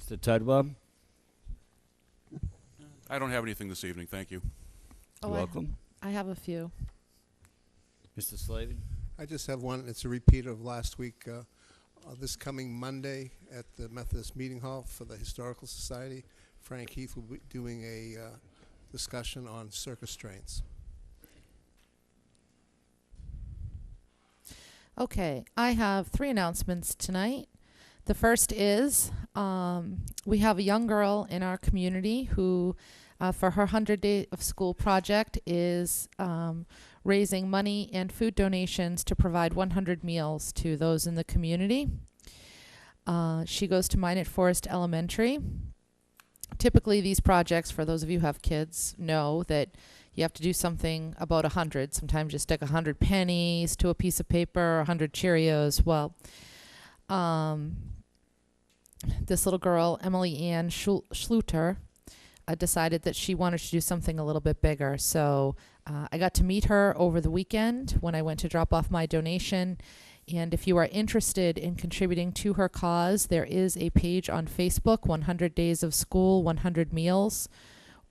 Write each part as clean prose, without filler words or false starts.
Mr. Tudwell, I don't have anything this evening, thank you. you're welcome. I have a few. Mr. Slavin? I just have one. It's a repeat of last week. This coming Monday at the Methodist Meeting Hall for the Historical Society, Frank Heath will be doing a discussion on circus trains. Okay, I have 3 announcements tonight. The first is we have a young girl in our community who, for her 100-day of school project, is raising money and food donations to provide 100 meals to those in the community. She goes to Minot Forest Elementary. Typically, these projects, for those of you who have kids, know that you have to do something about 100. Sometimes you stick 100 pennies to a piece of paper, 100 Cheerios. Well, this little girl, Emily Ann Schluter, decided that she wanted to do something a little bit bigger. So I got to meet her over the weekend when I went to drop off my donation. And if you are interested in contributing to her cause, there is a page on Facebook, 100 Days of School, 100 Meals,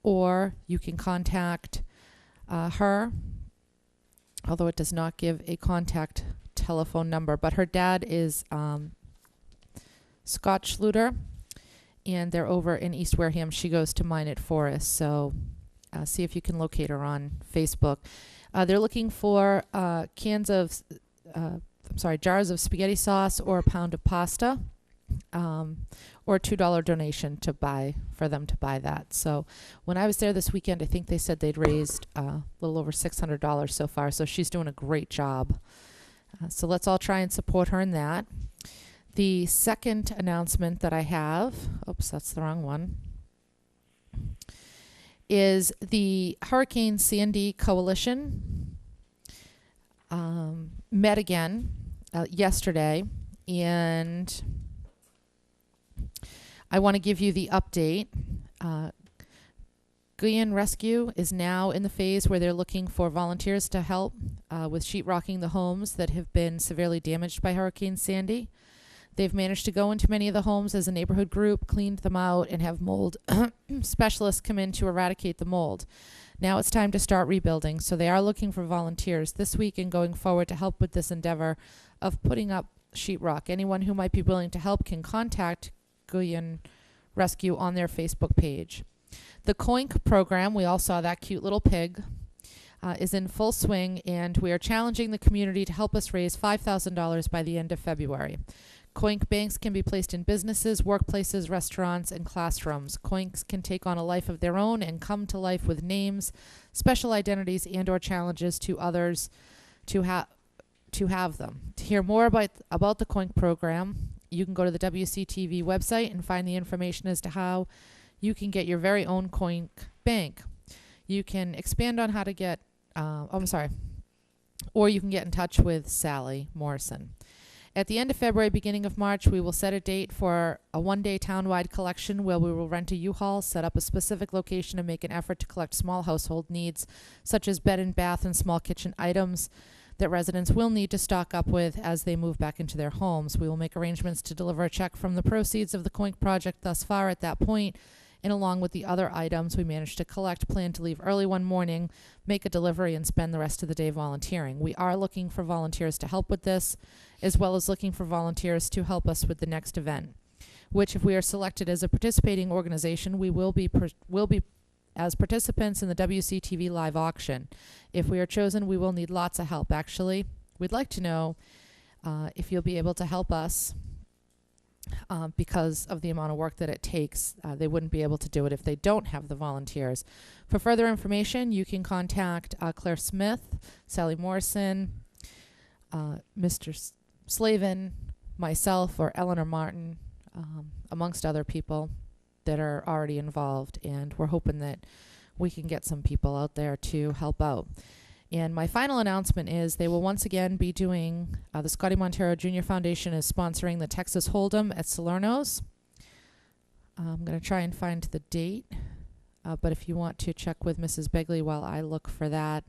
or you can contact her, although it does not give a contact telephone number. But her dad is Scott Schluter, and they're over in East Wareham. She goes to Minot Forest, so see if you can locate her on Facebook. They're looking for jars of spaghetti sauce or a pound of pasta, or a $2 donation for them to buy that. So when I was there this weekend, I think they said they'd raised a little over $600 so far. So she's doing a great job. So let's all try and support her in that. The second announcement that I have, oops, that's the wrong one, is the Hurricane Sandy Coalition met again yesterday, and I want to give you the update. Guyan Rescue is now in the phase where they're looking for volunteers to help with sheetrocking the homes that have been severely damaged by Hurricane Sandy. They've managed to go into many of the homes as a neighborhood group, cleaned them out, and have mold specialists come in to eradicate the mold. Now it's time to start rebuilding, so they are looking for volunteers this week and going forward to help with this endeavor of putting up sheetrock. Anyone who might be willing to help can contact Guyan Rescue on their Facebook page. The Coink program, we all saw that cute little pig, is in full swing, and we are challenging the community to help us raise $5,000 by the end of February. Coink banks can be placed in businesses, workplaces, restaurants, and classrooms. Coinks can take on a life of their own and come to life with names, special identities, and or challenges to others to have them. To hear more about the Coink program, you can go to the WCTV website and find the information as to how you can get your very own Coink bank. You can expand on how to get, or you can get in touch with Sally Morrison. At the end of February, beginning of March, we will set a date for a one-day town-wide collection where we will rent a U-Haul, set up a specific location, and make an effort to collect small household needs, such as bed and bath and small kitchen items that residents will need to stock up with as they move back into their homes. We will make arrangements to deliver a check from the proceeds of the Coink project thus far at that point, and along with the other items we managed to collect, plan to leave early one morning, make a delivery, and spend the rest of the day volunteering. We are looking for volunteers to help with this, as well as looking for volunteers to help us with the next event, which, if we are selected as a participating organization, we will be as participants in the WCTV live auction. If we are chosen, we will need lots of help. Actually, we'd like to know if you'll be able to help us because of the amount of work that it takes. They wouldn't be able to do it if they don't have the volunteers. For further information, you can contact Claire Smith, Sally Morrison, Mr. Slavin, myself, or Eleanor Martin, amongst other people that are already involved. And we're hoping that we can get some people out there to help out. And my final announcement is they will once again be doing, the Scotty Montero Jr. Foundation is sponsoring the Texas Hold'em at Salerno's. I'm going to try and find the date, but if you want to check with Mrs. Begley while I look for that,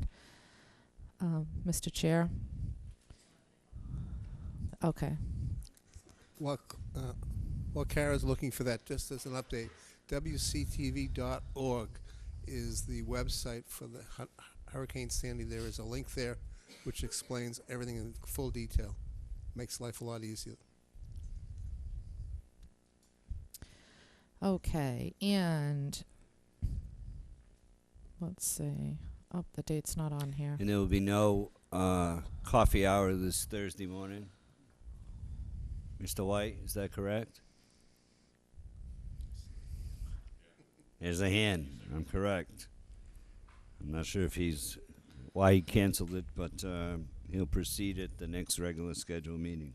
Mr. Chair. Okay. Well, While Kara's looking for that, just as an update, WCTV.org is the website for the Hurricane Sandy. There is a link there which explains everything in full detail. Makes life a lot easier. Okay, and let's see. Oh, the date's not on here. And there will be no coffee hour this Thursday morning. Mr. White, is that correct? There's a hand. I'm correct. I'm not sure if why he canceled it, but he'll proceed at the next regular scheduled meeting.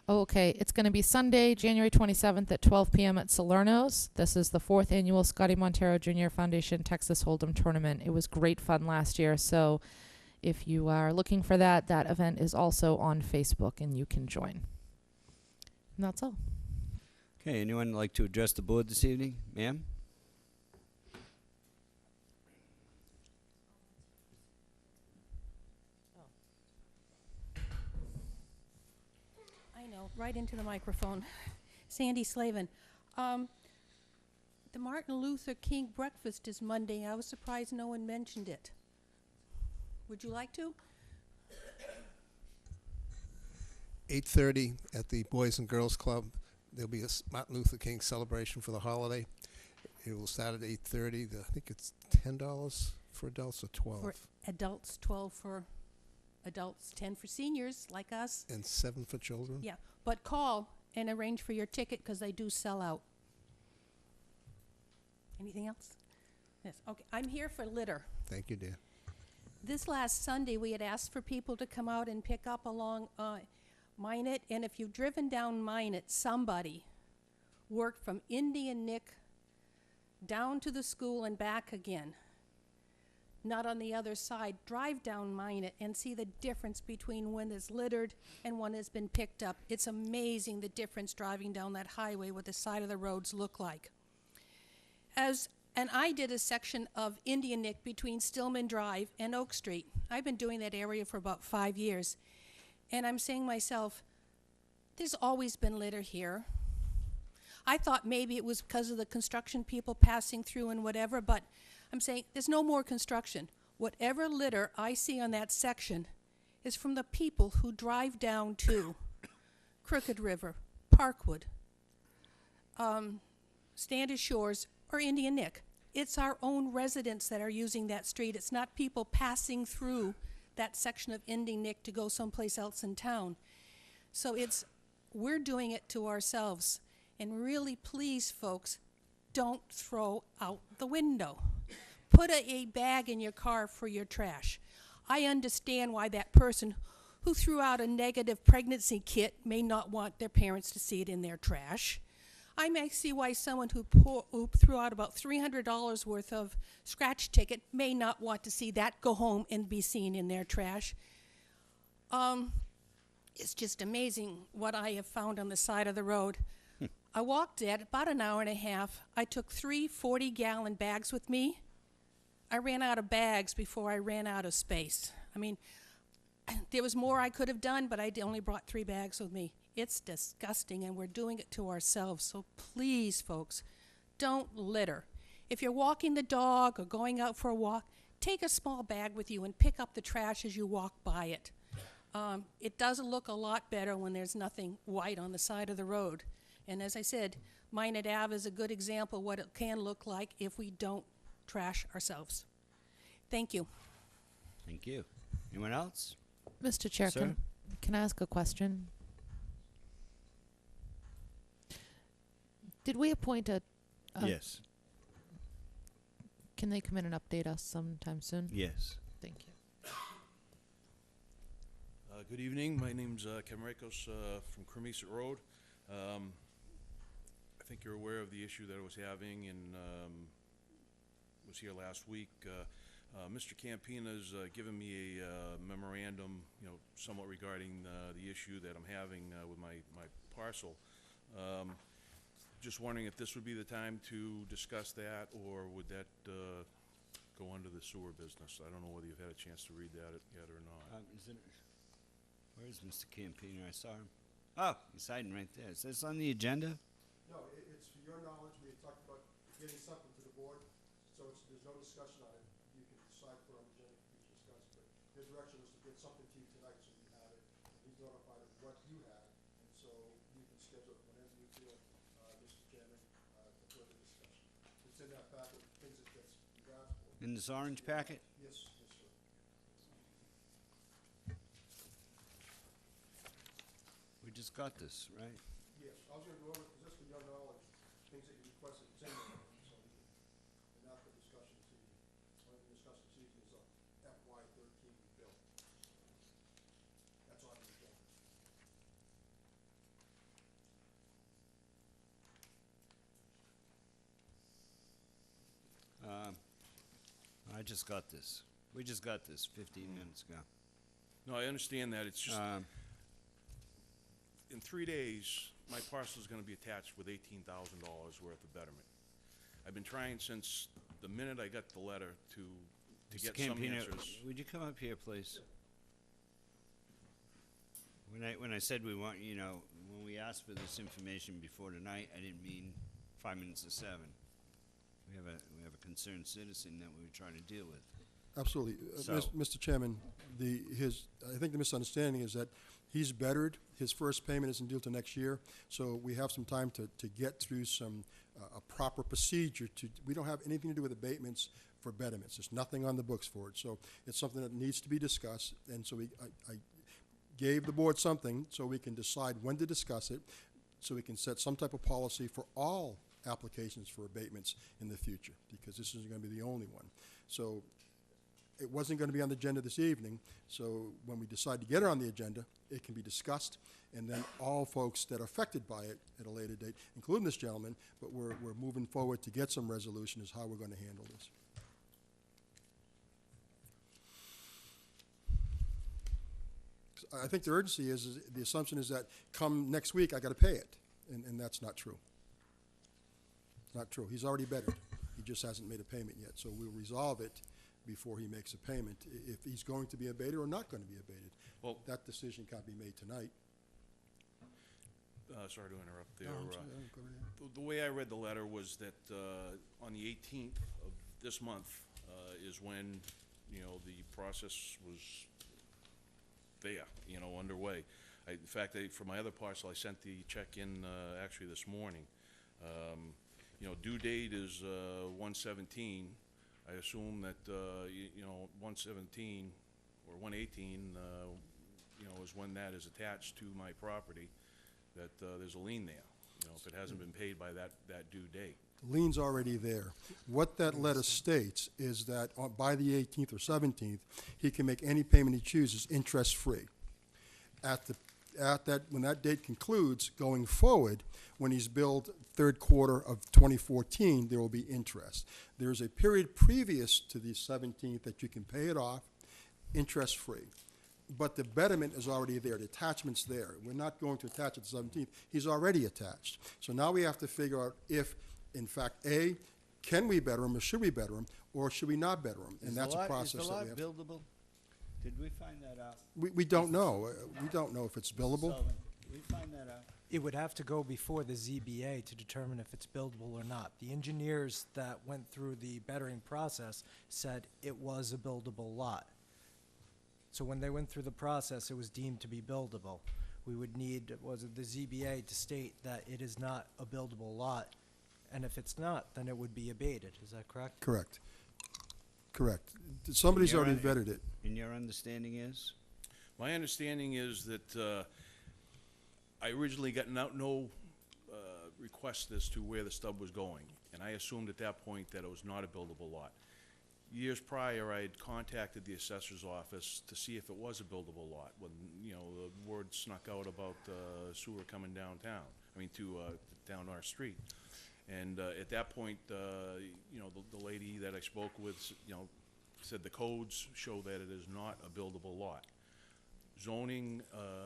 Oh, okay, it's going to be Sunday, January 27th at 12 p.m. at Salerno's. This is the 4th annual Scotty Montero Jr. Foundation Texas Hold'em Tournament. It was great fun last year, so if you are looking for that, that event is also on Facebook, and you can join. And that's all. Okay, anyone like to address the board this evening? Ma'am? I know, right into the microphone. Sandy Slavin. The Martin Luther King breakfast is Monday. I was surprised no one mentioned it. Would you like to? 8:30 at the Boys and Girls Club. There'll be a Martin Luther King celebration for the holiday. It will start at 8:30. I think it's $10 for adults or 12. For adults, 12 for adults, 10 for seniors like us. And 7 for children. Yeah, but call and arrange for your ticket because they do sell out. Anything else? Yes, okay. I'm here for litter. Thank you, dear. This last Sunday, we had asked for people to come out and pick up along Minot, and if you've driven down Minot, somebody worked from Indian Nick down to the school and back again. Not on the other side. Drive down Minot and see the difference between when it's littered and when it's been picked up. It's amazing the difference driving down that highway, what the side of the roads look like. And I did a section of Indian Nick between Stillman Drive and Oak Street. I've been doing that area for about 5 years. And I'm saying to myself, there's always been litter here. I thought maybe it was because of the construction people passing through and whatever, but I'm saying there's no more construction. Whatever litter I see on that section is from the people who drive down to Crooked River, Parkwood, Standish Shores, or Indian Nick. It's our own residents that are using that street. It's not people passing through that section of Indian Nick to go someplace else in town. So we're doing it to ourselves. And really, please, folks, don't throw out the window. Put a bag in your car for your trash. I understand why that person who threw out a negative pregnancy kit may not want their parents to see it in their trash. I may see why someone who threw out about $300 worth of scratch ticket may not want to see that go home and be seen in their trash. It's just amazing what I have found on the side of the road. I walked it about an hour and a half. I took 3 40-gallon bags with me. I ran out of bags before I ran out of space. I mean, there was more I could have done, but I only brought 3 bags with me. It's disgusting, and we're doing it to ourselves. So please, folks, don't litter. If you're walking the dog or going out for a walk, take a small bag with you and pick up the trash as you walk by it. It does look a lot better when there's nothing white on the side of the road. And as I said, Minot Ave is a good example of what it can look like if we don't trash ourselves. Thank you. Thank you. Anyone else? Mr. Chair, Sir? can I ask a question? Did we appoint a... Yes. Can they come in and update us sometime soon? Yes. Thank you. Good evening. My name's Kevin Rakos from Cremisa Road. I think you're aware of the issue that I was having and was here last week. Mr. Campina's given me a memorandum, somewhat regarding the issue that I'm having with my parcel. Just wondering if this would be the time to discuss that, or would that go under the sewer business? I don't know whether you've had a chance to read that yet or not. Where is Mr. Campino? I saw him. Oh, he's hiding right there. Is this on the agenda? No, it's for your knowledge, we had talked about getting something to the board, so there's no discussion on it. You can decide for on the agenda to be discussed, but their direction was to get something to you tonight, so you have it. He's notified of what you have, and so you can schedule it whenever you feel, Mr. Chairman, for further discussion. It's in that packet, things that gets grasped for. In this orange packet? Yes, yes, sir. We just got this, right? Yes, I was gonna go over, because that's for your knowledge, things that you requested, it's in there, so we can, and not for discussion this evening. Only the discussion this evening is a FY 13 bill. That's on the agenda. I just got this. We just got this 15 minutes ago. No, I understand that, it's just, in 3 days, my parcel is gonna be attached with $18,000 worth of betterment. I've been trying since the minute I got the letter to Mr. get some Campino, answers. would you come up here, please? When I said we want, you know, when we asked for this information before tonight, I didn't mean 5 minutes to 7. We have a concerned citizen that we were trying to deal with. Absolutely. So- Mr. Chairman, I think the misunderstanding is that he's bettered. His first payment isn't due till next year, so we have some time to get through some, a proper procedure we don't have anything to do with abatements for betterments. There's nothing on the books for it, so it's something that needs to be discussed, and so I gave the board something so we can decide when to discuss it, so we can set some type of policy for all applications for abatements in the future, because this isn't gonna be the only one. So it wasn't going to be on the agenda this evening, so when we decide to get it on the agenda, it can be discussed, and then all folks that are affected by it at a later date, including this gentleman, but we're moving forward to get some resolution is how we're going to handle this. I think the urgency is the assumption is that come next week, I got to pay it, and that's not true. Not true. He's already bettered. He just hasn't made a payment yet, so we'll resolve it before he makes a payment, if he's going to be abated or not going to be abated. Well, That decision can't be made tonight. sorry to interrupt there. No, I'm sorry. Go right ahead. The way I read the letter was that on the 18th of this month is when, you know, the process was there, you know, underway. In fact, for my other parcel, I sent the check in actually this morning. You know, due date is 1/17. I assume that, you know, 1/17 or 1/18, you know, is when that is attached to my property, that there's a lien there, you know, if it hasn't been paid by that due date. The lien's already there. What that letter states is that by the 18th or 17th, he can make any payment he chooses interest-free. When that date concludes, going forward, when he's billed third quarter of 2014, there will be interest. There's a period previous to the 17th that you can pay it off interest-free. But the betterment is already there, the attachment's there. We're not going to attach it to the 17th, he's already attached. So now we have to figure out if, in fact, A, can we better him or should we better him, or should we not better him? And that's a process that we have. Is the lot buildable? Did we find that out? We don't know. We don't know if it's billable. Sullivan, did we find that out? It would have to go before the ZBA to determine if it's buildable or not. The engineers that went through the bettering process said it was a buildable lot. So when they went through the process, it was deemed to be buildable. We would need, the ZBA to state that it is not a buildable lot, and if it's not, then it would be abated. Is that correct? Correct. Correct. Somebody's You're already on it. vetted it. And your understanding is? My understanding is that I originally got no request as to where the stub was going, and I assumed at that point that it was not a buildable lot. Years prior, I had contacted the assessor's office to see if it was a buildable lot, when, you know, the word snuck out about sewer coming downtown, down our street. And at that point, you know, the lady that I spoke with, you know, said the codes show that it is not a buildable lot. Zoning,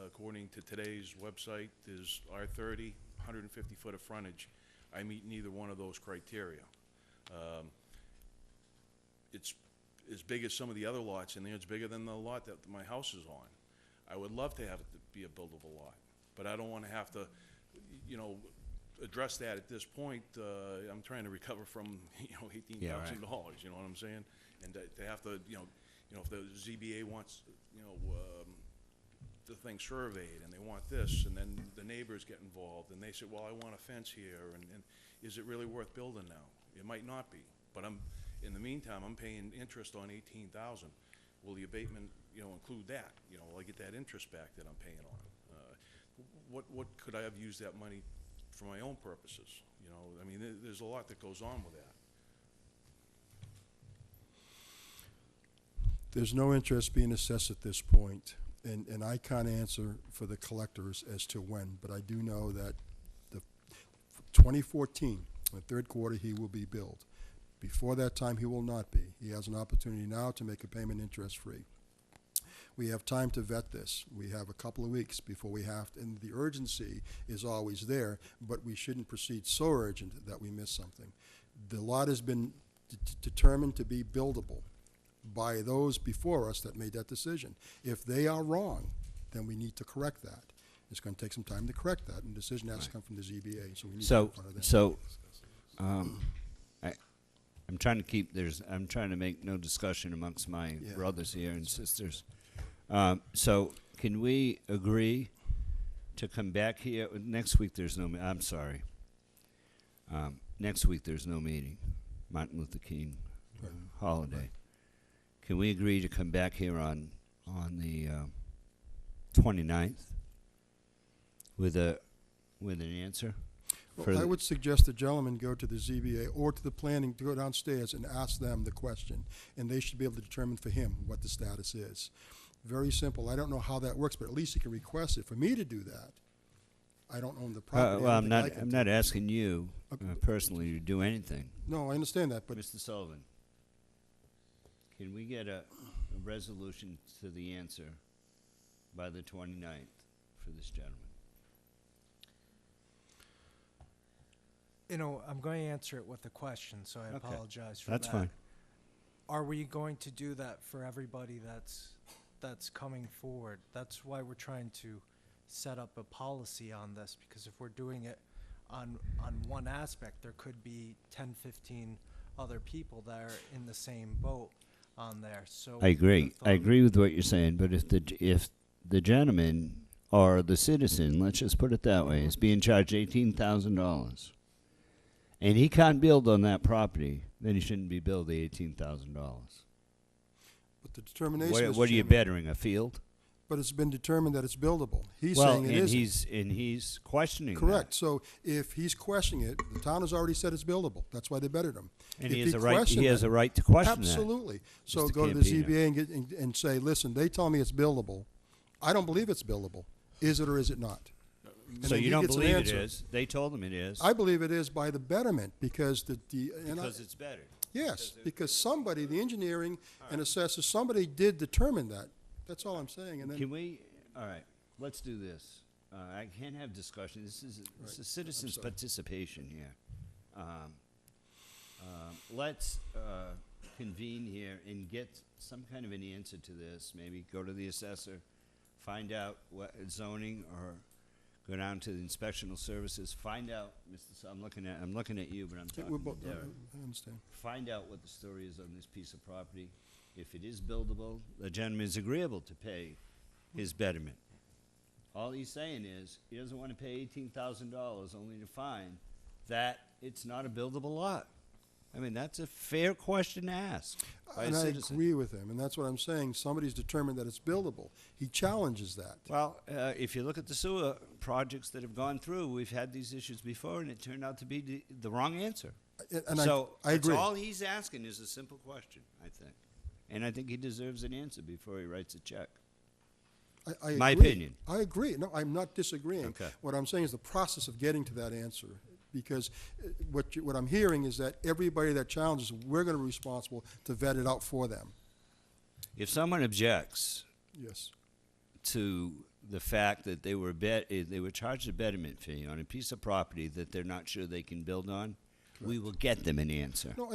according to today's website, is R30, 150 foot of frontage. I meet neither one of those criteria. It's as big as some of the other lots in there. It's bigger than the lot that my house is on. I would love to have it to be a buildable lot, but I don't want to have to, you know, address that at this point. I'm trying to recover from, $18,000, Yeah, right. you know what I'm saying? And they have to, if the ZBA wants, the thing surveyed, and they want this, and then the neighbors get involved, and they say, well, I want a fence here, and is it really worth building now? It might not be, but in the meantime, I'm paying interest on $18,000. Will the abatement, include that? Will I get that interest back that I'm paying on? What could I have used that money for my own purposes? There's a lot that goes on with that. There's no interest being assessed at this point, and I can't answer for the collectors as to when, but I do know that the 2014, the third quarter, he will be billed. Before that time, he will not be. He has an opportunity now to make a payment interest-free. We have time to vet this. We have a couple of weeks before we have to, and the urgency is always there, but we shouldn't proceed so urgent that we miss something. The lot has been determined to be buildable by those before us that made that decision. If they are wrong, then we need to correct that. It's going to take some time to correct that, and the decision has to come from the ZBA, so we need to get in front of them. I'm trying to I'm trying to make no discussion amongst my brothers here and sisters. So can we agree to come back here next week? I'm sorry. Next week there's no meeting. Martin Luther King holiday. Right. Can we agree to come back here on the 29th with an answer? Well, I would suggest the gentleman go to the ZBA or to the planning, to go downstairs and ask them the question, and they should be able to determine for him what the status is. Very simple. I don't know how that works, but at least he can request it. For me to do that, I don't own the property. Well, I'm not asking you personally to do anything. No, I understand that, but Mr. Sullivan, can we get a resolution to the answer by the 29th for this gentleman? I'm going to answer it with a question, so I apologize for that. That's fine. Are we going to do that for everybody that's coming forward? That's why we're trying to set up a policy on this, because if we're doing it on one aspect, there could be 10, 15 other people that are in the same boat on there. So I agree. I agree with what you're saying, but if the gentleman or the citizen, let's just put it that way, is being charged $18,000, and he can't build on that property, then he shouldn't be billed the $18,000. but the determination. What are you bettering, a field? But it's been determined that it's buildable. He's saying it isn't. And he's questioning Correct. that. So if he's questioning it, the town has already said it's buildable. That's why they bettered him. And If he has a right to question that. Absolutely. So Mr. go to the ZBA and say, listen, they tell me it's buildable. I don't believe it's buildable. Is it or is it not? And So then you he don't gets an believe it answer. is? They told him it is. I believe it is by the betterment because because it's better. Yes, because somebody, the engineering and assessors, somebody did determine that. That's all I'm saying. And then Can we? All right. Let's do this. I can't have discussion. This is citizens' participation here. Let's convene here and get some kind of an answer to this. Maybe go to the assessor, find out what zoning, or go down to the inspectional services. Find out, I'm looking at you, but I'm talking we're to both, Derek. I understand. Find out what the story is on this piece of property. If it is buildable, the gentleman is agreeable to pay his betterment. All he's saying is he doesn't want to pay $18,000 only to find that it's not a buildable lot. I mean, that's a fair question to ask by And a I citizen. agree with him, and that's what I'm saying. Somebody's determined that it's buildable. He challenges that. Well, if you look at the sewer projects that have gone through, we've had these issues before, and it turned out to be the wrong answer. And So I agree. that's all he's asking is a simple question, I think. And I think he deserves an answer before he writes a check. I My agree. opinion. I agree. No, I'm not disagreeing. Okay. What I'm saying is the process of getting to that answer. Because what I'm hearing is that everybody that challenges, we're going to be responsible to vet it out for them. If someone objects Yes. to the fact that they were charged a betterment fee on a piece of property that they're not sure they can build on, we will get them an answer. No,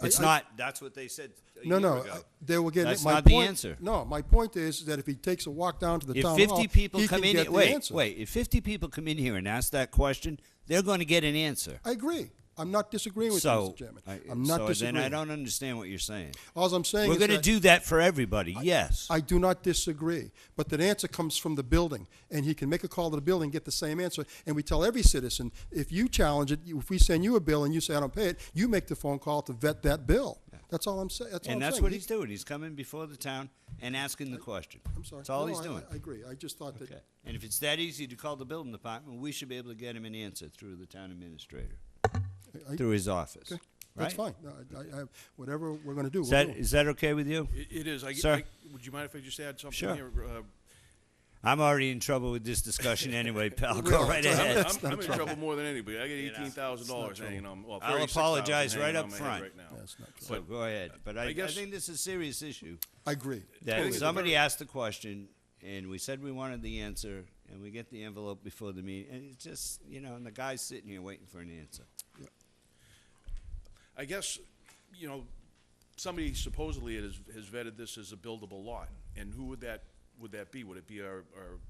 It's not, that's what they said a No, year no, ago. they will get. That's my not the point- answer. No, my point is that if he takes a walk down to the If town 50 hall, people he come can in, get the wait, answer. if 50 people come in here and ask that question, they're going to get an answer. I agree. I'm not disagreeing with you, So, Mr. Chairman. I'm not so disagreeing. then I don't understand what you're saying. All I'm saying We're is going to that do that for everybody, yes. I do not disagree, but that answer comes from the building, and he can make a call to the building, get the same answer, and we tell every citizen, if you challenge it, if we send you a bill and you say I don't pay it, you make the phone call to vet that bill. That's all I'm saying. And that's what he's doing. He's coming before the town and asking the question. I'm sorry. That's all No, he's doing. I agree. I just thought that. Okay. And if it's that easy to call the building department, we should be able to get him an answer through the town administrator, through his office. Okay, that's Right? fine. No, whatever we're going to do, Is we'll that, do. is that okay with you? It is. Sir? Would you mind if I just add something Sure. here? I'm already in trouble with this discussion anyway, pal. Go right ahead. I'm in trouble more than anybody. I get $18,000 hanging on. Well, I'll 36,000 apologize hanging right on up my head front. right now. That's not true. So go ahead. But I guess- think this is a serious issue. I agree. That Totally. somebody asked the question, and we said we wanted the answer, and we get the envelope before the meeting, and it's just, and the guy's sitting here waiting for an answer. I guess, somebody supposedly has vetted this as a buildable lot, and who would that be? Would it be our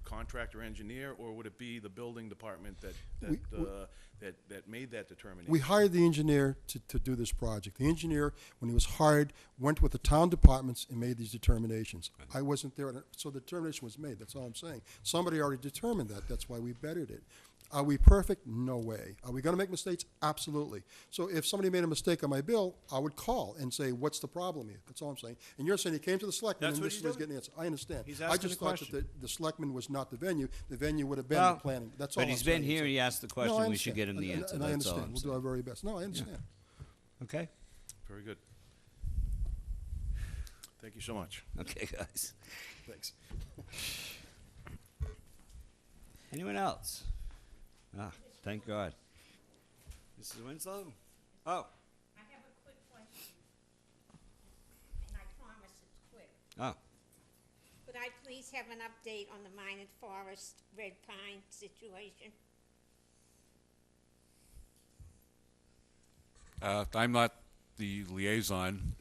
contractor engineer, or would it be the building department that made that determination? We hired the engineer to do this project. The engineer, when he was hired, went with the town departments and made these determinations. I wasn't there, so the determination was made. That's all I'm saying. Somebody already determined that. That's why we bettered it. Are we perfect? No way. Are we going to make mistakes? Absolutely. So if somebody made a mistake on my bill, I would call and say, what's the problem here? That's all I'm saying. And you're saying he came to the selectmen That's and what this he's was doing. getting an answer. I understand. He's I asking just the thought question. that the selectmen was not the venue. The venue would have been Well, the planning. That's all But I'm he's saying. been here, he asked the No, question, I we should get him the understand. answer. And I That's all understand. I'm We'll do saying. our very best. No, I understand. Okay? Very good. Thank you so much. Okay, guys. Thanks. Anyone else? Ah, thank God. Mrs. Winslow? Oh, I have a quick question, and I promise it's quick. oh. Could I please have an update on the Minot Forest Red Pine situation? I'm not the liaison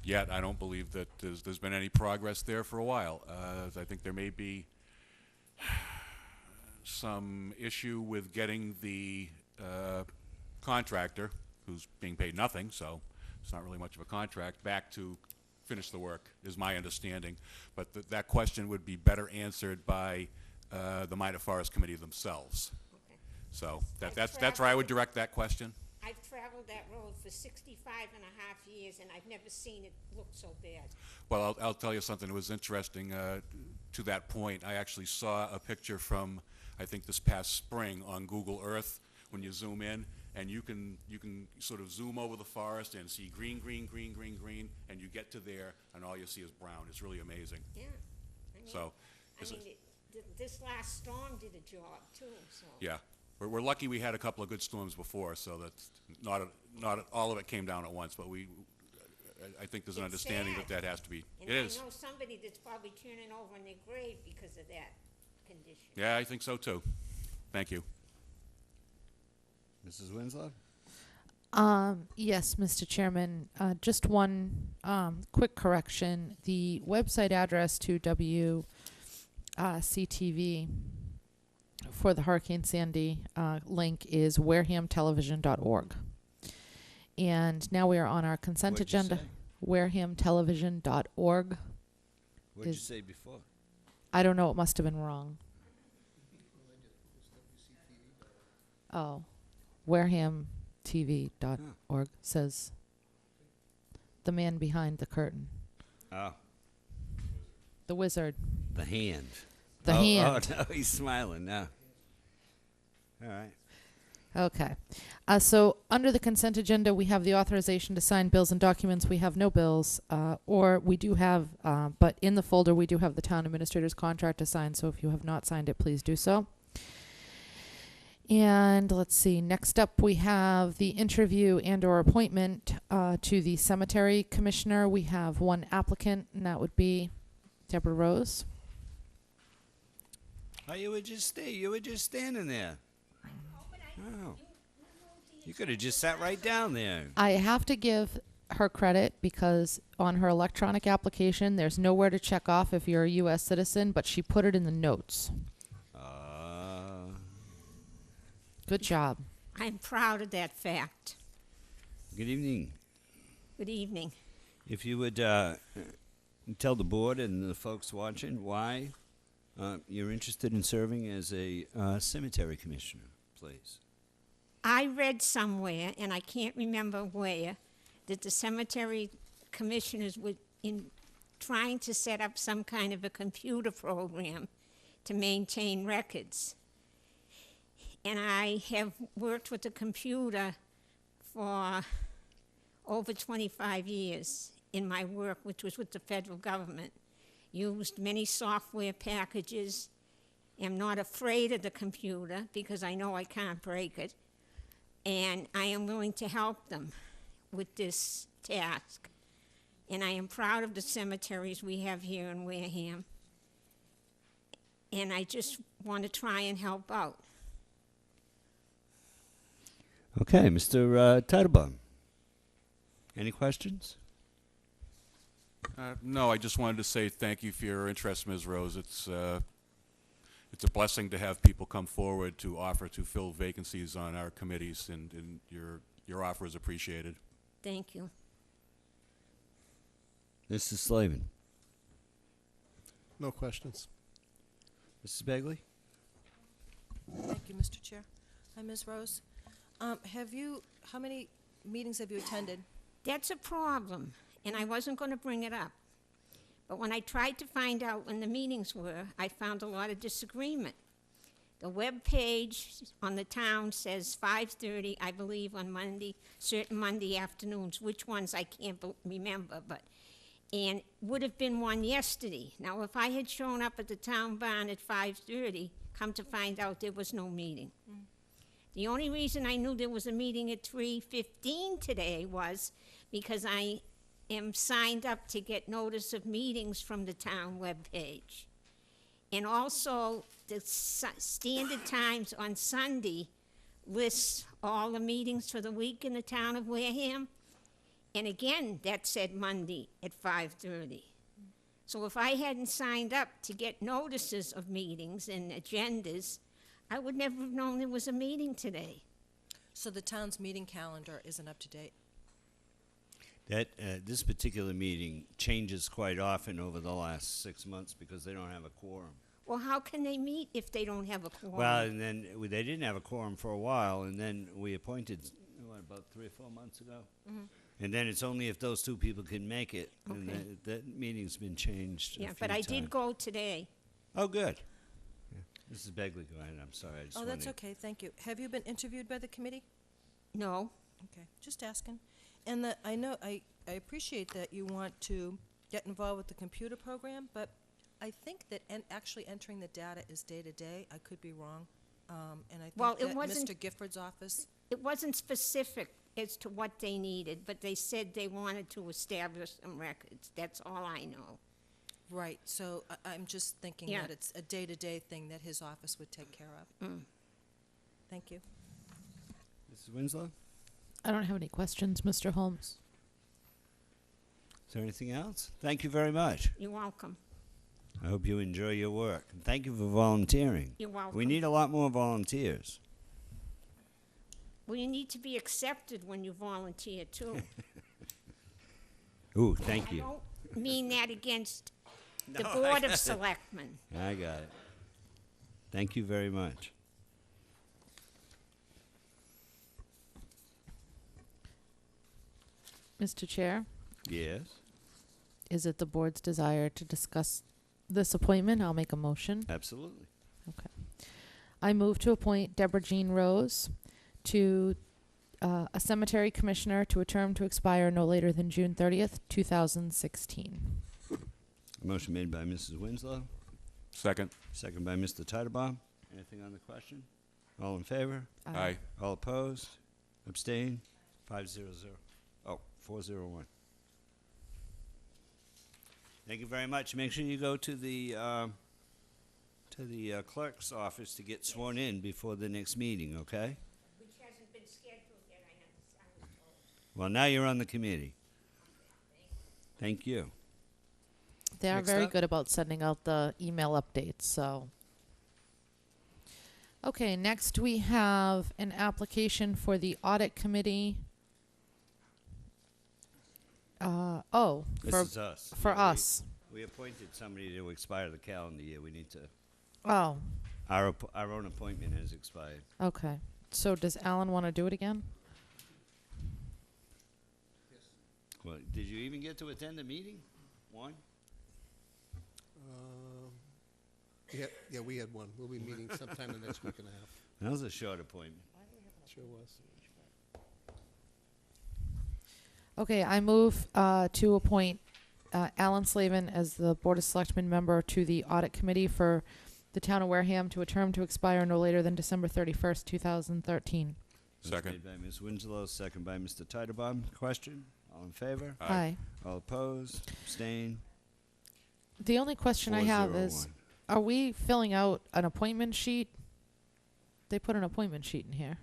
yet. I don't believe that there's been any progress there for a while. I think there may be some issue with getting the contractor, who's being paid nothing, so it's not really much of a contract, back to finish the work, is my understanding. But that question would be better answered by the Minot Forest Committee themselves. Okay. So that's where I would direct that question. I've traveled that road for 65 and a half years, and I've never seen it look so bad. Well, I'll tell you something that was interesting to that point. I actually saw a picture from, I think, this past spring on Google Earth when you zoom in, and you can sort of zoom over the forest and see green, green, green, green, green, and you get to there, and all you see is brown. It's really amazing. Yeah. I mean, So, is it- this last storm did a job, too, so. Yeah, we're lucky we had a couple of good storms before, so that's not all of it came down at once, but I think there's an It's understanding sad. that has to be. And It is. I know somebody that's probably turning over in their grave because of that condition. Yeah, I think so too. Thank you. Mrs. Winslow? Yes, Mr. Chairman. Just one quick correction. The website address to WCTV for the Hurricane Sandy link is warehamtelevision.org. And now we are on our consent What'd you agenda. say? warehamtelevision.org. What'd you Is- say before? I don't know. It must have been wrong. Oh, warehamtv.org says the man behind the curtain, Oh, the wizard, the hand. the Oh, hand. Oh, no, he's smiling now. All right. Okay. So under the consent agenda, we have the authorization to sign bills and documents. We have no bills, or we do have, but in the folder we do have the town administrator's contract to sign. So if you have not signed it, please do so. And let's see, next up we have the interview and or appointment to the cemetery commissioner. We have one applicant, and that would be Deborah Rose. Oh, you were just standing there. Oh. You could have just sat right down there. I have to give her credit because on her electronic application, there's nowhere to check off if you're a U.S. citizen, but she put it in the notes. Good job. I'm proud of that fact. Good evening. Good evening. If you would tell the board and the folks watching why you're interested in serving as a cemetery commissioner, please. I read somewhere, and I can't remember where, that the cemetery commissioners were trying to set up some kind of a computer program to maintain records. And I have worked with the computer for over 25 years in my work, which was with the federal government. Used many software packages. Am not afraid of the computer because I know I can't break it. And I am willing to help them with this task. And I am proud of the cemeteries we have here in Wareham. And I just want to try and help out. Okay, Mr. Titlebaum. Any questions? No, I just wanted to say thank you for your interest, Ms. Rose. It's a blessing to have people come forward to offer to fill vacancies on our committees, and your offer is appreciated. Thank you. Mrs. Slavin. No questions. Mrs. Bagley? Thank you, Mr. Chair. Hi, Ms. Rose. How many meetings have you attended? That's a problem, and I wasn't going to bring it up. But when I tried to find out when the meetings were, I found a lot of disagreement. The web page on the town says 5:30, I believe, on Monday, certain Monday afternoons. Which ones I can't remember, and would have been one yesterday. Now, if I had shown up at the town barn at 5:30, come to find out there was no meeting. The only reason I knew there was a meeting at 3:15 today was because I am signed up to get notice of meetings from the town webpage. And also, the standard times on Sunday lists all the meetings for the week in the town of Wareham. And again, that said Monday at 5:30. So if I hadn't signed up to get notices of meetings and agendas, I would never have known there was a meeting today. So the town's meeting calendar isn't up to date? This particular meeting changes quite often over the last 6 months because they don't have a quorum. Well, how can they meet if they don't have a quorum? Well, and then they didn't have a quorum for a while, and then we appointed, about 3 or 4 months ago? Mm-hmm. And then it's only if those two people can make it. Okay. And that meeting's been changed a Yeah, few but I times. did go today. Oh, good. Yeah. Mrs. Begley, go ahead. I'm sorry. I just Oh, that's wanted- okay, thank you. Have you been interviewed by the committee? No. Okay, just asking. And I know, I appreciate that you want to get involved with the computer program, but I think that actually entering the data is day-to-day. I could be wrong. And I Well, think it that wasn't- Mr. Gifford's office, It wasn't specific as to what they needed, but they said they wanted to establish some records. That's all I know. right, so I'm just thinking Yeah. that it's a day-to-day thing that his office would take care of. Mm. Thank you. Mrs. Winslow? I don't have any questions, Mr. Holmes. Is there anything else? Thank you very much. You're welcome. I hope you enjoy your work. And thank you for volunteering. You're welcome. We need a lot more volunteers. Well, you need to be accepted when you volunteer, too. Ooh, thank I you. don't mean that against the No, I Board got of it. Selectmen. I got it. Thank you very much. Mr. Chair, Yes? is it the board's desire to discuss this appointment? I'll make a motion. Absolutely. Okay. I move to appoint Deborah Jean Rose to a cemetery commissioner to a term to expire no later than June 30th, 2016. Motion made by Mrs. Winslow, Second. second by Mr. Titlebaum. Anything on the question? All in favor? Aye. All opposed? Abstain? 500. Oh, 401. Thank you very much. Make sure you go to the clerk's office to get sworn in before the next meeting, okay? Which hasn't been scheduled yet, I was told. Well, now you're on the committee. Thank you. They are Next very up. good about sending out the email updates, so. Okay, next we have an application for the audit committee. This For is us. for Yeah, us. We appointed somebody to expire the calendar year. We need to, Oh, our own appointment has expired. okay. So does Alan want to do it again? Well, did you even get to attend the meeting? One? Yeah, we had one. We'll be meeting sometime in the next week and a half. That was a short appointment. Sure was. Okay, I move to appoint Alan Slavin as the Board of Selectmen member to the Audit Committee for the Town of Wareham to a term to expire no later than December 31st, 2013. Motion Second. Made by Ms. Winslow, second by Mr. Titlebaum. Question? All in favor? Aye. All opposed? Abstain? The only question I have is, 401. are we filling out an appointment sheet? They put an appointment sheet in here.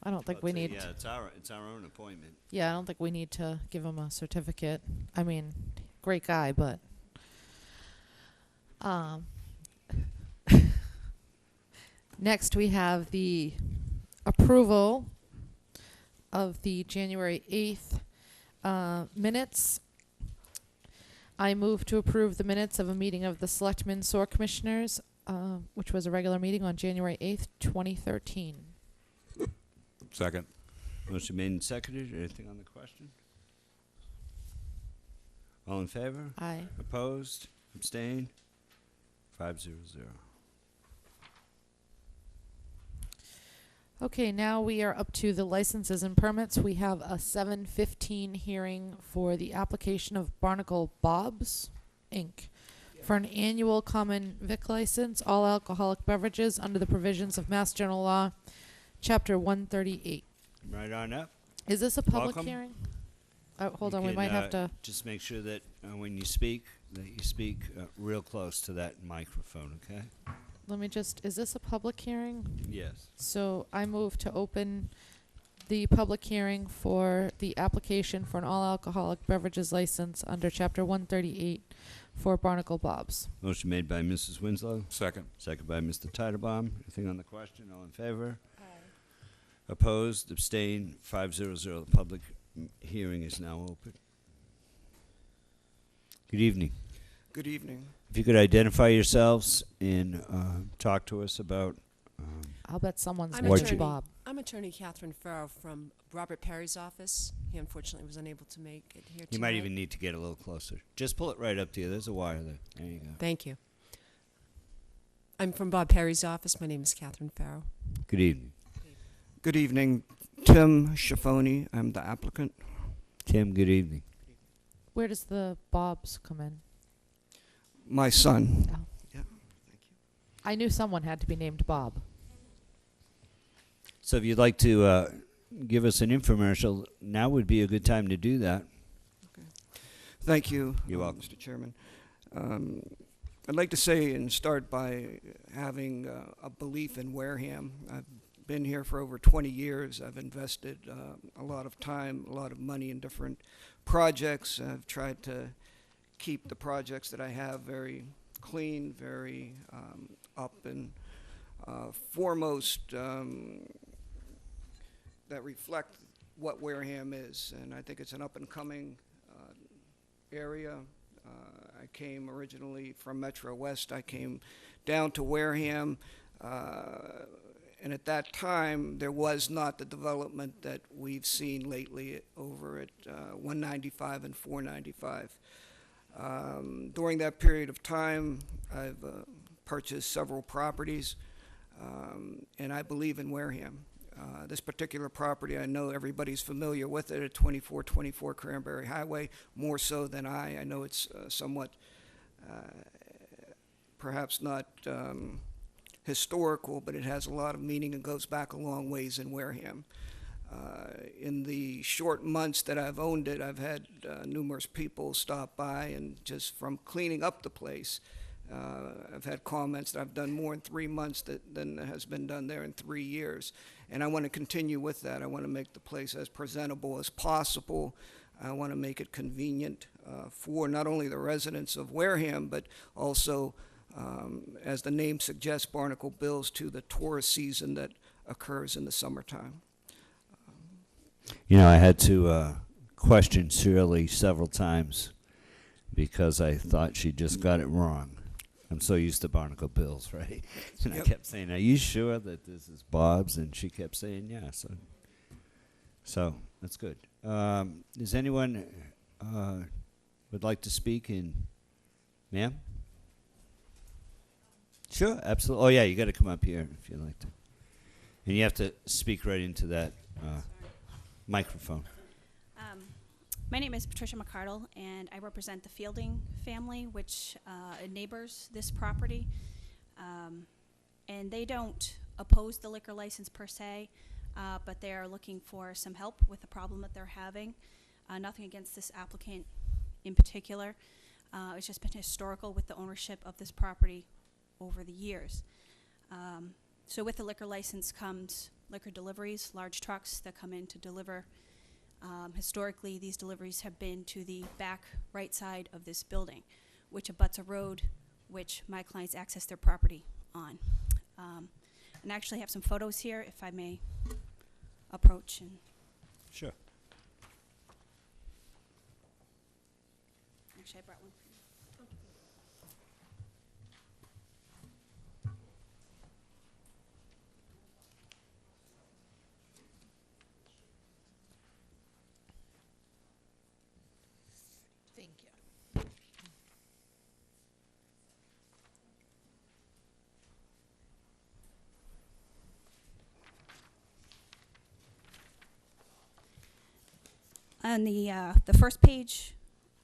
I don't think we need. Yeah, it's our own appointment. Yeah, I don't think we need to give him a certificate. I mean, great guy, but next we have the approval of the January 8th minutes. I move to approve the minutes of a meeting of the Selectmen SOAR Commissioners, which was a regular meeting on January 8th, 2013. Second. Motion made and seconded. Anything on the question? All in favor? Aye. Opposed? Abstain? 500. Okay, now we are up to the licenses and permits. We have a 7:15 hearing for the application of Barnacle Bob's, Inc. for an annual common vic license, all alcoholic beverages under the provisions of Mass General Law, Chapter 138. Right on up. Is this a public Welcome. hearing? Hold You on, we can, might have to. just make sure that when you speak, that you speak real close to that microphone, okay? Let me just. Is this a public hearing? Yes. So I move to open the public hearing for the application for an all alcoholic beverages license under Chapter 138 for Barnacle Bob's. Motion made by Mrs. Winslow, Second. second by Mr. Titlebaum. Anything on the question? All in favor? Opposed? Abstain? 500. The public hearing is now open. Good evening. Good evening. If you could identify yourselves and talk to us about. I'll bet someone's I'm named attorney- Bob. I'm Attorney Catherine Farrow from Robert Perry's office. He unfortunately was unable to make it here You tonight. might even need to get a little closer. Just pull it right up to you. There's a wire there. There you go. Thank you. I'm from Bob Perry's office. My name is Catherine Farrow. Good evening. Good evening. Tim Schiffoni, I'm the applicant. Tim, good evening. Where does the Bob's come in? My son. Oh. Yeah. I knew someone had to be named Bob. So if you'd like to give us an infomercial, now would be a good time to do that. Thank you, You're welcome. Mr. Chairman. I'd like to say and start by having a belief in Wareham. I've been here for over 20 years. I've invested a lot of time, a lot of money in different projects. I've tried to keep the projects that I have very clean, very up and foremost, that reflect what Wareham is. And I think it's an up-and-coming area. I came originally from Metro West. I came down to Wareham, and at that time, there was not the development that we've seen lately over at 195 and 495. During that period of time, I've purchased several properties, and I believe in Wareham. This particular property, I know everybody's familiar with it, at 2424 Cranberry Highway, more so than I. I know it's somewhat, perhaps not historical, but it has a lot of meaning and goes back a long ways in Wareham. In the short months that I've owned it, I've had numerous people stop by, and just from cleaning up the place, I've had comments that I've done more in 3 months than has been done there in 3 years. And I want to continue with that. I want to make the place as presentable as possible. I want to make it convenient for not only the residents of Wareham, but also, as the name suggests, Barnacle Bills, to the tourist season that occurs in the summertime. You know, I had to question Shirley several times because I thought she just got it wrong. I'm so used to Barnacle Bills, right? And I Yep. kept saying, "Are you sure that this is Bob's?" And she kept saying, "Yeah." So that's good. Does anyone would like to speak ma'am? Sure, absolutely. Oh yeah, you got to come up here if you'd like to, and you have to speak right into that microphone. My name is Patricia McCardle, and I represent the Fielding family, which neighbors this property. And they don't oppose the liquor license per se, but they are looking for some help with the problem that they're having. Nothing against this applicant in particular. It's just been historical with the ownership of this property over the years. So with the liquor license comes liquor deliveries, large trucks that come in to deliver. Historically, these deliveries have been to the back right side of this building, which abuts a road which my clients access their property on. And I actually have some photos here, if I may approach. And Sure. actually, I brought one for you. Thank you. On the first page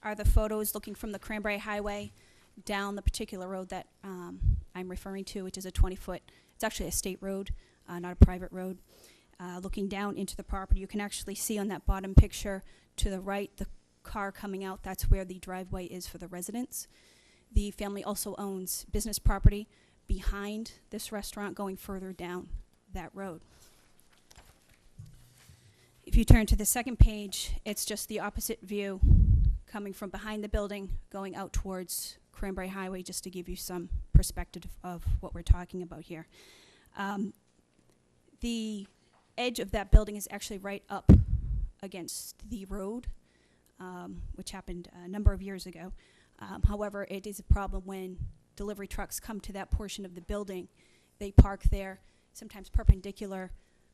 are the photos looking from the Cranberry Highway down the particular road that I'm referring to, which is a 20-foot, it's actually a state road, not a private road. Looking down into the property, you can actually see on that bottom picture to the right, the car coming out, that's where the driveway is for the residents. The family also owns business property behind this restaurant going further down that road. If you turn to the second page, it's just the opposite view coming from behind the building, going out towards Cranberry Highway, just to give you some perspective of what we're talking about here. The edge of that building is actually right up against the road, which happened a number of years ago. However, it is a problem when delivery trucks come to that portion of the building. They park there, sometimes perpendicular.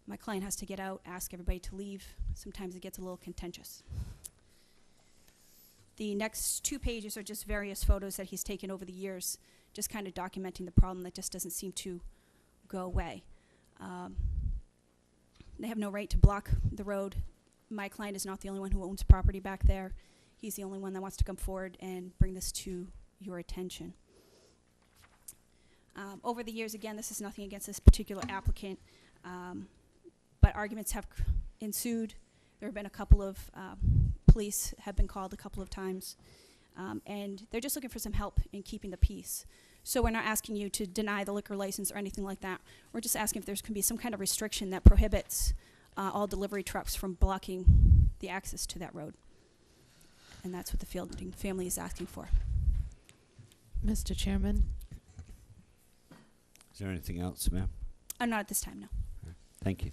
My client has to get out, ask everybody to leave. Sometimes it gets a little contentious. The next 2 pages are just various photos that he's taken over the years, just kind of documenting the problem that just doesn't seem to go away. They have no right to block the road. My client is not the only one who owns property back there. He's the only one that wants to come forward and bring this to your attention. Over the years, again, this is nothing against this particular applicant, but arguments have ensued. There have been a couple of police have been called a couple of times, and they're just looking for some help in keeping the peace. So we're not asking you to deny the liquor license or anything like that. We're just asking if there can be some kind of restriction that prohibits all delivery trucks from blocking the access to that road. And that's what the Fielding family is asking for. Mr. Chairman? Is there anything else, ma'am? Not at this time, no. Thank you.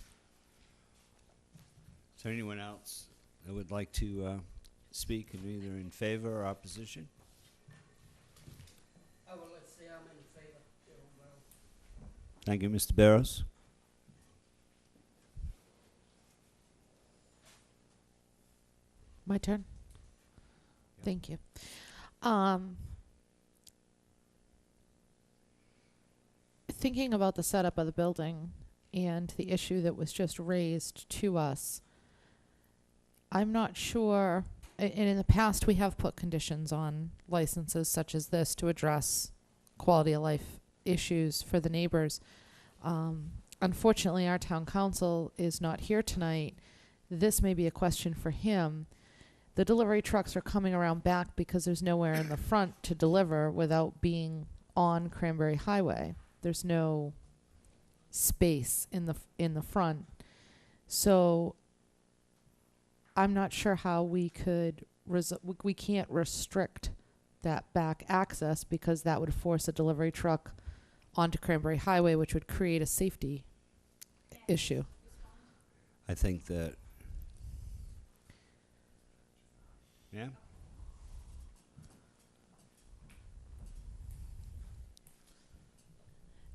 Is there anyone else that would like to speak either in favor or opposition? I will let's say I'm in favor. Thank you, Mr. Barrows. My turn? Thank you. Thinking about the setup of the building and the issue that was just raised to us, I'm not sure, and in the past we have put conditions on licenses such as this to address quality of life issues for the neighbors. Unfortunately, our town council is not here tonight. This may be a question for him. The delivery trucks are coming around back because there's nowhere in the front to deliver without being on Cranberry Highway. There's no space in the front. So I'm not sure how we could we can't restrict that back access, because that would force a delivery truck onto Cranberry Highway, which would create a safety issue. I think that, yeah?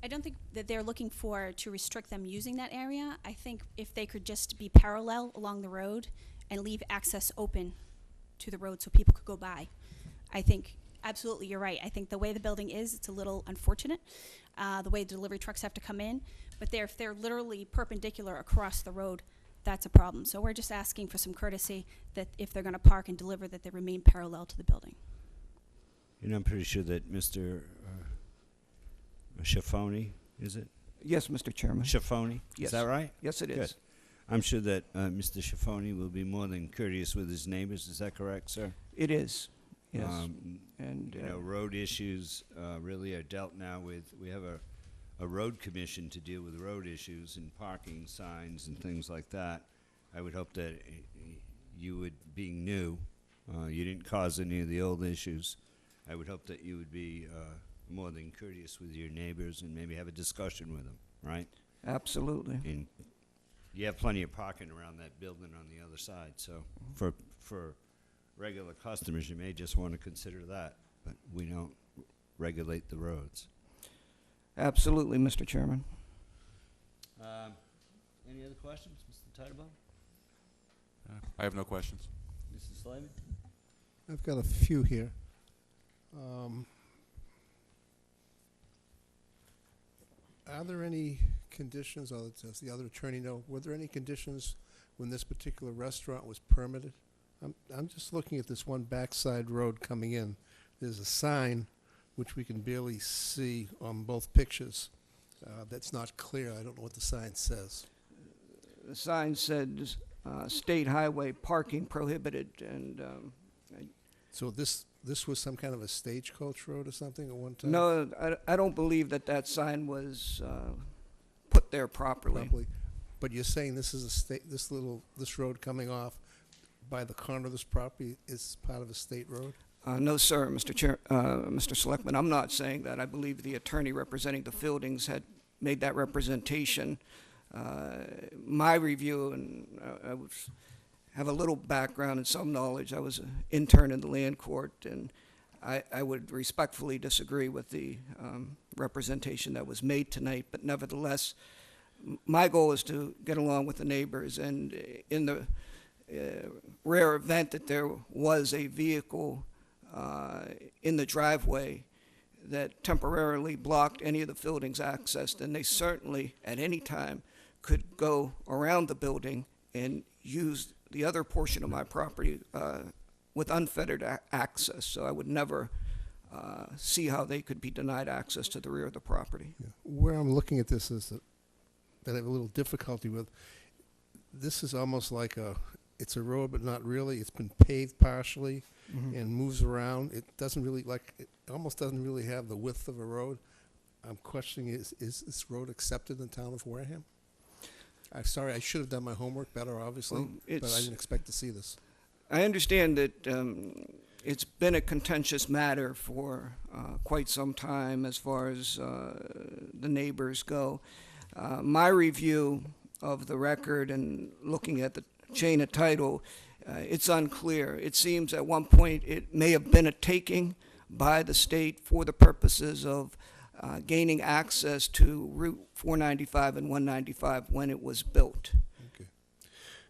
I don't think that they're looking to restrict them using that area. I think if they could just be parallel along the road and leave access open to the road so people could go by. I think, absolutely, you're right. I think the way the building is, it's a little unfortunate, the way delivery trucks have to come in. But if they're literally perpendicular across the road, that's a problem. So we're just asking for some courtesy that if they're going to park and deliver, that they remain parallel to the building. And I'm pretty sure that Mr. Schiffoni, is it? Yes, Mr. Chairman. Schiffoni? Yes. Is that right? Yes, it is. Good. I'm sure that Mr. Schiffoni will be more than courteous with his neighbors. Is that correct, sir? It is, yes. And you know, road issues really are dealt now with. We have a road commission to deal with road issues and parking signs and things like that. I would hope that you would, being new, you didn't cause any of the old issues. I would hope that you would be more than courteous with your neighbors and maybe have a discussion with them, right? Absolutely. And you have plenty of parking around that building on the other side, so for regular customers, you may just want to consider that, but we don't regulate the roads. Absolutely, Mr. Chairman. Any other questions, Mr. Titlebaum? I have no questions. Mrs. Slavin? I've got a few here. Are there any conditions, or does the other attorney know, were there any conditions when this particular restaurant was permitted? I'm just looking at this one backside road coming in. There's a sign which we can barely see on both pictures. That's not clear. I don't know what the sign says. The sign said, state highway parking prohibited, and So this was some kind of a stagecoach road or something at one time? no, I don't believe that sign was put there properly. But you're saying this is this road coming off by the corner of this property is part of a state road? No, sir, Mr. Selectman, I'm not saying that. I believe the attorney representing the Fieldings had made that representation. My review, and I have a little background and some knowledge. I was an intern in the land court, and I would respectfully disagree with the representation that was made tonight. But nevertheless, my goal is to get along with the neighbors, and in the rare event that there was a vehicle in the driveway that temporarily blocked any of the Fieldings' access, then they certainly, at any time, could go around the building and use the other portion of my property with unfettered access. So I would never see how they could be denied access to the rear of the property. Yeah. Where I'm looking at this is that I have a little difficulty with. This is almost like it's a road, but not really. It's been paved partially and moves around. It doesn't really, it almost doesn't really have the width of a road. I'm questioning, is this road accepted in the town of Wareham? I'm sorry, I should have done my homework better, obviously, but I didn't expect to see this. I understand that it's been a contentious matter for quite some time as far as the neighbors go. My review of the record and looking at the chain of title, it's unclear. It seems at one point it may have been a taking by the state for the purposes of gaining access to Route 495 and 195 when it was built. Okay.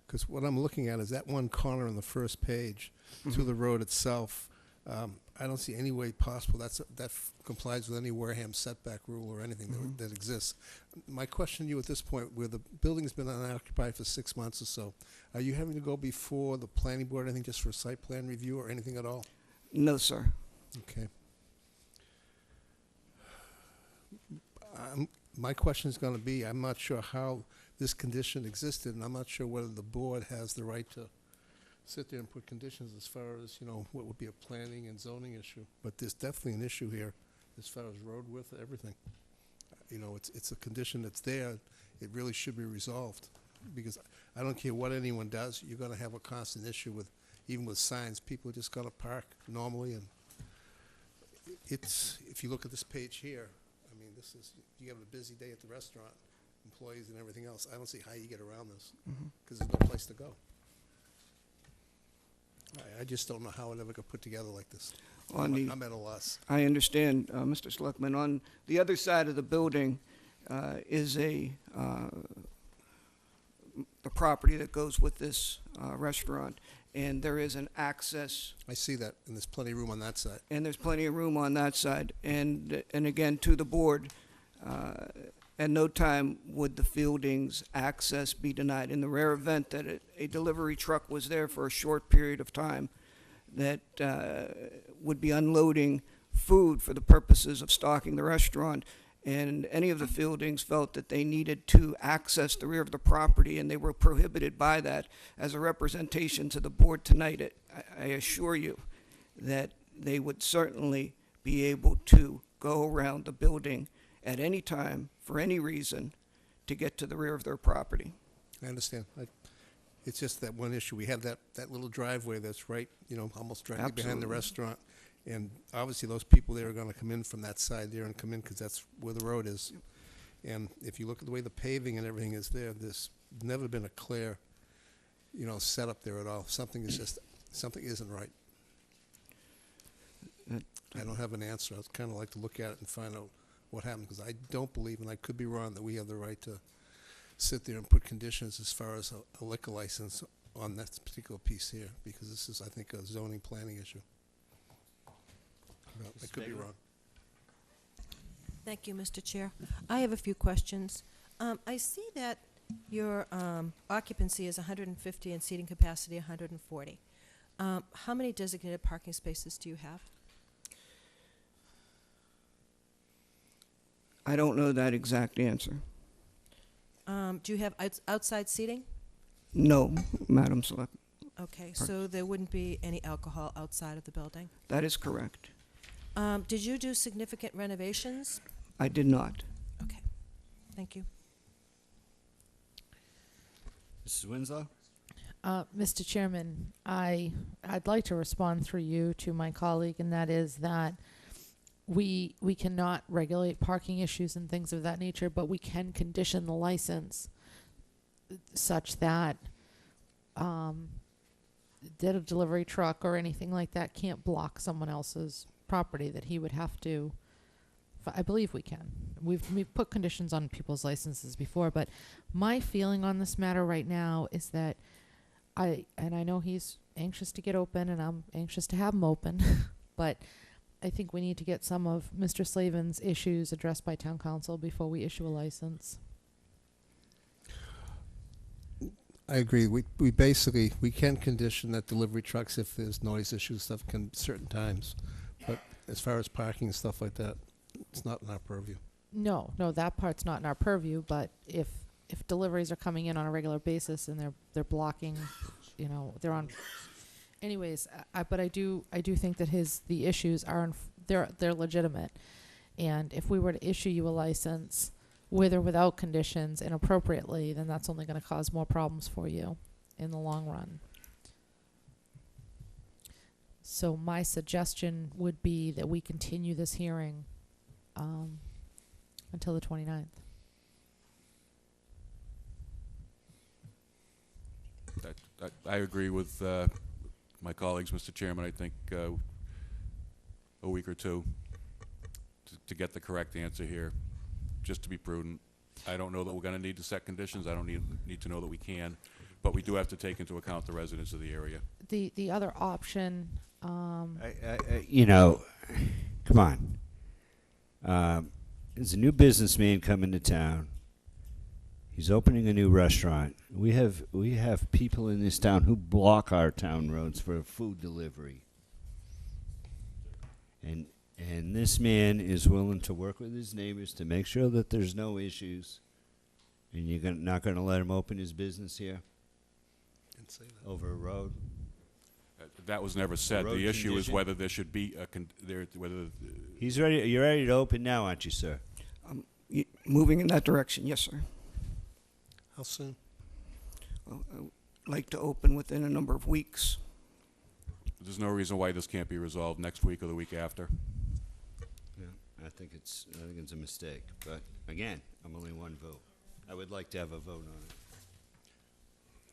Because what I'm looking at is that one corner on the first page to the road itself. I don't see any way possible that complies with any Wareham setback rule or anything that exists. My question to you at this point, where the building's been unoccupied for 6 months or so, are you having to go before the planning board, anything just for site plan review or anything at all? No, sir. Okay. My question is going to be, I'm not sure how this condition existed, and I'm not sure whether the board has the right to sit there and put conditions as far as, what would be a planning and zoning issue. But there's definitely an issue here as far as road width, everything. You know, it's a condition that's there. It really should be resolved, because I don't care what anyone does, you're gonna have a constant issue with, even with signs, people are just gonna park normally, and it's, if you look at this page here, I mean, this is, you have a busy day at the restaurant, employees and everything else. I don't see how you get around this, because there's no place to go. I just don't know how it ever got put together like this. I'm at a loss. I understand, Mr. Selectman. On the other side of the building is the property that goes with this restaurant, and there is an access. I see that, and there's plenty of room on that side. And there's plenty of room on that side. And again, to the board, at no time would the Fieldings' access be denied. In the rare event that a delivery truck was there for a short period of time, that would be unloading food for the purposes of stocking the restaurant, and any of the Fieldings felt that they needed to access the rear of the property, and they were prohibited by that. As a representation to the board tonight, I assure you that they would certainly be able to go around the building at any time, for any reason, to get to the rear of their property. I understand. It's just that one issue. We have that little driveway that's right, you know, almost directly behind the Absolutely. restaurant. And obviously, those people there are gonna come in from that side there and come in, because that's where the road is. And if you look at the way the paving and everything is there, there's never been a clear, you know, setup there at all. Something isn't right. I don't have an answer. I'd kinda like to look at it and find out what happened, because I don't believe, and I could be wrong, that we have the right to sit there and put conditions as far as a liquor license on that particular piece here, because this is, I think, a zoning planning issue. I could be wrong. Thank you, Mr. Chair. I have a few questions. I see that your occupancy is 150 and seating capacity 140. How many designated parking spaces do you have? I don't know that exact answer. Do you have outside seating? No, Madam Select. Okay, so there wouldn't be any alcohol outside of the building? That is correct. Did you do significant renovations? I did not. Okay, thank you. Mrs. Winslow? Mr. Chairman, I'd like to respond through you to my colleague, and that is that we cannot regulate parking issues and things of that nature, but we can condition the license such that that a delivery truck or anything like that can't block someone else's property, that he would have to. I believe we can. We've put conditions on people's licenses before, but my feeling on this matter right now is that I know he's anxious to get open, and I'm anxious to have him open, but I think we need to get some of Mr. Slavin's issues addressed by town council before we issue a license. I agree. We basically, we can condition that delivery trucks, if there's noise issues, stuff, can certain times. But as far as parking and stuff like that, it's not in our purview. No, that part's not in our purview, but if deliveries are coming in on a regular basis and they're blocking, you know, they're on. Anyways, but I do think that the issues are they're legitimate, and if we were to issue you a license with or without conditions inappropriately, then that's only going to cause more problems for you in the long run. So my suggestion would be that we continue this hearing until the 29th. I agree with my colleagues, Mr. Chairman. I think a week or two to get the correct answer here, just to be prudent. I don't know that we're going to need to set conditions. I don't need to know that we can, but we do have to take into account the residents of the area. The other option, You know, come on. There's a new businessman coming to town. He's opening a new restaurant. We have people in this town who block our town roads for food delivery. And this man is willing to work with his neighbors to make sure that there's no issues. And you're not going to let him open his business here Didn't say that. over a road? That was never said. road The issue is condition? whether there should be whether, He's ready, you're ready to open now, aren't you, sir? Moving in that direction, yes, sir. How soon? Well, I would like to open within a number of weeks. there's no reason why this can't be resolved next week or the week after. Yeah, I think it's a mistake, but again, I'm only one vote. I would like to have a vote on it.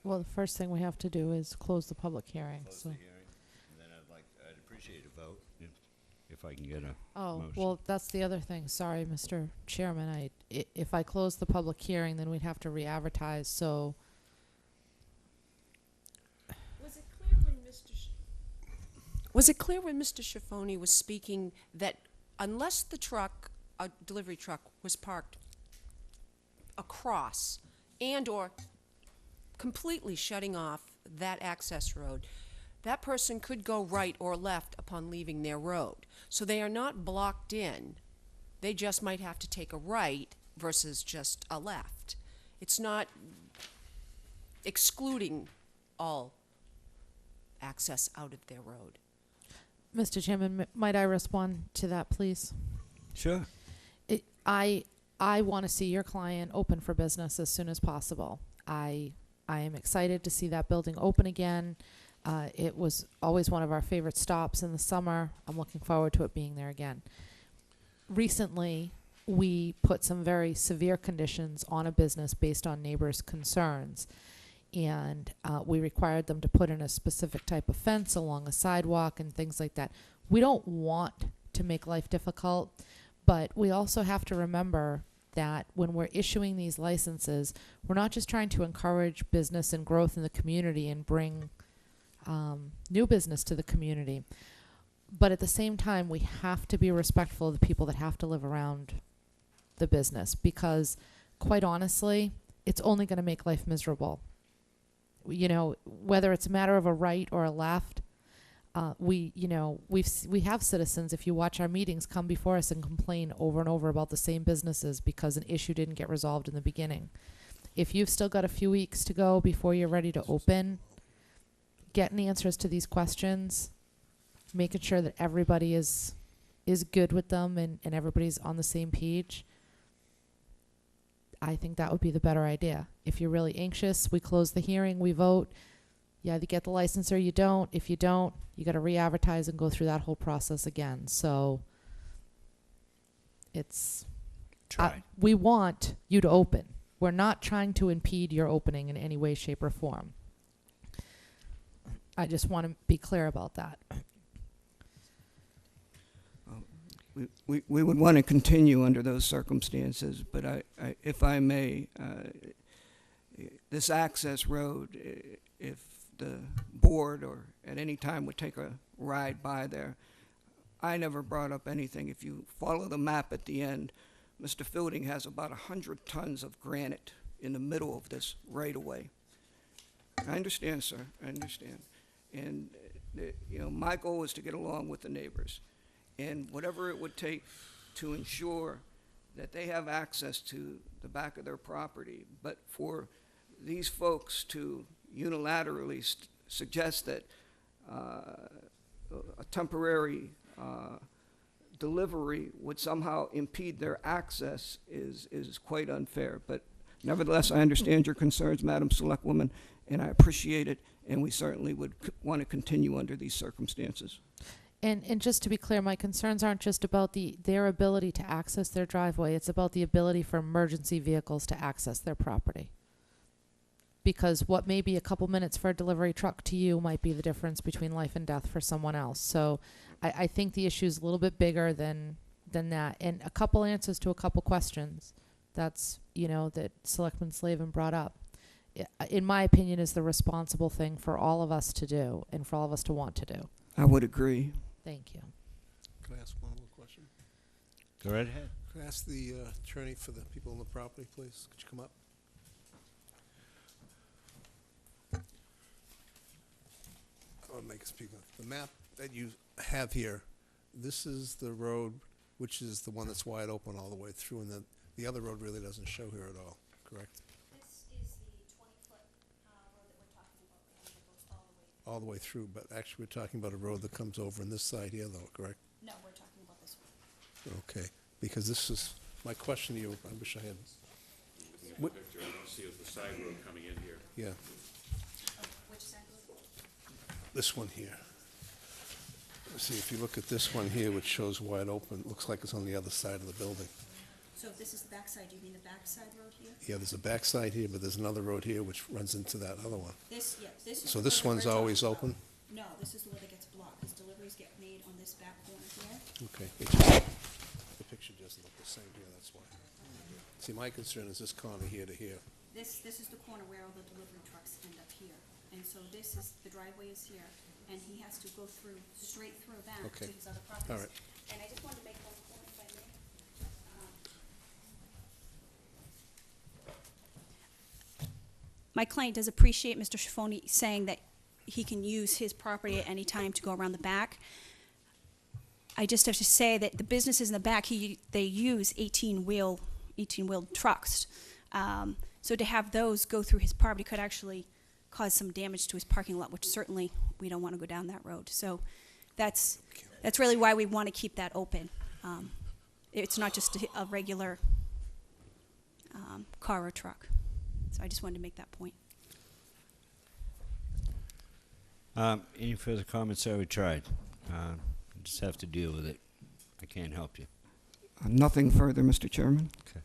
Well, the first thing we have to do is close the public hearing, Close so. the hearing, and then I'd appreciate a vote if I can get a Oh, motion. well, that's the other thing. Sorry, Mr. Chairman. If I close the public hearing, then we'd have to re-advertise, so. Was it clear when Mr. Schifoni was speaking that unless the truck, a delivery truck, was parked across and/or completely shutting off that access road, that person could go right or left upon leaving their road. So they are not blocked in. They just might have to take a right versus just a left. It's not excluding all access out of their road. Mr. Chairman, might I respond to that, please? Sure. I want to see your client open for business as soon as possible. I am excited to see that building open again. It was always one of our favorite stops in the summer. I'm looking forward to it being there again. Recently, we put some very severe conditions on a business based on neighbors' concerns. And we required them to put in a specific type of fence along a sidewalk and things like that. We don't want to make life difficult, but we also have to remember that when we're issuing these licenses, we're not just trying to encourage business and growth in the community and bring new business to the community, but at the same time, we have to be respectful of the people that have to live around the business, because quite honestly, it's only going to make life miserable. You know, whether it's a matter of a right or a left, we have citizens, if you watch our meetings, come before us and complain over and over about the same businesses because an issue didn't get resolved in the beginning. If you've still got a few weeks to go before you're ready to open, getting answers to these questions, making sure that everybody is good with them and everybody's on the same page, I think that would be the better idea. If you're really anxious, we close the hearing, we vote. You either get the license or you don't. If you don't, you got to re-advertise and go through that whole process again. So it's we want you to open. We're not trying to impede your opening in any way, shape, or form. I just want to be clear about that. We would want to continue under those circumstances, but if I may, this access road, if the board or at any time would take a ride by there, I never brought up anything. If you follow the map at the end, Mr. Fielding has about 100 tons of granite in the middle of this right-of-way. I understand, sir, I understand. And, my goal is to get along with the neighbors. And whatever it would take to ensure that they have access to the back of their property. But for these folks to unilaterally suggest that a temporary delivery would somehow impede their access is quite unfair. But nevertheless, I understand your concerns, Madam Selectwoman, and I appreciate it, and we certainly would want to continue under these circumstances. And just to be clear, my concerns aren't just about their ability to access their driveway. It's about the ability for emergency vehicles to access their property. Because what may be a couple minutes for a delivery truck to you might be the difference between life and death for someone else. So I think the issue is a little bit bigger than that. And a couple answers to a couple questions that Selectman Slavin brought up, in my opinion, is the responsible thing for all of us to do and for all of us to want to do. I would agree. Thank you. Can I ask one little question? Go right ahead. Could I ask the attorney for the people on the property, please? Could you come up? I'll make a speak. The map that you have here, this is the road, which is the one that's wide open all the way through, and the other road really doesn't show here at all, correct? This is the 20-foot road that we're talking about, that goes all the way all the way through, but actually we're talking about a road that comes over on this side here though, correct? No, we're talking about this one. Okay, because this is, my question to you, I wish I had, What- Picture, I don't see the side road coming in here. yeah, Which side? this one here. See, if you look at this one here, which shows wide open, it looks like it's on the other side of the building. So if this is the backside, you mean the backside road here? Yeah, there's a backside here, but there's another road here which runs into that other one. This, yeah, this is. So the this one one's that we're always talking open? about. No, this is the one that gets blocked, because deliveries get made on this back corner here. Okay, the picture doesn't look the same here, that's why. See, my concern is this corner here to here. This is the corner where all the delivery trucks end up here. And so this is, the driveway is here, and he has to go through, straight through that to Okay. his other properties. All right. And I just wanted to make one point, if I may. My client does appreciate Mr. Schifoni saying that he can use his property at any time to go around the back. I just have to say that the businesses in the back, they use 18-wheel trucks. So to have those go through his property could actually cause some damage to his parking lot, which certainly we don't want to go down that road. So that's really why we want to keep that open. It's not just a regular car or truck. So I just wanted to make that point. Any further comments, sir? We tried. Just have to deal with it. I can't help you. Nothing further, Mr. Chairman. Okay.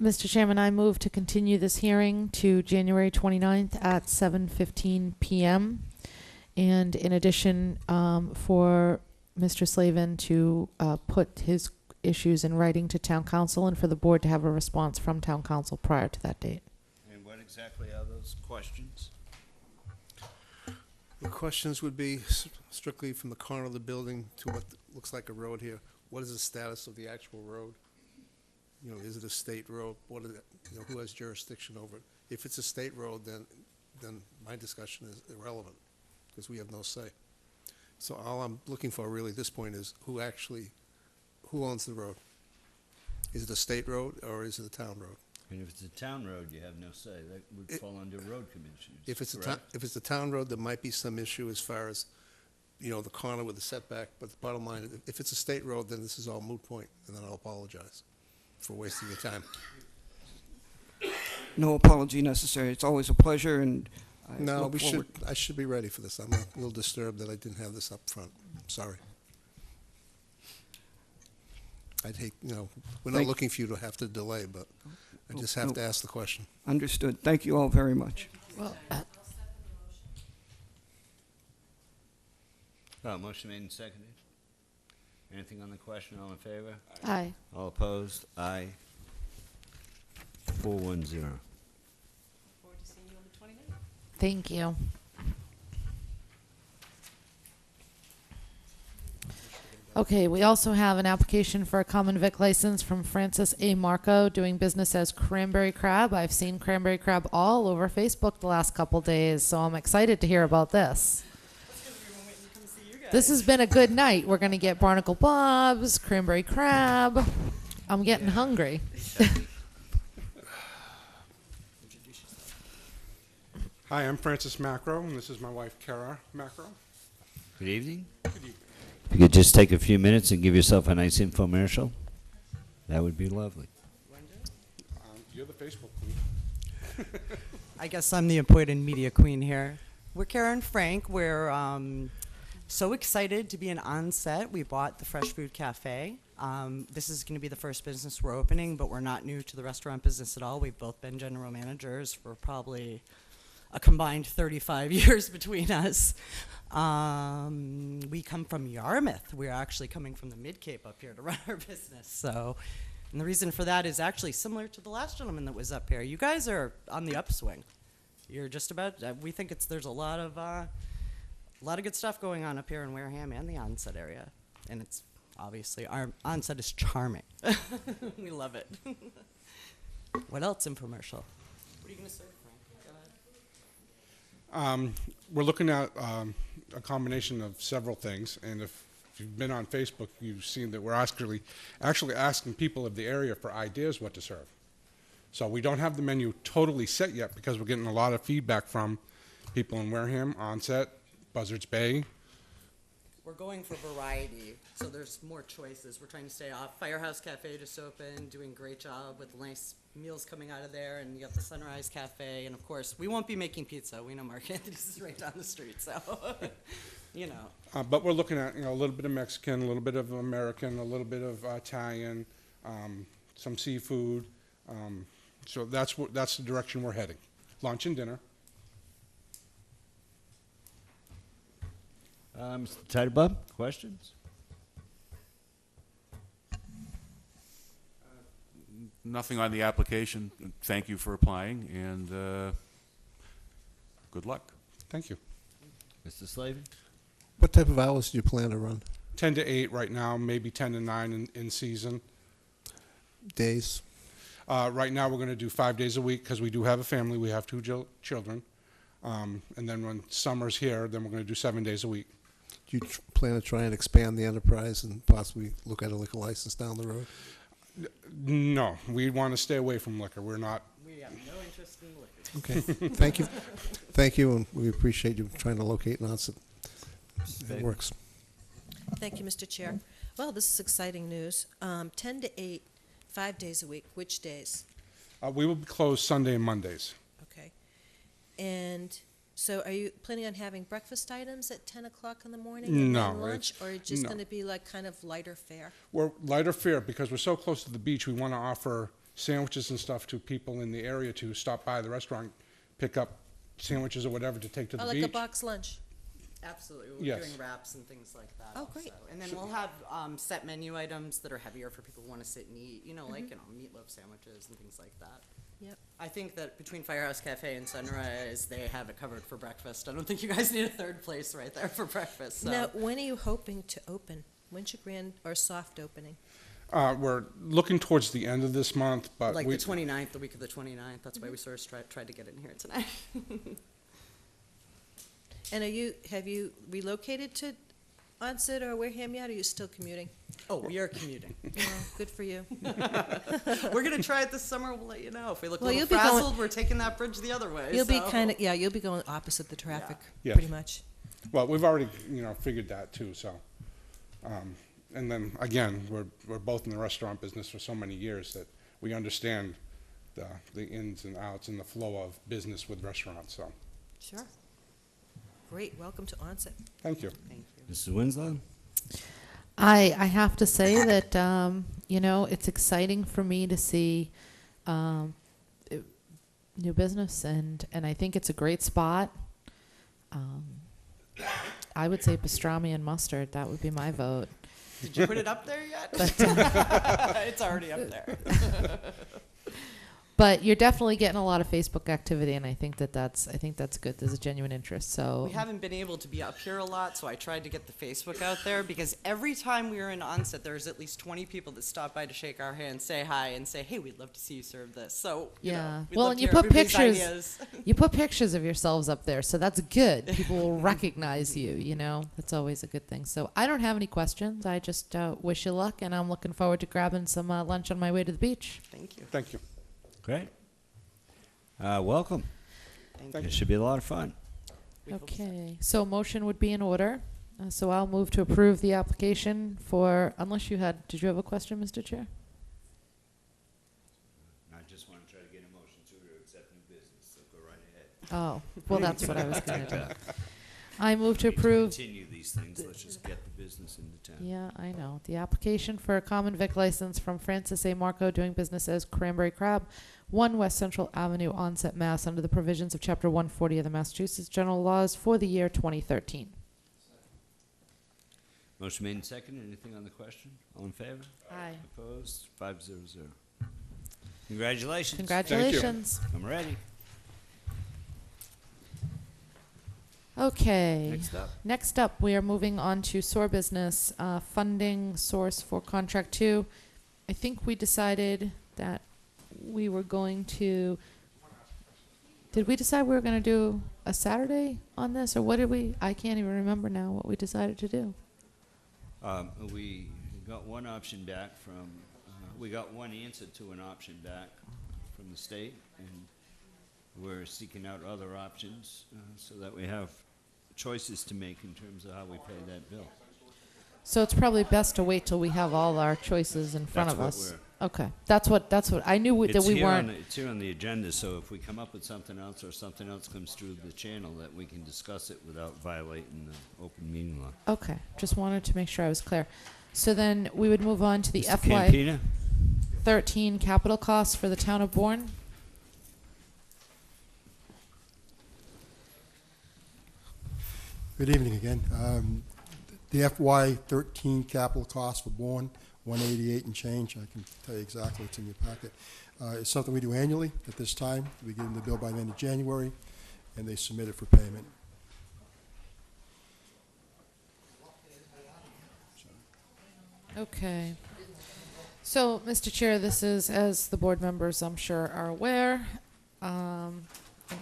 Mr. Chairman, I move to continue this hearing to January 29th at 7:15 p.m. And in addition, for Mr. Slavin to put his issues in writing to town council and for the board to have a response from town council prior to that date. And what exactly are those questions? The questions would be strictly from the corner of the building to what looks like a road here. What is the status of the actual road? You know, is it a state road? What is it, you know, who has jurisdiction over it? If it's a state road, then my discussion is irrelevant, because we have no say. So all I'm looking for really at this point is who owns the road? Is it a state road or is it a town road? And if it's a town road, you have no say. That would fall under road commissioners. If it's correct? a town road, there might be some issue as far as, you know, the corner with the setback, but the bottom line, if it's a state road, then this is all moot point, and then I'll apologize for wasting your time. No apology necessary. It's always a pleasure, and I No, look forward. I should be ready for this. I'm a little disturbed that I didn't have this up front. Sorry. I'd hate, you know, we're not Thank- looking for you to have to delay, but I just have to ask the question. Understood. Thank you all very much. Well, Motion made and seconded. Anything on the question? All in favor? aye. All opposed? Aye. 410. Forward to seeing you on the 29th. Thank you. Okay, we also have an application for a common vic license from Francis A. Marco, doing business as Cranberry Crab. I've seen Cranberry Crab all over Facebook the last couple days, so I'm excited to hear about this. This has been a good night. We're going to get Barnacle Bob's, Cranberry Crab. I'm getting hungry. Hi, I'm Francis Macro, and this is my wife, Kara Macro. Good evening. Good evening. If you could just take a few minutes and give yourself a nice infomercial, that would be lovely. You're the Facebook queen. I guess I'm the appointed media queen here. We're Kara and Frank. We're so excited to be an on-set. We bought the Fresh Food Cafe. This is going to be the first business we're opening, but we're not new to the restaurant business at all. We've both been general managers for probably a combined 35 years between us. We come from Yarmouth. We're actually coming from the Mid-Cape up here to run our business. So, and the reason for that is actually similar to the last gentleman that was up here. You guys are on the upswing. You're just about, we think there's a lot of good stuff going on up here in Wareham and the onset area. And it's obviously, our onset is charming. We love it. What else infomercial? What are you going to say, Frank? Go ahead. We're looking at a combination of several things, and if you've been on Facebook, you've seen that we're actually asking people of the area for ideas what to serve. So we don't have the menu totally set yet because we're getting a lot of feedback from people in Wareham, Onset, Buzzards Bay. We're going for variety, so there's more choices. We're trying to stay off. Firehouse Cafe just opened, doing a great job with nice meals coming out of there, and you got the Sunrise Cafe, and of course, we won't be making pizza. We know Mark Anthony's is right down the street, so, you know. But we're looking at, a little bit of Mexican, a little bit of American, a little bit of Italian, some seafood. So that's the direction we're heading. Lunch and dinner. Mr. Titlebaum, questions? Nothing on the application. Thank you for applying, and good luck. Thank you. Mr. Slavy? What type of hours do you plan to run? 10 to 8 right now, maybe 10 to 9 in season. Days? Right now, we're going to do 5 days a week because we do have a family. We have 2 children. And then when summer's here, then we're going to do 7 days a week. Do you plan to try and expand the enterprise and possibly look at a liquor license down the road? No, we want to stay away from liquor. We're not. We have no interest in liquor. Okay, thank you. Thank you, and we appreciate you trying to locate an onset. It works. Thank you, Mr. Chair. Well, this is exciting news. 10 to 8, 5 days a week. Which days? We will be closed Sunday and Mondays. Okay. And so are you planning on having breakfast items at 10 o'clock in the morning and No, then lunch? it's- Or are you just no. going to be like kind of lighter fare? We're lighter fare because we're so close to the beach. We want to offer sandwiches and stuff to people in the area to stop by the restaurant, pick up sandwiches or whatever to take to the Oh, like beach. a box lunch? Absolutely. We're Yes. doing wraps and things like that. Oh, great. also. And then we'll have set menu items that are heavier for people who want to sit and eat, like, meatloaf sandwiches and things like that. Yep. I think that between Firehouse Cafe and Sunrise, they have it covered for breakfast. I don't think you guys need a third place right there for breakfast. So. Now, when are you hoping to open? When's your grand or soft opening? We're looking towards the end of this month, but Like we, the 29th, the week of the 29th. That's why we sort of tried to get in here tonight. And have you relocated to Onset or Wareham yet, or are you still commuting? Oh, we are commuting. Well, good for you. We're going to try it this summer. We'll let you know. If we look a Well, little you'll be going- frazzled, we're taking that bridge the other way. You'll be so. kind of, you'll be going opposite the traffic, Yes. pretty much. well, we've already, figured that too. So, and then again, we're both in the restaurant business for so many years that we understand the ins and outs and the flow of business with restaurants. So, Sure. Great, welcome to Onset. thank you. Thank you. Mrs. Winslow? I have to say that, it's exciting for me to see new business, and I think it's a great spot. I would say pastrami and mustard. That would be my vote. Did you put it up there yet? It's already up there. But you're definitely getting a lot of Facebook activity, and I think that's good. There's a genuine interest. So We haven't been able to be up here a lot, so I tried to get the Facebook out there because every time we were in Onset, there's at least 20 people that stop by to shake our hand, say hi, and say, "Hey, we'd love to see you serve this." So yeah. we'd Well, love and to you hear put everybody's pictures. ideas. You put pictures of yourselves up there, so that's good. People will recognize you. That's always a good thing. So I don't have any questions. I just wish you luck, and I'm looking forward to grabbing some lunch on my way to the beach. Thank you. Thank you. Great. Welcome. Thank It should be a lot of fun. We hope so. Okay, so motion would be in order. So I'll move to approve the application for, did you have a question, Mr. Chair? I just want to try to get a motion to accept new business, so go right ahead. Oh, well, that's what I was going to do. I move to approve. Continue these things, let's just get the business into town. Yeah, I know. The application for a common vic license from Francis A. Marco doing business as Cranberry Crab, 1 West Central Avenue, Onset, Mass. Under the provisions of Chapter 140 of the Massachusetts General Laws for the year 2013. Motion made and seconded. Anything on the question? All in favor? Aye. Opposed? 500. Congratulations. Congratulations. I'm ready. Okay. Next up. We are moving on to SOAR business funding source for contract 2. I think we decided that we were going to. Did we decide we were going to do a Saturday on this, or what did we? I can't even remember now what we decided to do. We got one option back from. We got one answer to an option back from the state, and we're seeking out other options so that we have choices to make in terms of how we pay that bill. So it's probably best to wait till we have all our choices in front That's of what us. Okay, that's what I knew that It's we here on weren't. it's here on the agenda, so if we come up with something else or something else comes through the channel, that we can discuss it without violating the open meeting law. Okay, just wanted to make sure I was clear. So then we would move on to the Mr. FY Campina? 13 capital costs for the town of Bourne. Good evening again. The FY 13 capital cost for Bourne, 188 and change. I can tell you exactly what's in your packet. It's something we do annually at this time. We give them the bill by the end of January, and they submit it for payment. Okay. So, Mr. Chair, this is, as the board members I'm sure are aware, an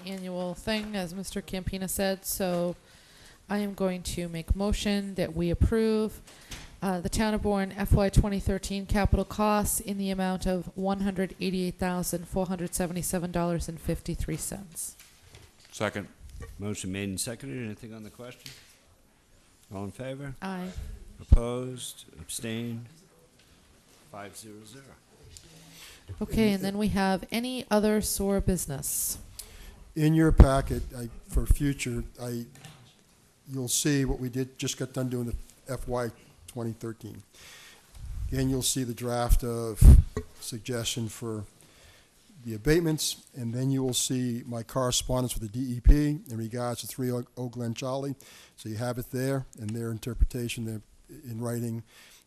annual thing, as Mr. Campina said. So I am going to make a motion that we approve the Town of Bourne FY 2013 capital costs in the amount of $188,477.53. Second. Motion made and seconded. Anything on the question? All in favor? Aye. Opposed? Abstained? 500. Okay, and then we have any other sewer business. In your packet, for future, you'll see what we just got done doing the FY 2013. Again, you'll see the draft of suggestion for the abatements, and then you will see my correspondence with the DEP in regards to 3 Oak Glen Charlie. So you have it there, and their interpretation there in writing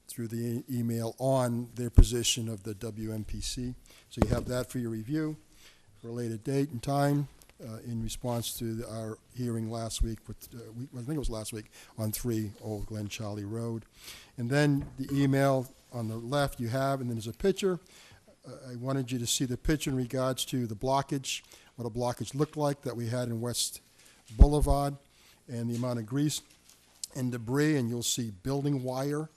through the email on their position of the WMPC. So you have that for your review for a later date and time in response to our hearing last week, I think it was last week, on 3 Old Glen Charlie Road. And then the email on the left you have, and then there's a picture. I wanted you to see the picture in regards to the blockage, what a blockage looked like that we had in West Boulevard, and the amount of grease and debris, and you'll see building wire.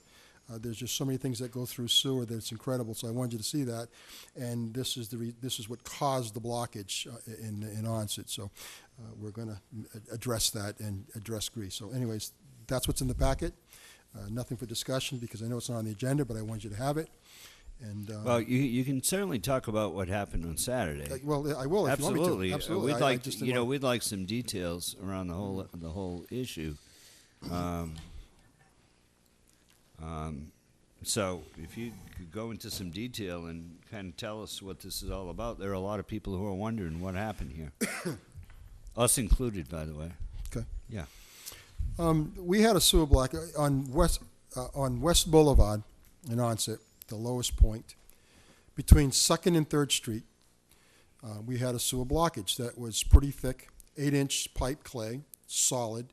There's just so many things that go through sewer that it's incredible. So I wanted you to see that, and this is what caused the blockage in Onset. So we're going to address that and address grease. So, anyways, that's what's in the packet. Nothing for discussion because I know it's not on the agenda, but I want you to have it. And well, you can certainly talk about what happened on Saturday. Well, I will. If Absolutely. you want me to. Absolutely. We'd like we'd like some details around the whole issue. So if you could go into some detail and kind of tell us what this is all about. There are a lot of people who are wondering what happened here. Us included, by the way. Okay. Yeah. We had a sewer block on West Boulevard in Onset, the lowest point, between 2nd and 3rd Street. We had a sewer blockage that was pretty thick, 8-inch pipe clay, solid.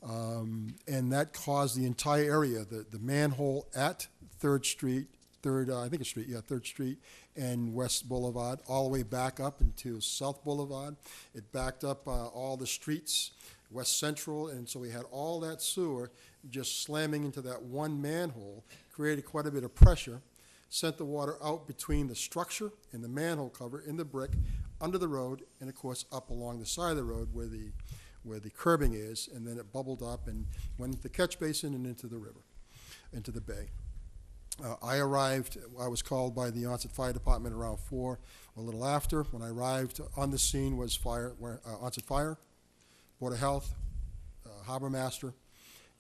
And that caused the entire area, the manhole at 3rd Street, 3rd Street and West Boulevard, all the way back up into South Boulevard. It backed up all the streets, West Central, and so we had all that sewer just slamming into that one manhole, created quite a bit of pressure, sent the water out between the structure and the manhole cover in the brick, under the road, and of course up along the side of the road where the curbing is, and then it bubbled up and went into the catch basin and into the river, into the bay. I was called by the Onset Fire Department around 4, a little after. When I arrived on the scene was Onset Fire, Board of Health, Harbor Master,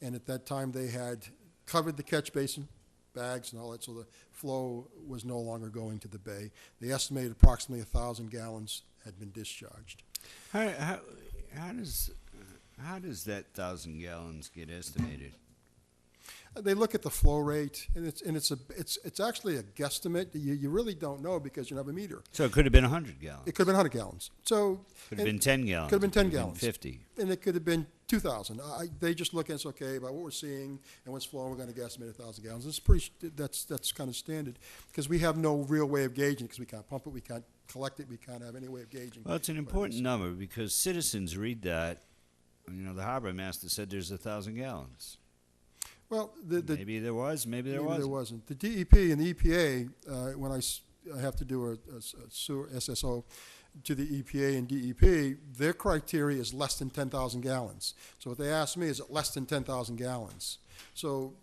and at that time they had covered the catch basin, bags and all that, so the flow was no longer going to the bay. They estimated approximately 1,000 gallons had been discharged. How does that 1,000 gallons get estimated? They look at the flow rate, and it's actually a guesstimate. You really don't know because you don't have a meter. So it could have been 100 gallons. It could have been 100 gallons. So could have been 10 gallons. Could have been 10 gallons. 50. And it could have been 2,000. They just look at it's okay by what we're seeing and what's flowing. We're going to guesstimate 1,000 gallons. That's kind of standard because we have no real way of gauging because we can't pump it, we can't collect it, we can't have any way of gauging. Well, it's an important number because citizens read that. You know, the harbor master said there's 1,000 gallons. Well, maybe there was, maybe there wasn't. The DEP and the EPA, when I have to do a sewer SSO, to the EPA and DEP, their criteria is less than 10,000 gallons. So what they asked me is it less than 10,000 gallons? So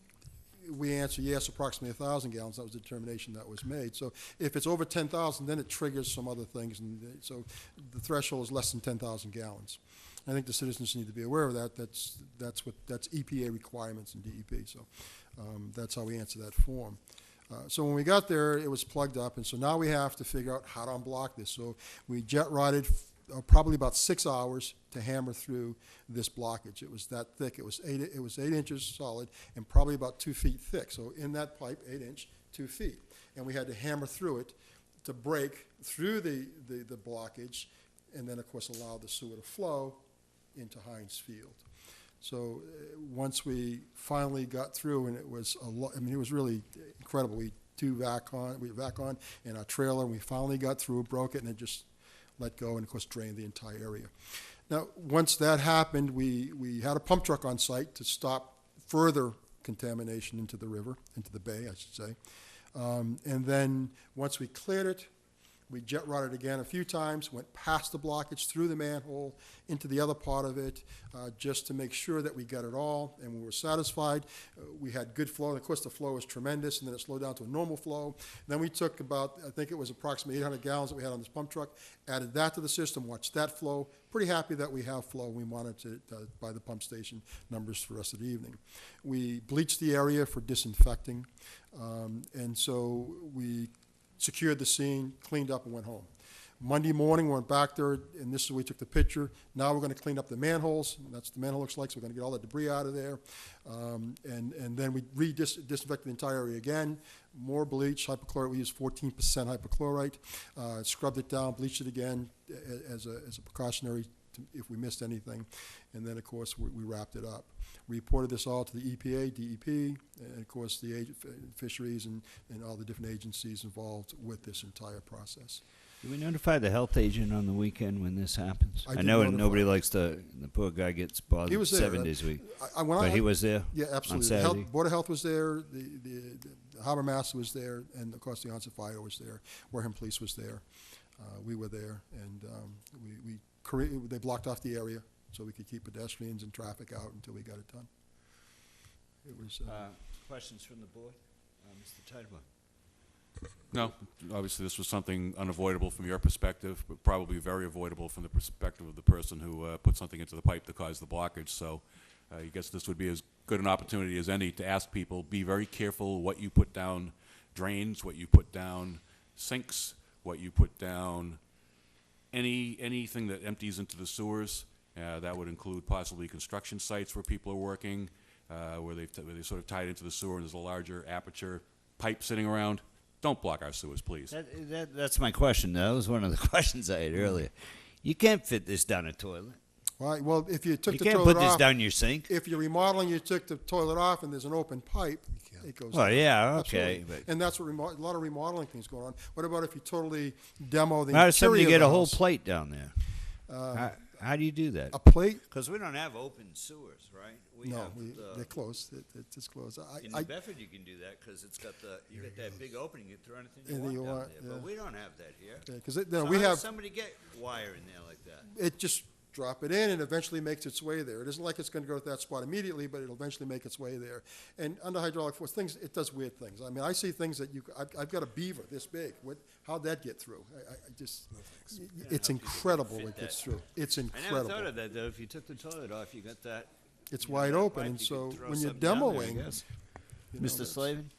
we answer yes, approximately 1,000 gallons. That was the determination that was made. So if it's over 10,000, then it triggers some other things. And so the threshold is less than 10,000 gallons. I think the citizens need to be aware of that. That's EPA requirements and DEP. So that's how we answer that form. So when we got there, it was plugged up, and so now we have to figure out how to unblock this. So we jet rotted probably about 6 hours to hammer through this blockage. It was that thick. It was 8 inches solid and probably about 2 feet thick. So in that pipe, 8 inch, 2 feet, and we had to hammer through it to break through the blockage, and then of course allow the sewer to flow into Heinz Field. So once we finally got through, and it was it was really incredible. We vac on in our trailer, and we finally got through, broke it, and it just let go, and of course drained the entire area. Now, once that happened, we had a pump truck on site to stop further contamination into the river, into the bay, I should say. And then once we cleared it, we jet rotted again a few times, went past the blockage, through the manhole, into the other part of it, just to make sure that we got it all, and we were satisfied. We had good flow, and of course the flow was tremendous, and then it slowed down to a normal flow. Then we took about, I think it was approximately 800 gallons that we had on this pump truck, added that to the system, watched that flow. Pretty happy that we have flow. We monitored it by the pump station numbers for the rest of the evening. We bleached the area for disinfecting, and so we secured the scene, cleaned up, and went home. Monday morning, we went back there, and this is where we took the picture. Now we're going to clean up the manholes. That's what the manhole looks like, so we're going to get all the debris out of there. And then we disinfected the entire area again. More bleach, hypochlorite. We used 14% hypochlorite. Scrubbed it down, bleached it again as a precautionary if we missed anything. And then, of course, we wrapped it up. We reported this all to the EPA, DEP, and of course the fisheries and all the different agencies involved with this entire process. Do we notify the health agent on the weekend when this happens? I I did know notify nobody him. likes the poor guy gets bothered He was there. 7 days a week. But he was there Yeah, absolutely. on The Saturday? Board of Health was there, the Harbor Master was there, and of course the onset fire was there. Wareham Police was there. We were there, and they blocked off the area so we could keep pedestrians and traffic out until we got it done. It was. Questions from the board? Mr. Titlebaum. No, obviously this was something unavoidable from your perspective, but probably very avoidable from the perspective of the person who put something into the pipe that caused the blockage. So I guess this would be as good an opportunity as any to ask people, be very careful what you put down drains, what you put down sinks, what you put down, anything that empties into the sewers. That would include possibly construction sites where people are working, where they sort of tied into the sewer and there's a larger aperture pipe sitting around. Don't block our sewers, please. That's my question. That was one of the questions I had earlier. You can't fit this down a toilet. Right. Well, if you took You the can't toilet put this off, down your sink. If you're remodeling, you took the toilet off, and there's an open pipe, it goes. Well, down. yeah, okay, Absolutely. but- And that's what a lot of remodeling things going on. What about if you totally demo the How does somebody interior get of a the whole house? plate down there? How do you do that? A plate? Because we don't have open sewers, right? They're closed. It's closed. In New Bedford, you can do that because it's got you got that big opening. You can throw anything And you you want want, down there. yeah. But we don't have that here. Yeah, 'cause So we how have. does somebody get wire in there like that? It just drop it in and eventually makes its way there. It isn't like it's going to go to that spot immediately, but it'll eventually make its way there. And under hydraulic force, it does weird things. I mean, I see things that I've got a beaver this big. How'd that get through? I just, it's incredible what gets through. It's I never incredible. thought of that though. If you took the toilet off, you got that. It's you know, wide that open, pipe, and you so could throw when you're something down there, I demoing, guess. you know, Mr. Slavin?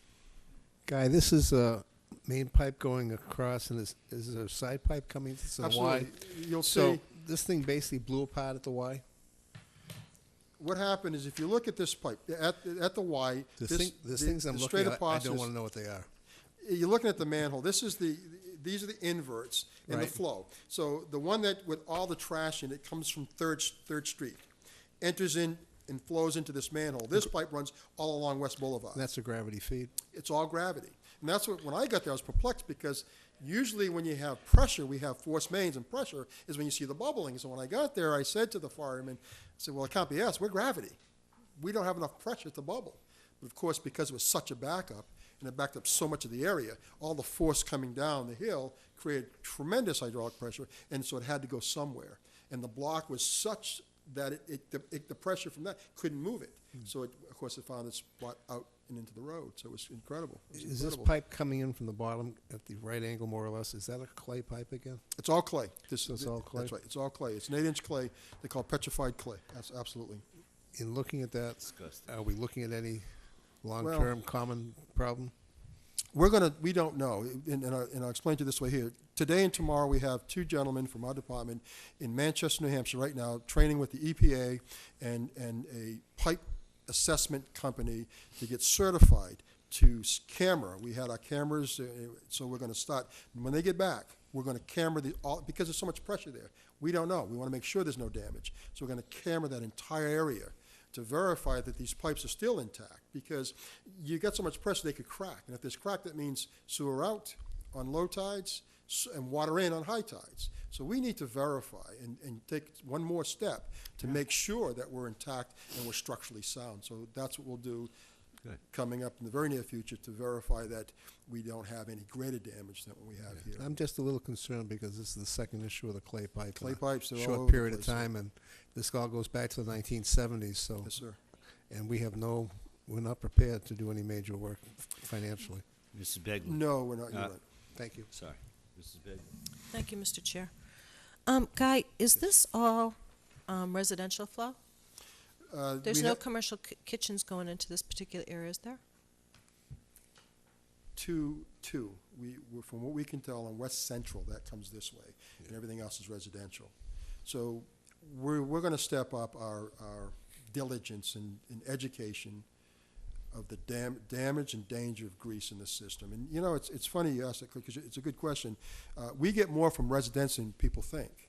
Guy, this is a main pipe going across, and is there a side pipe coming to the Y? Absolutely. You'll So see. this thing basically blew apart at the Y? What happened is if you look at this pipe, at the Y, The things I'm looking straight at, I across don't is- want to know what they are. You're looking at the manhole. These are the inverts in the Right. flow. So the one that with all the trash in it comes from Third Street, enters in and flows into this manhole. This pipe runs all along West Boulevard. And that's a gravity feed? It's all gravity. And that's what, when I got there, I was perplexed because usually when you have pressure, we have force mains, and pressure is when you see the bubbling. So when I got there, I said to the fireman, I said, well, it can't be us. We're gravity. We don't have enough pressure to bubble. But of course, because it was such a backup, and it backed up so much of the area. All the force coming down the hill created tremendous hydraulic pressure, and so it had to go somewhere. And the block was such that the pressure from that couldn't move it. So, of course, it found its spot out and into the road. So it was incredible. It was Is this incredible. pipe coming in from the bottom at the right angle, more or less? Is that a clay pipe again? It's all clay. So it's all clay? That's right. It's all clay. It's an 8-inch clay. They call it petrified clay. That's absolutely. In looking at that, Disgusting. are we looking at any long-term common problem? We don't know, and I'll explain to you this way here. Today and tomorrow, we have 2 gentlemen from our department in Manchester, New Hampshire, right now, training with the EPA and a pipe assessment company to get certified to camera. We had our cameras, so we're going to start. When they get back, we're going to camera because there's so much pressure there. We don't know. We want to make sure there's no damage. So we're going to camera that entire area to verify that these pipes are still intact, because you get so much pressure they could crack. And if there's crack, that means sewer out on low tides and water in on high tides. So we need to verify and take one more step to make sure that we're intact and we're structurally sound. So that's what we'll do coming up in the very near future, to verify that we don't have any greater damage than what we have here. I'm just a little concerned because this is the second issue of the clay pipe. Clay in a pipes, they're all short over the period of place, sir. time, and this all goes back to the 1970s. So, Yes, sir. and we're not prepared to do any major work financially. Mrs. Begley. No, we're not. You're Uh, right. Thank you. Sorry. Mrs. Begley. Thank you, Mr. Chair. Guy, is this all residential flow? There's We no have commercial kitchens going into this particular area, is there? two. From what we can tell, on West Central, that comes this way, and everything else is residential. So we're going to step up our diligence in education of the damage and danger of grease in the system. And, you know, it's funny you ask that, because it's a good question. We get more from residents than people think.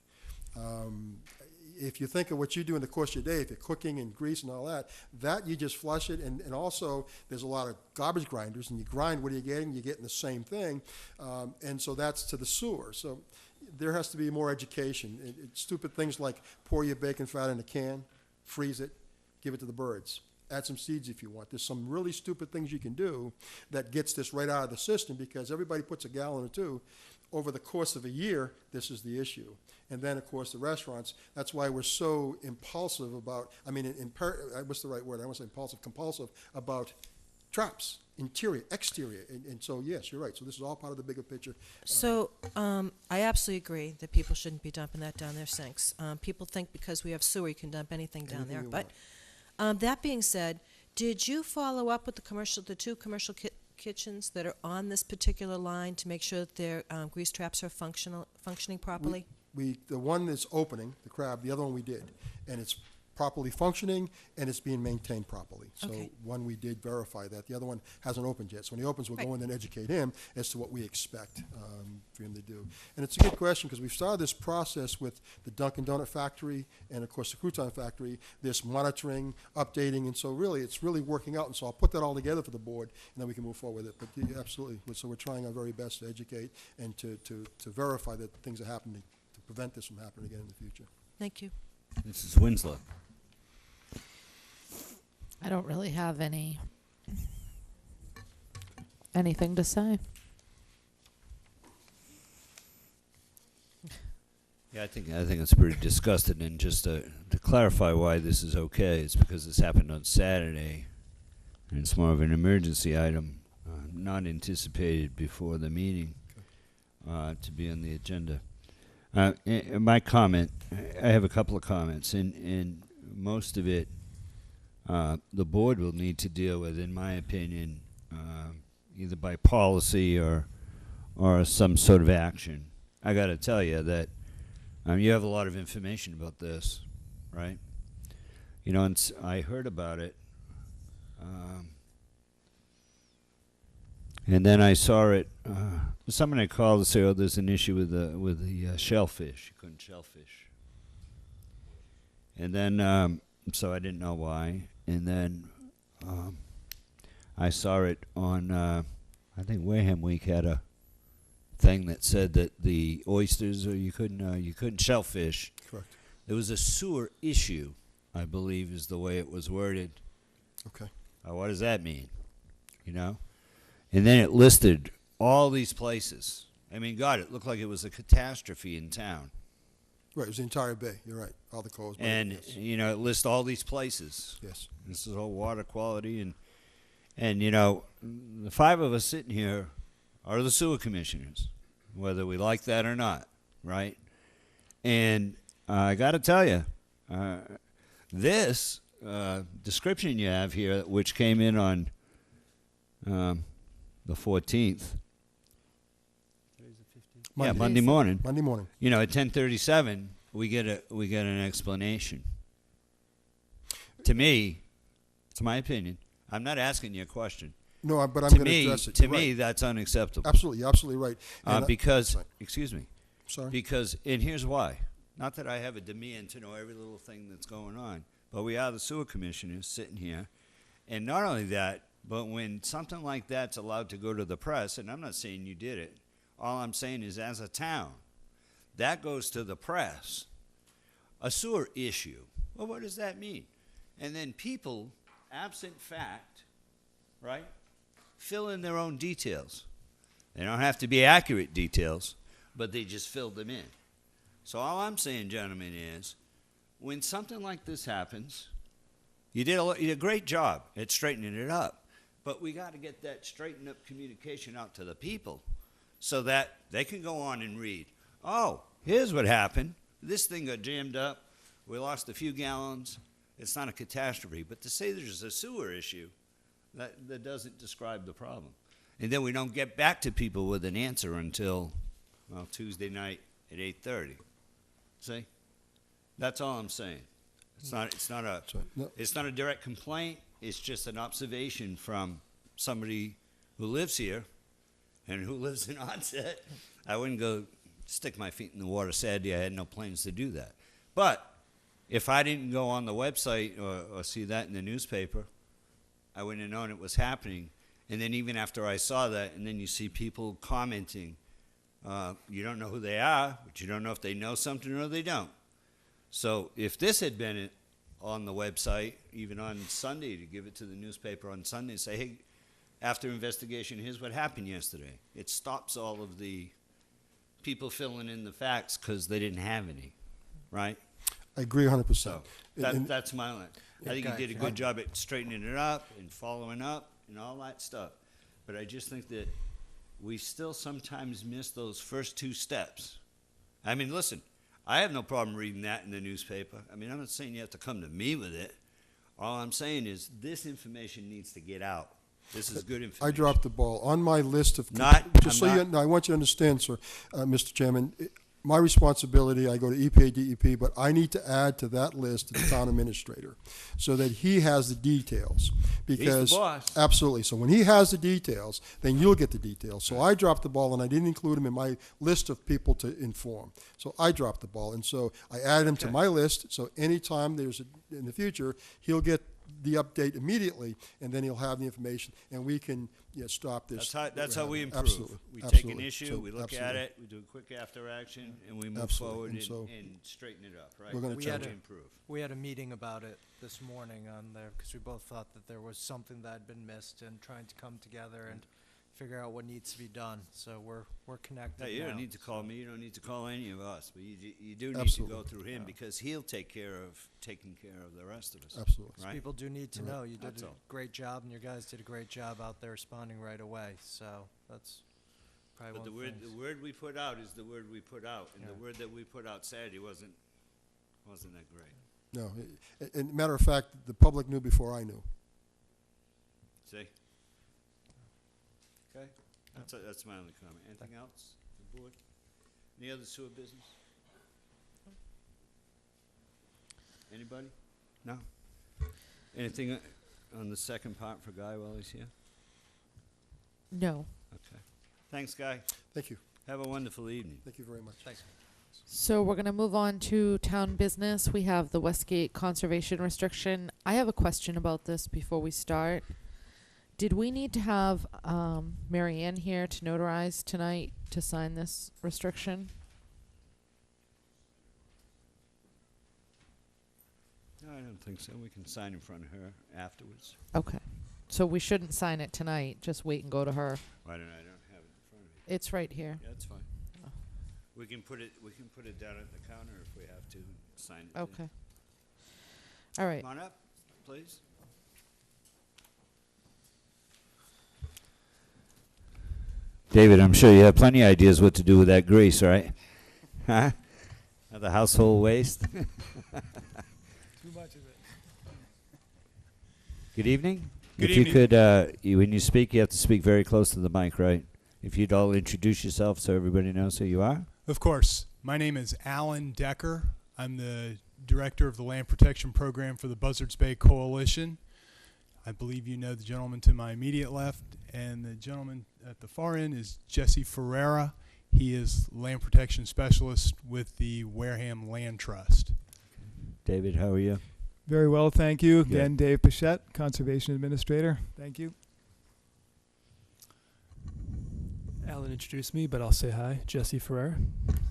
If you think of what you do in the course of your day, if you're cooking and grease and all that you just flush it. And also, there's a lot of garbage grinders, and you grind, what are you getting? You're getting the same thing. And so that's to the sewer. So there has to be more education. Stupid things like pour your bacon fat in a can, freeze it, give it to the birds. Add some seeds if you want. There's some really stupid things you can do that gets this right out of the system, because everybody puts a gallon or 2. Over the course of a year, this is the issue. And then, of course, the restaurants, that's why we're so impulsive about, what's the right word? I want to say impulsive, compulsive about traps, interior, exterior. And so, yes, you're right. So this is all part of the bigger picture. So I absolutely agree that people shouldn't be dumping that down their sinks. People think because we have sewer, you can dump anything down Anything there. you But that being said, did you follow up with the 2 commercial kitchens that are on this particular line to make sure that their grease traps are functioning properly? The one that's opening, the crab, the other one we did. And it's properly functioning, and it's being maintained properly. So Okay. one, we did verify that. The other one hasn't opened yet. So when he opens, we'll go Right. in and educate him as to what we expect for him to do. And it's a good question, because we've started this process with the Dunkin' Donut factory and, of course, the crouton factory, this monitoring, updating, and so really, it's really working out. And so I'll put that all together for the board, and then we can move forward with it. But yeah, absolutely. So we're trying our very best to educate and to verify that things are happening, to prevent this from happening again in the future. Thank you. Mrs. Winslow. I don't really have anything to say. Yeah, I think it's pretty disgusting. And just to clarify why this is okay, it's because this happened on Saturday, and it's more of an emergency item, not anticipated before the meeting to be on the agenda. My comment, I have a couple of comments, and most of it the board will need to deal with, in my opinion, either by policy or some sort of action. I got to tell you that you have a lot of information about this, right? You know, and I heard about it, and then I saw it. Someone I called to say, "Oh, there's an issue with the shellfish. You couldn't shellfish." And then, so I didn't know why. And then I saw it on, I think Wareham Week had a thing that said that the oysters, or you couldn't shellfish. Correct. There was a sewer issue, I believe, is the way it was worded. Okay. What does that mean? You know, And then it listed all these places. I mean, God, it looked like it was a catastrophe in town. Right, it was the entire bay, you're right, all the calls. And, yes. you know, it lists all these places. Yes. This is all water quality. And, you know, the five of us sitting here are the sewer commissioners, whether we like that or not, right? And I got to tell you, this description you have here, which came in on the 14th. Monday. Yeah, Monday morning. Monday morning. You know, at 10:37, we get an explanation. To me, it's my opinion. I'm not asking you a question. No, but I'm To going to me, address it. to You're me, right. that's unacceptable. Absolutely, you're absolutely right. And Because, sorry. excuse me. Sorry. Because, and here's why. Not that I have a demand to know every little thing that's going on, but we are the sewer commissioners sitting here. And not only that, but when something like that's allowed to go to the press, and I'm not saying you did it, all I'm saying is as a town, that goes to the press. A sewer issue. Well, what does that mean? And then people, absent fact, right, fill in their own details. They don't have to be accurate details, but they just filled them in. So all I'm saying, gentlemen, is when something like this happens, you did a great job at straightening it up, but we got to get that straightened up communication out to the people so that they can go on and read, oh, here's what happened. This thing got jammed up. We lost a few gallons. It's not a catastrophe. But to say there's a sewer issue, that doesn't describe the problem. And then we don't get back to people with an answer until, well, Tuesday night at 8:30. See? That's all I'm saying. It's not a direct complaint. It's just an observation from somebody who lives here and who lives in Onset. I wouldn't go stick my feet in the water Saturday. I had no plans to do that. But if I didn't go on the website or see that in the newspaper, I wouldn't have known it was happening. And then even after I saw that, and then you see people commenting, you don't know who they are, but you don't know if they know something or they don't. So if this had been on the website, even on Sunday, to give it to the newspaper on Sunday and say, hey, after investigation, here's what happened yesterday. It stops all of the people filling in the facts because they didn't have any, right? I agree 100%. So that's my line. I think you did a good job at straightening it up and following up and all that stuff. But I just think that we still sometimes miss those first two steps. I mean, listen, I have no problem reading that in the newspaper. I mean, I'm not saying you have to come to me with it. All I'm saying is this information needs to get out. This is good information. I dropped the ball. On my list of... No, I want you to understand, sir, Mr. Chairman, my responsibility, I go to EPA, DEP, but I need to add to that list the town administrator so that he has the details. Because, he's the boss. Absolutely. So when he has the details, then you'll get the details. So I dropped the ball, and I didn't include him in my list of people to inform. So I dropped the ball, and so I added him to my list, so anytime there's in the future, he'll get the update immediately, and then he'll have the information, and we can stop this. That's how we improve. Absolutely. We take an Absolutely. issue, So, we look at absolutely. it, we do a quick after action, and we move Absolutely. forward And and straighten it up, right? We're gonna That's try how to- we improve. We had a meeting about it this morning on there because we both thought that there was something that had been missed and trying to come together and figure out what needs to be done. So we're connected You now. don't need to call me, you don't need to call any of us, but you do need Absolutely. to go through him because he'll take care of taking care of the rest of us. Absolutely. Right? People do need to know. You did That's a all. great job, and your guys did a great job out there responding right away. So that's probably But one of the word we put out is the word we put out, and the word that we put out Saturday wasn't that great. No. And matter of fact, the public knew before I knew. See? Okay? That's my only comment. Anything else, the board? Any other sewer business? Anybody? No? Anything on the second part for Guy while he's here? No. Okay. Thanks, Guy. Thank you. Have a wonderful evening. Thank you very much. Thanks. So we're going to move on to town business. We have the Westgate conservation restriction. I have a question about this before we start. Did we need to have Mary Ann here to notarize tonight to sign this restriction? No, I don't think so. We can sign in front of her afterwards. Okay. So we shouldn't sign it tonight. Just wait and go to her. Why don't I don't have it in front of me? It's right here. Yeah, that's fine. We can put it down at the counter if we have to sign it. there. Okay. All right. Come on up, please. David, I'm sure you have plenty of ideas what to do with that grease, right? Huh? The household waste? Too much of it. Good evening. Good if evening. you could, when you speak, you have to speak very close to the mic, right? If you'd all introduce yourself so everybody knows who you are. Of course. My name is Alan Decker. I'm the director of the Land Protection Program for the Buzzards Bay Coalition. I believe you know the gentleman to my immediate left, and the gentleman at the far end is Jesse Ferreira. He is land protection specialist with the Wareham Land Trust. David, how are you? Very well, thank you. Good. Again, Dave Pichette, Conservation Administrator. Thank you. Alan introduced me, but I'll say hi. Jesse Ferrer.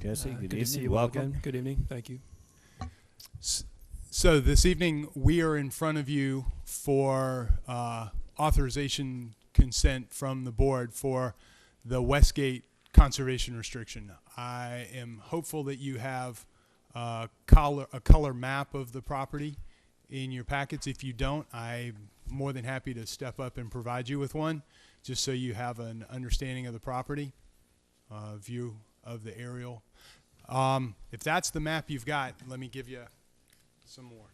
Jesse, good to see evening. you all Welcome. again. Good evening. Thank you. So this evening, we are in front of you for authorization consent from the board for the Westgate conservation restriction. I am hopeful that you have a color map of the property in your packets. If you don't, I'm more than happy to step up and provide you with one, just so you have an understanding of the property, view of the aerial. If that's the map you've got, let me give you some more.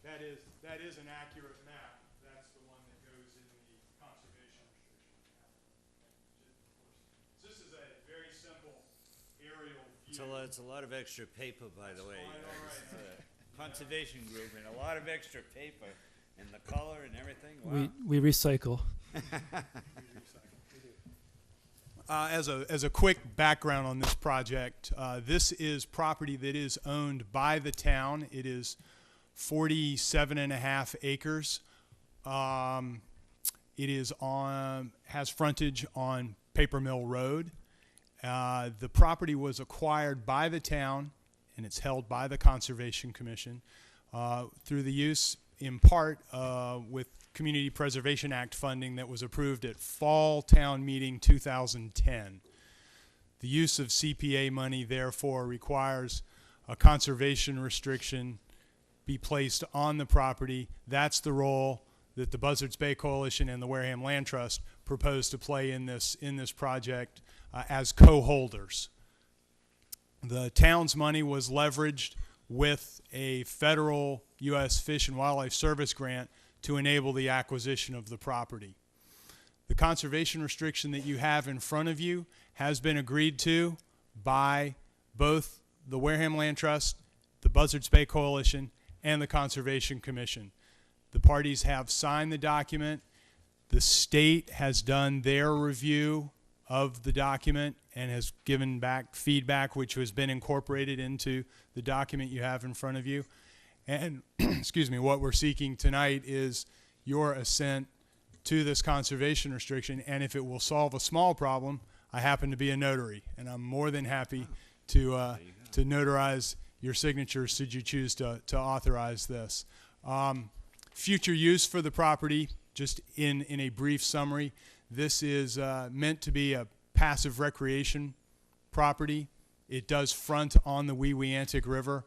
That is an accurate map. That's the one that goes in the conservation restriction. This is a very simple aerial view. It's a lot of extra paper, by the way. It's a conservation group and a lot of extra paper and the color and everything. Wow. We recycle. As a quick background on this project, this is property that is owned by the town. It is 47.5 acres. It is has frontage on Paper Mill Road. The property was acquired by the town, and it's held by the Conservation Commission through the use, in part, with Community Preservation Act funding that was approved at Fall Town Meeting 2010. The use of CPA money, therefore, requires a conservation restriction be placed on the property. That's the role that the Buzzards Bay Coalition and the Wareham Land Trust propose to play in this project as co-holders. The town's money was leveraged with a federal U.S. Fish and Wildlife Service grant to enable the acquisition of the property. The conservation restriction that you have in front of you has been agreed to by both the Wareham Land Trust, the Buzzards Bay Coalition, and the Conservation Commission. The parties have signed the document. The state has done their review of the document and has given back feedback, which has been incorporated into the document you have in front of you. And excuse me, what we're seeking tonight is your assent to this conservation restriction. And if it will solve a small problem, I happen to be a notary, and I'm more than happy to notarize your signature should you choose to authorize this. Future use for the property, just in a brief summary, this is meant to be a passive recreation property. It does front on the Weweantic River,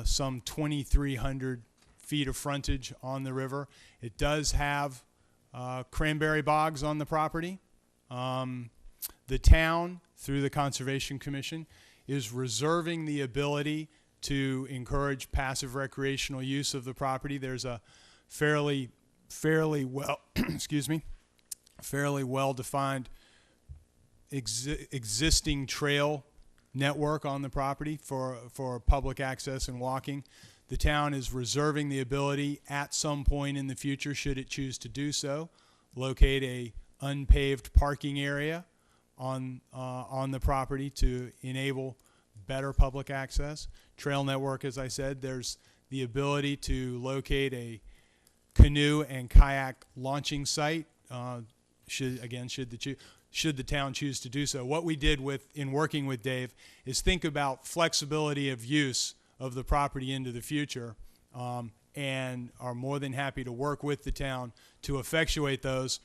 some 2,300 feet of frontage on the river. It does have cranberry bogs on the property. The town, through the Conservation Commission, is reserving the ability to encourage passive recreational use of the property. There's a fairly well, excuse me, fairly well-defined existing trail network on the property for public access and walking. The town is reserving the ability at some point in the future, should it choose to do so, locate a unpaved parking area on the property to enable better public access. Trail network, as I said, there's the ability to locate a canoe and kayak launching site, should the town choose to do so. What we did in working with Dave is think about flexibility of use of the property into the future. and are more than happy to work with the town to effectuate those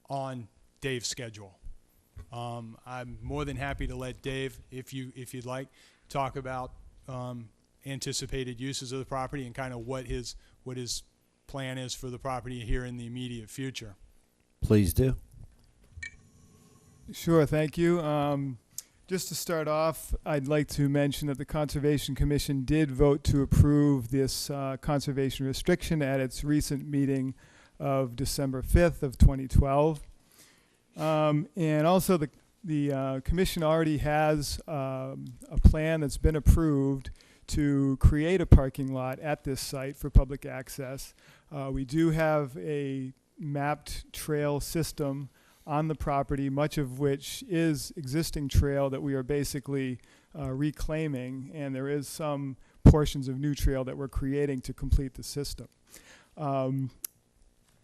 on Dave's schedule. I'm more than happy to let Dave, if you'd like, talk about anticipated uses of the property and kind of what his plan is for the property here in the immediate future. Please do. Sure, thank you. Just to start off, I'd like to mention that the Conservation Commission did vote to approve this conservation restriction at its recent meeting of December 5th of 2012. And also the commission already has a plan that's been approved to create a parking lot at this site for public access. We do have a mapped trail system on the property, much of which is existing trail that we are basically reclaiming, and there is some portions of new trail that we're creating to complete the system.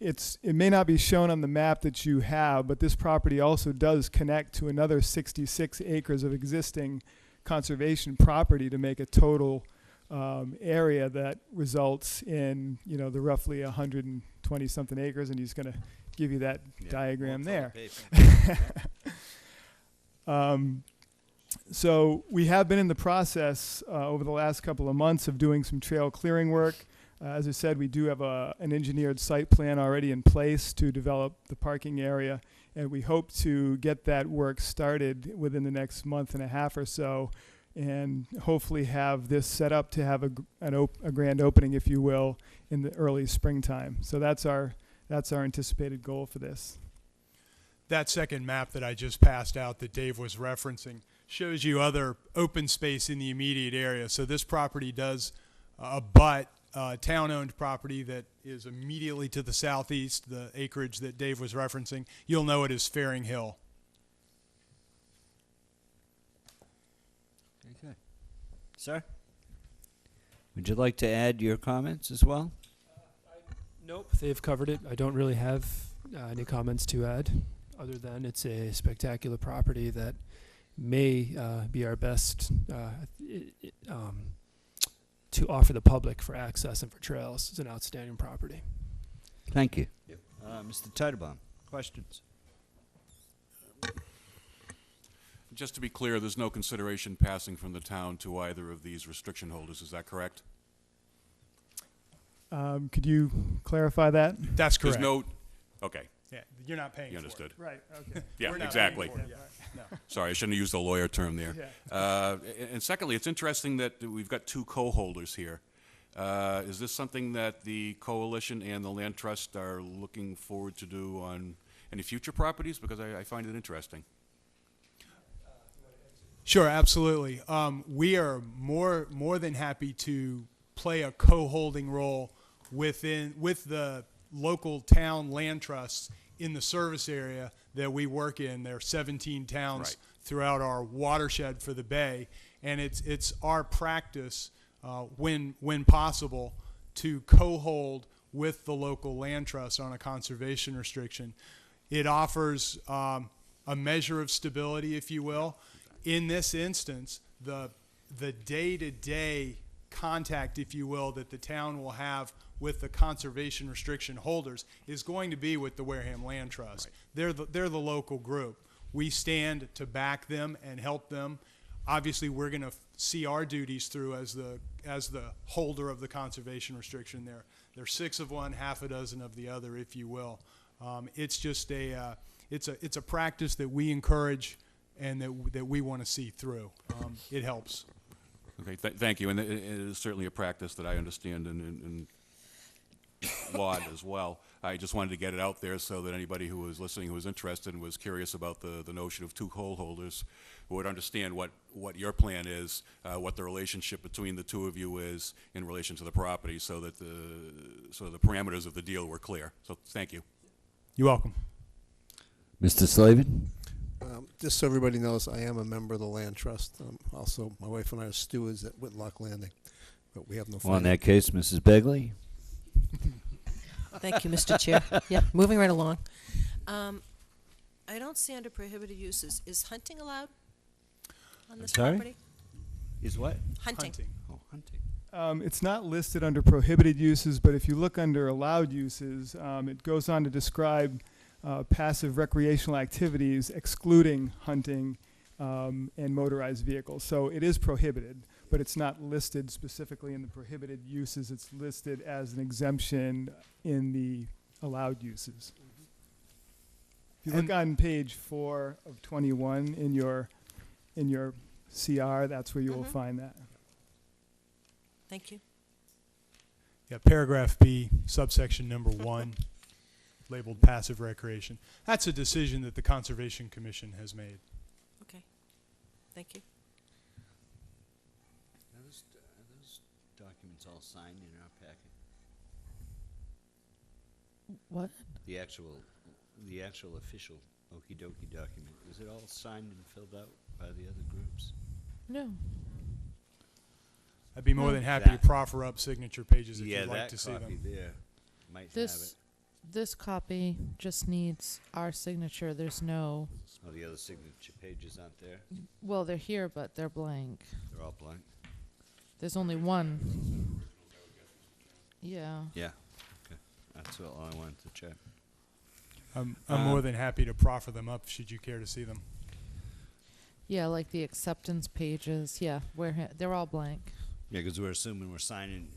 It may not be shown on the map that you have, but this property also does connect to another 66 acres of existing conservation property to make a total area that results in, the roughly 120 something acres, and he's going to give you that diagram there. So we have been in the process over the last couple of months of doing some trail clearing work. As I said, we do have an engineered site plan already in place to develop the parking area, and we hope to get that work started within the next month and a half or so, and hopefully have this set up to have a grand opening, if you will, in the early springtime. So that's our anticipated goal for this. That second map that I just passed out that Dave was referencing shows you other open space in the immediate area. So this property does abut town-owned property that is immediately to the southeast, the acreage that Dave was referencing. You'll know it as Faring Hill. Okay. Sir, would you like to add your comments as well? Nope, they've covered it. I don't really have any comments to add, other than it's a spectacular property that may be our best to offer the public for access and for trails. It's an outstanding property. Thank you. Yep. Mr. Titlebaum, questions? Just to be clear, there's no consideration passing from the town to either of these restriction holders, is that correct? Could you clarify that? That's correct. There's no, okay. Yeah, you're not paying You for understood. it. Right, okay. Yeah, We're not exactly. paying for it. Yeah. No. Sorry, I shouldn't have used the lawyer term there. Yeah. And secondly, it's interesting that we've got two co-holders here. Is this something that the coalition and the land trust are looking forward to do on any future properties? Because I find it interesting. Sure, absolutely. We are more than happy to play a co-holding role with the local town land trusts in the service area that we work in. There are 17 towns throughout our watershed for the bay, and it's our practice when possible to co-hold with the local land trust on a conservation restriction. It offers a measure of stability, if you will. In this instance, the day-to-day contact, if you will, that the town will have with the conservation restriction holders is going to be with the Wareham Land Trust. Right. They're the local group. We stand to back them and help them. Obviously, we're going to see our duties through as the holder of the conservation restriction. They're 6 of one, half a dozen of the other, if you will. It's just it's a practice that we encourage and that we want to see through. It helps. Okay, thank you. And it is certainly a practice that I understand and laud as well. I just wanted to get it out there so that anybody who was listening, who was interested and was curious about the notion of two co-holders would understand what your plan is, what the relationship between the two of you is in relation to the property, so that the parameters of the deal were clear. So thank you. You're welcome. Mr. Slavin? Just so everybody knows, I am a member of the Land Trust. Also, my wife and I are stewards at Whitlock Landing, but we have no. Well, in that case, Mrs. Begley. Thank you, Mr. Chair. Yeah, moving right along. I don't see under prohibited uses. Is hunting allowed on this Sorry? property? Is what? Hunting. Oh, hunting. It's not listed under prohibited uses, but if you look under allowed uses, it goes on to describe passive recreational activities excluding hunting and motorized vehicles. So it is prohibited, but it's not listed specifically in the prohibited uses. It's listed as an exemption in the allowed uses. If you look on page 4 of 21 in your CR, that's where you will find that. Thank you. Yeah, paragraph B, subsection number 1, labeled passive recreation. That's a decision that the Conservation Commission has made. Okay. Thank you. Are those documents all signed in our packet? What? The actual official okey-dokey document, is it all signed and filled out by the other groups? No. I'd be more than happy to proffer up signature pages if Yeah, you'd like that to see copy them. there might have it. This copy just needs our signature. There's no, Oh, the other signature pages aren't there? well, they're here, but they're blank. They're all blank? There's only one. Yeah. Yeah, okay. That's all I wanted to check. I'm more than happy to proffer them up should you care to see them. Yeah, like the acceptance pages. Yeah, they're all blank. Yeah, because we're assuming we're signing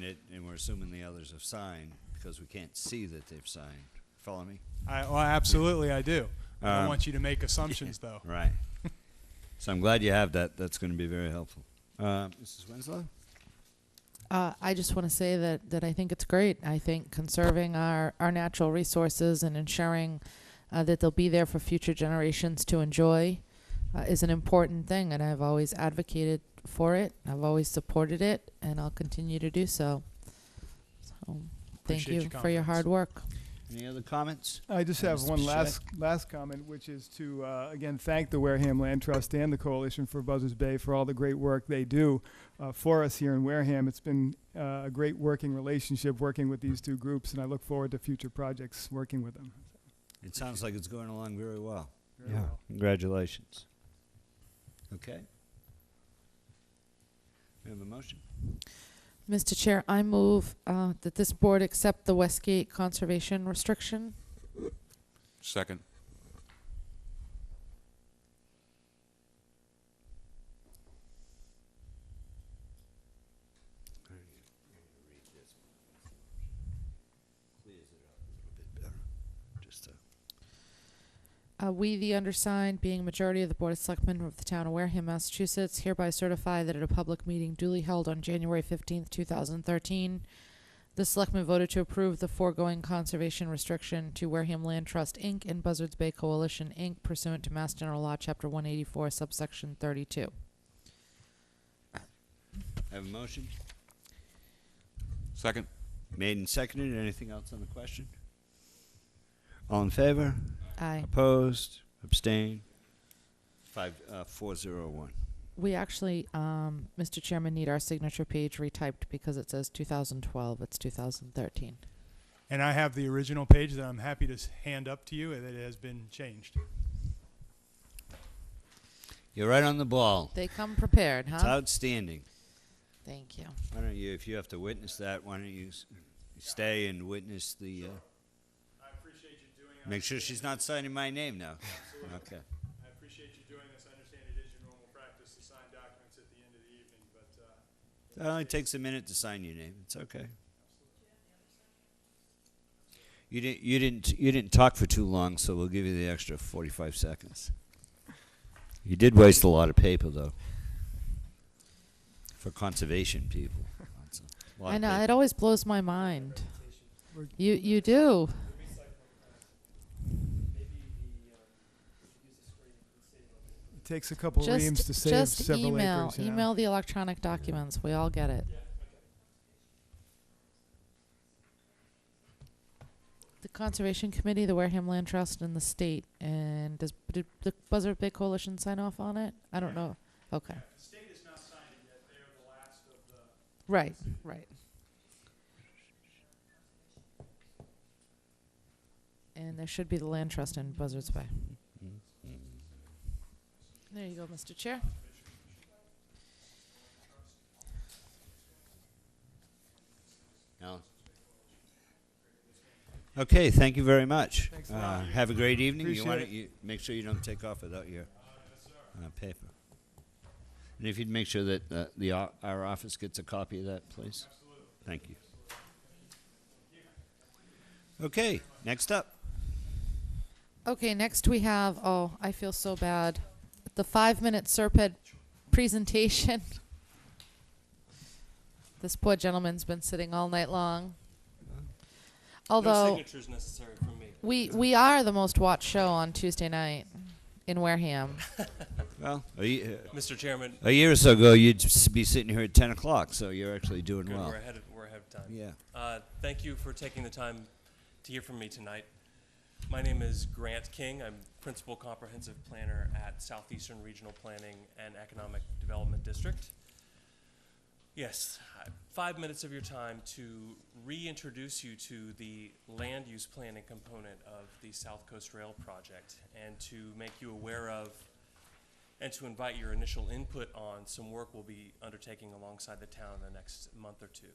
it, and we're assuming the others have signed, because we can't see that they've signed. Follow me? Well, absolutely, I do. I don't want you to make assumptions, though. Right. So I'm glad you have that. That's going to be very helpful. Mrs. Winslow? I just want to say that I think it's great. I think conserving our natural resources and ensuring that they'll be there for future generations to enjoy is an important thing, and I've always advocated for it. I've always supported it, and I'll continue to do so. So thank you for your hard work. Any other comments? I just have Mr. one Bichette? last comment, which is to, again, thank the Wareham Land Trust and the Coalition for Buzzards Bay for all the great work they do for us here in Wareham. It's been a great working relationship working with these two groups, and I look forward to future projects working with them. It sounds like it's going along very well. Very well. Congratulations. Okay. We have a motion? Mr. Chair, I move that this board accept the Westgate conservation restriction. Second. We, the undersigned, being a majority of the Board of Selectmen of the town of Wareham, Massachusetts, hereby certify that at a public meeting duly held on January 15th, 2013, the Selectmen voted to approve the foregoing conservation restriction to Wareham Land Trust, Inc. and Buzzards Bay Coalition, Inc. pursuant to Mass General Law, Chapter 184, subsection 32. Have a motion? Second. Made and seconded. Anything else on the question? All in favor? Aye. Opposed? Abstained? 401. We actually, Mr. Chairman, need our signature page retyped because it says 2012. It's 2013. And I have the original page that I'm happy to hand up to you that has been changed. You're right on the ball. They come prepared, huh? It's outstanding. Thank you. Why don't you, if you have to witness that, why don't you stay and witness the... I appreciate you doing it. Make sure she's not signing my name now. Absolutely. Okay. I appreciate you doing this. I understand it is your normal practice to sign documents at the end of the evening, but... That only takes a minute to sign your name. It's okay. You didn't talk for too long, so we'll give you the extra 45 seconds. You did waste a lot of paper, though, for conservation people. That's a lot I of know, paper. it always blows my mind. You do. It takes a couple reams to save just several email, acres. you know. email the electronic documents. We all get it. The Conservation Committee, the Wareham Land Trust, and the state. And did the Buzzard Bay Coalition sign off on it? I don't know. Okay. The state has not signed it yet. They are the last of the... Right, right. And there should be the Land Trust in Buzzards Bay. There you go, Mr. Chair. Alan? Okay, thank you very much. Thanks a lot. Have a great evening. Appreciate it. You make sure you don't take off without your paper. And if you'd make sure that our office gets a copy of that, please. Absolutely. Thank you. Okay, next up. Okay, next we have, oh, I feel so bad, the 5-minute Serped presentation. This poor gentleman's been sitting all night long. Although, no signatures necessary from me. we are the most watched show on Tuesday night in Wareham. Well, Mr. Chairman. A year or so ago, you'd be sitting here at 10 o'clock, so you're actually doing Good, well. we're ahead of time. Yeah. Thank you for taking the time to hear from me tonight. My name is Grant King. I'm Principal Comprehensive Planner at Southeastern Regional Planning and Economic Development District. Yes, 5 minutes of your time to reintroduce you to the land use planning component of the South Coast Rail project and to make you aware of and to invite your initial input on some work we'll be undertaking alongside the town in the next month or two.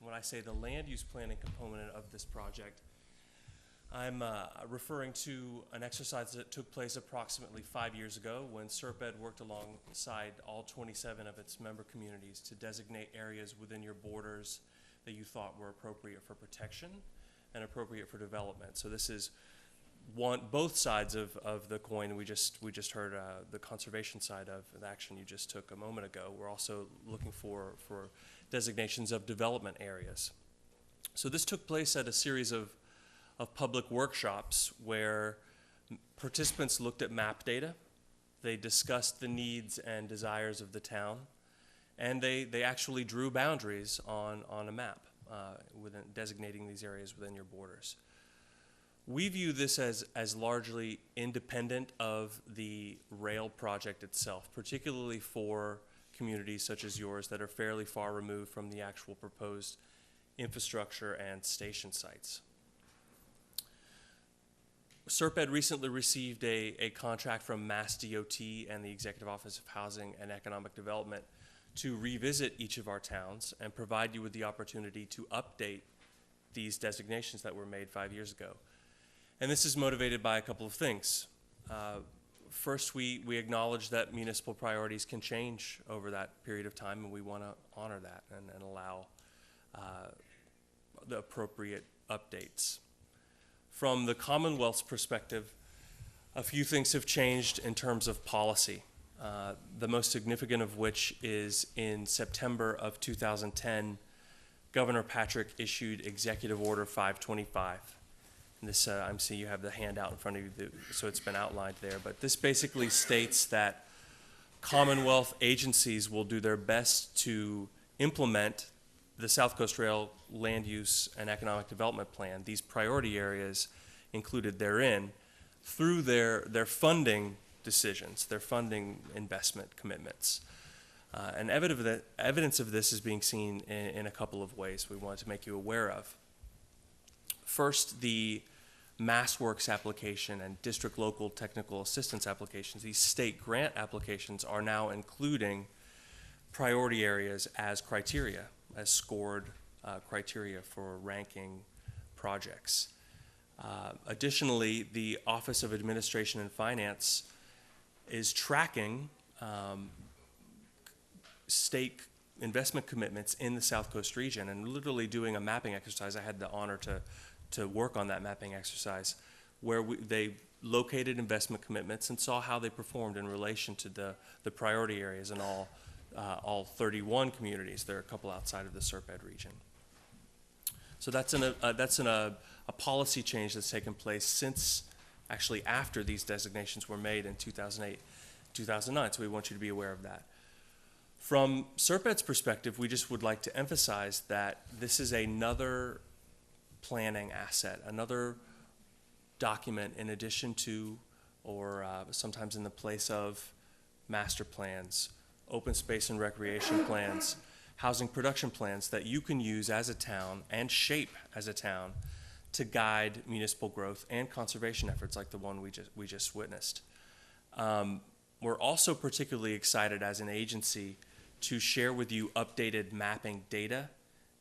When I say the land use planning component of this project, I'm referring to an exercise that took place approximately 5 years ago when SERPED worked alongside all 27 of its member communities to designate areas within your borders that you thought were appropriate for protection and appropriate for development. So this is both sides of the coin. We just heard the conservation side of the action you just took a moment ago. We're also looking for designations of development areas. So this took place at a series of public workshops where participants looked at map data, they discussed the needs and desires of the town, and they actually drew boundaries on a map within designating these areas within your borders. We view this as largely independent of the rail project itself, particularly for communities such as yours that are fairly far removed from the actual proposed infrastructure and station sites. SERPED recently received a contract from Mass DOT and the Executive Office of Housing and Economic Development to revisit each of our towns and provide you with the opportunity to update these designations that were made 5 years ago. And this is motivated by a couple of things. First, we acknowledge that municipal priorities can change over that period of time, and we want to honor that and allow the appropriate updates. From the Commonwealth's perspective, a few things have changed in terms of policy, the most significant of which is in September of 2010, Governor Patrick issued Executive Order 525. And this, I'm seeing you have the handout in front of you, so it's been outlined there. But this basically states that Commonwealth agencies will do their best to implement the South Coast Rail Land Use and Economic Development Plan, these priority areas included therein, through their funding decisions, their funding investment commitments. And evidence of this is being seen in a couple of ways we wanted to make you aware of. First, the MassWorks application and district local technical assistance applications, these state grant applications, are now including priority areas as criteria, as scored criteria for ranking projects. Additionally, the Office of Administration and Finance is tracking state investment commitments in the South Coast region and literally doing a mapping exercise. I had the honor to work on that mapping exercise where they located investment commitments and saw how they performed in relation to the priority areas in all 31 communities. There are a couple outside of the SERPED region. So that's a policy change that's taken place since, actually after these designations were made in 2008, 2009, so we want you to be aware of that. From SERPED's perspective, we just would like to emphasize that this is another planning asset, another document in addition to, or sometimes in the place of, master plans, open space and recreation plans, housing production plans that you can use as a town and shape as a town to guide municipal growth and conservation efforts like the one we just witnessed. We're also particularly excited as an agency to share with you updated mapping data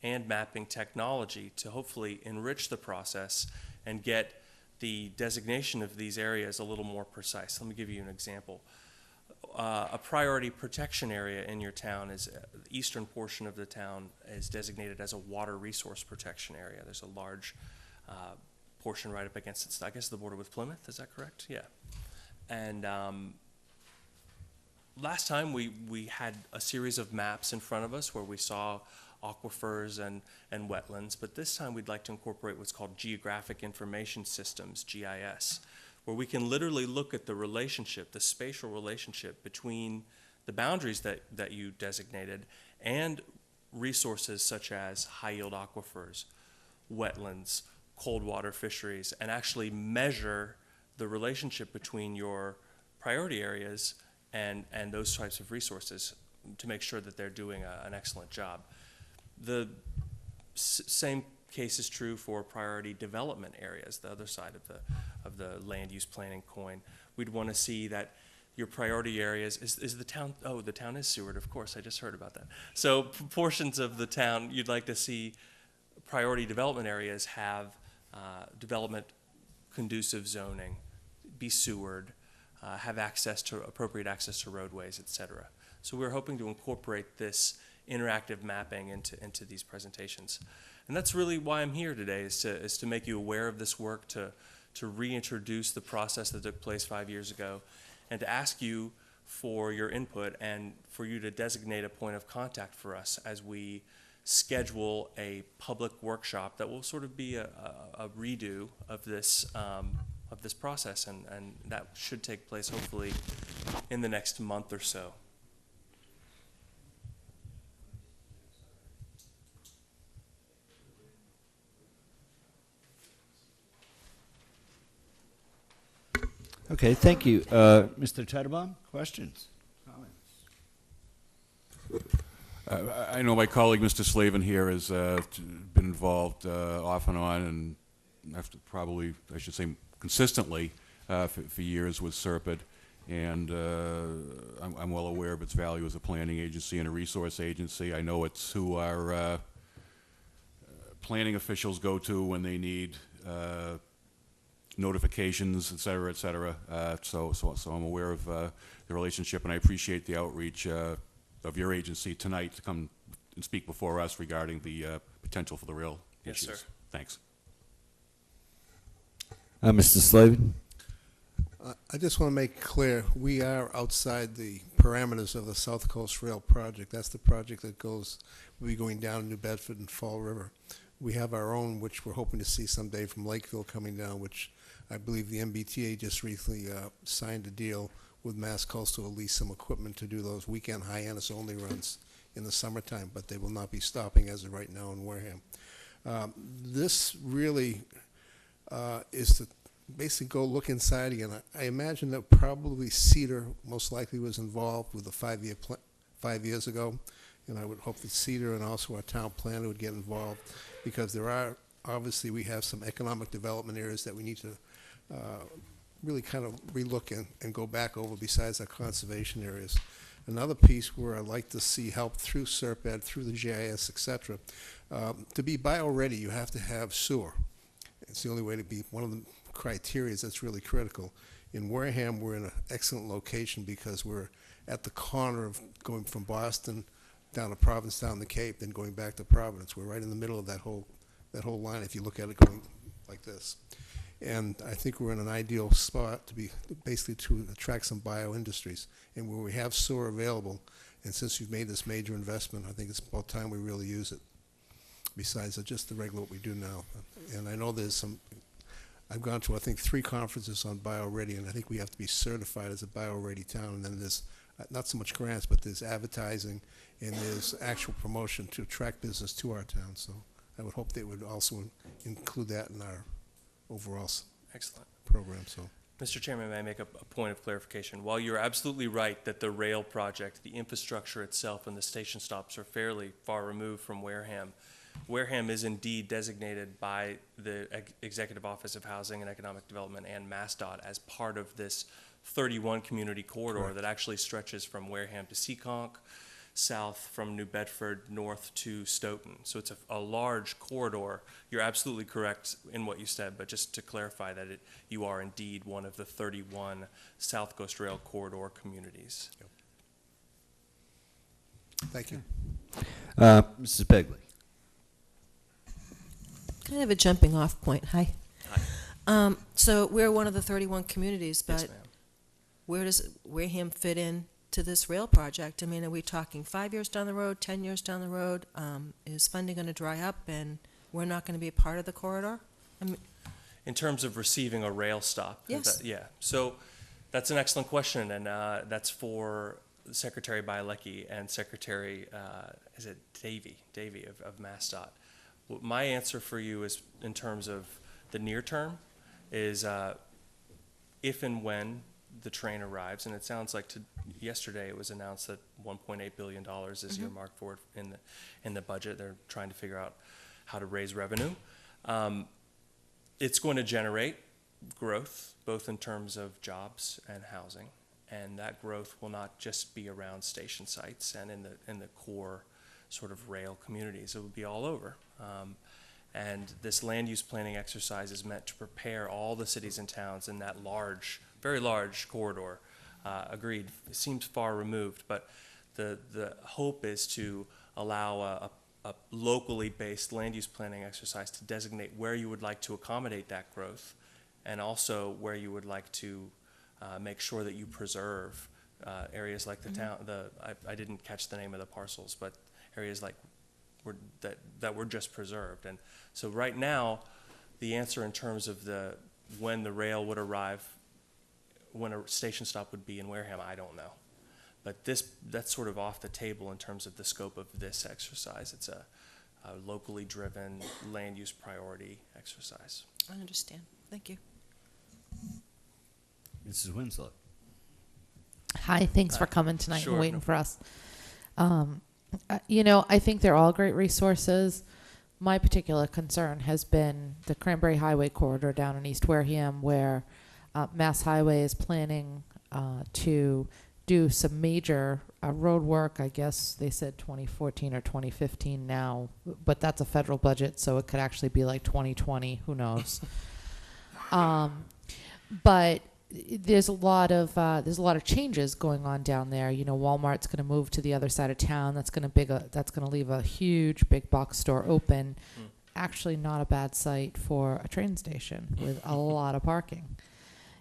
and mapping technology to hopefully enrich the process and get the designation of these areas a little more precise. Let me give you an example. A priority protection area in your town is, the eastern portion of the town is designated as a water resource protection area. There's a large portion right up against, it's, I guess, the border with Plymouth, is that correct? Yeah. And last time we had a series of maps in front of us where we saw aquifers and wetlands, but this time we'd like to incorporate what's called geographic information systems, GIS, where we can literally look at the relationship, the spatial relationship between the boundaries that you designated and resources such as high-yield aquifers, wetlands, cold water fisheries, and actually measure the relationship between your priority areas and those types of resources to make sure that they're doing an excellent job. The same case is true for priority development areas, the other side of the land use planning coin. We'd want to see that your priority areas is the town. Oh, the town is Seward, of course. I just heard about that. So portions of the town you'd like to see priority development areas have development conducive zoning, be Seward, have access to appropriate access to roadways, et cetera. So we're hoping to incorporate this interactive mapping into these presentations. And that's really why I'm here today, is to make you aware of this work, to reintroduce the process that took place 5 years ago, and to ask you for your input and for you to designate a point of contact for us as we schedule a public workshop that will sort of be a redo of this process, and that should take place hopefully in the next month or so. Okay, thank you. Mr. Tettelbaum, questions? I know my colleague, Mr. Slavin here, has been involved off and on, and after probably, I should say, consistently for years with Serpent, and I'm well aware of its value as a planning agency and a resource agency. I know it's who our planning officials go to when they need notifications, et cetera, et cetera. So I'm aware of the relationship, and I appreciate the outreach of your agency tonight to come and speak before us regarding the potential for the rail Yes, issues. sir. Thanks. Mr. Slavin? I just want to make clear, we are outside the parameters of the South Coast Rail project. That's the project that will be going down New Bedford and Fall River. We have our own, which we're hoping to see someday from Lakeville coming down, which I believe the MBTA just recently signed a deal with Mass Coastal to lease some equipment to do those weekend Hyannis only runs in the summertime, but they will not be stopping as of right now in Wareham. This really is to basically go look inside again. I imagine that probably Cedar most likely was involved with the 5 years ago, and I would hope that Cedar and also our town planner would get involved, because there are, obviously, we have some economic development areas that we need to really kind of relook and go back over besides our conservation areas. Another piece where I'd like to see help through SERPED, through the GIS, et cetera. To be bio-ready, you have to have sewer. It's the only way to be, one of the criteria that's really critical. In Wareham, we're in an excellent location because we're at the corner of going from Boston down to Provincetown, the Cape, then going back to Providence. We're right in the middle of that whole line if you look at it going like this. And I think we're in an ideal spot to be basically to attract some bio-industries. And where we have sewer available, and since you've made this major investment, I think it's about time we really use it, besides just the regular what we do now. And I know there's some, I've gone to, I think, 3 conferences on bio-ready, and I think we have to be certified as a bio-ready town. And then there's not so much grants, but there's advertising and there's actual promotion to attract business to our town. So I would hope they would also include that in our overall Excellent. program. So, Mr. Chairman, may I make a point of clarification? While you're absolutely right that the rail project, the infrastructure itself and the station stops are fairly far removed from Wareham, Wareham is indeed designated by the Executive Office of Housing and Economic Development and MassDOT as part of this 31 community corridor that actually stretches from Wareham to Seekonk, south from New Bedford north to Stoughton. So it's a large corridor. You're absolutely correct in what you said, but just to clarify that you are indeed one of the 31 South Coast Rail corridor communities. Thank you. Mrs. Begley. Kind of a jumping off point. Hi. So we're one of the 31 communities, but Yes, ma'am. where does Wareham fit in to this rail project? I mean, are we talking 5 years down the road, 10 years down the road? Is funding going to dry up and we're not going to be a part of the corridor? I mean, In terms of receiving a rail stop? Yes. Yeah. So that's an excellent question, and that's for Secretary Bielecki and Secretary, is it Davey of MassDOT. My answer for you is, in terms of the near term, is if and when the train arrives, and it sounds like yesterday it was announced that $1.8 billion is earmarked for it in the budget. They're trying to figure out how to raise revenue. It's going to generate growth, both in terms of jobs and housing, and that growth will not just be around station sites and in the core sort of rail communities. It will be all over. And this land use planning exercise is meant to prepare all the cities and towns in that large, very large corridor. Agreed, it seems far removed, but the hope is to allow a locally based land use planning exercise to designate where you would like to accommodate that growth, and also where you would like to make sure that you preserve areas like the town. I didn't catch the name of the parcels, but areas like that were just preserved. And so right now, the answer in terms of when the rail would arrive, when a station stop would be in Wareham, I don't know. But that's sort of off the table in terms of the scope of this exercise. It's a locally driven land use priority exercise. I understand. Thank you. Mrs. Winslow. Hi, thanks for Hi. coming tonight Sure, and waiting no for us. I think they're all great resources. My particular concern has been the Cranberry Highway corridor down in East Wareham, where Mass Highway is planning to do some major road work. I guess they said 2014 or 2015 now, but that's a federal budget, so it could actually be like 2020. Who knows? But there's a lot of changes going on down there. Walmart's going to move to the other side of town. That's going to leave a huge big box store open. Actually, not a bad site for a train station with a lot of parking.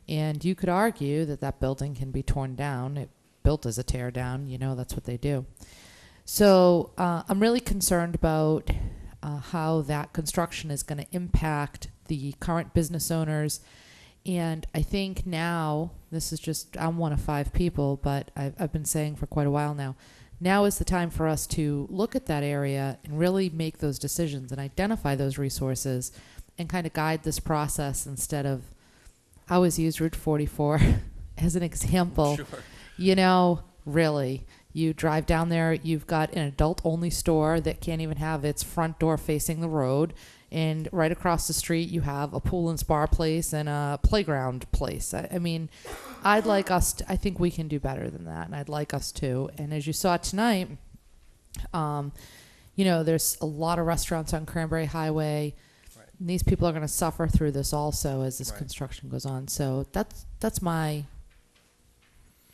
And you could argue that building can be torn down. It built as a tear down. That's what they do. So I'm really concerned about how that construction is going to impact the current business owners. And I think now, this is just, I'm one of 5 people, but I've been saying for quite a while now is the time for us to look at that area and really make those decisions and identify those resources and kind of guide this process instead of, I always use Route 44 as an example. Sure. Really, you drive down there, you've got an adult-only store that can't even have its front door facing the road. And right across the street, you have a pool and spa place and a playground place. I mean, I think we can do better than that, and I'd like us to. And as you saw tonight, there's a lot of restaurants on Cranberry Highway. Right. And these people are going to suffer through this also as this Right. construction goes on. So that's my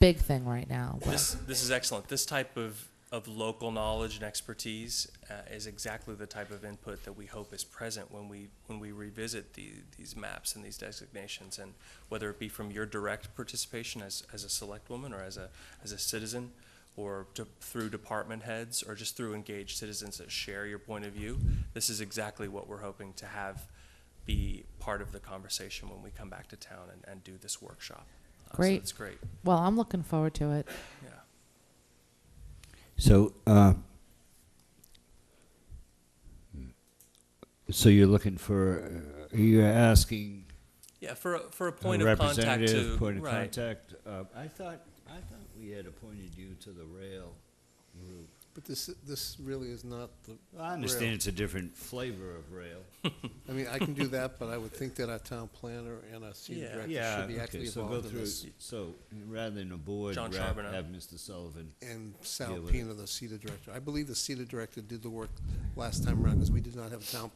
big thing right now. But This is excellent. This type of local knowledge and expertise is exactly the type of input that we hope is present when we revisit these maps and these designations, and whether it be from your direct participation as a select woman or as a citizen, or through department heads, or just through engaged citizens that share your point of view. This is exactly what we're hoping to have be part of the conversation when we come back to town and do this workshop. Great. So it's great. well, I'm looking forward to it. Yeah. So you're looking for, you're asking Yeah, for a a point of contact representative, to point of right. contact. I thought we had appointed you to the rail group. But this really is not the I understand rail. it's a different flavor of rail. I mean, I can do that, but I would think that our town planner and our senior Yeah. director Yeah, should be okay, actively so go involved in through, this. so rather than a board, John have Charbonneau. Mr. Sullivan. And Sal deal with it. Pena, the CETA director. I believe the CETA director did the work last time around, because we did not have a town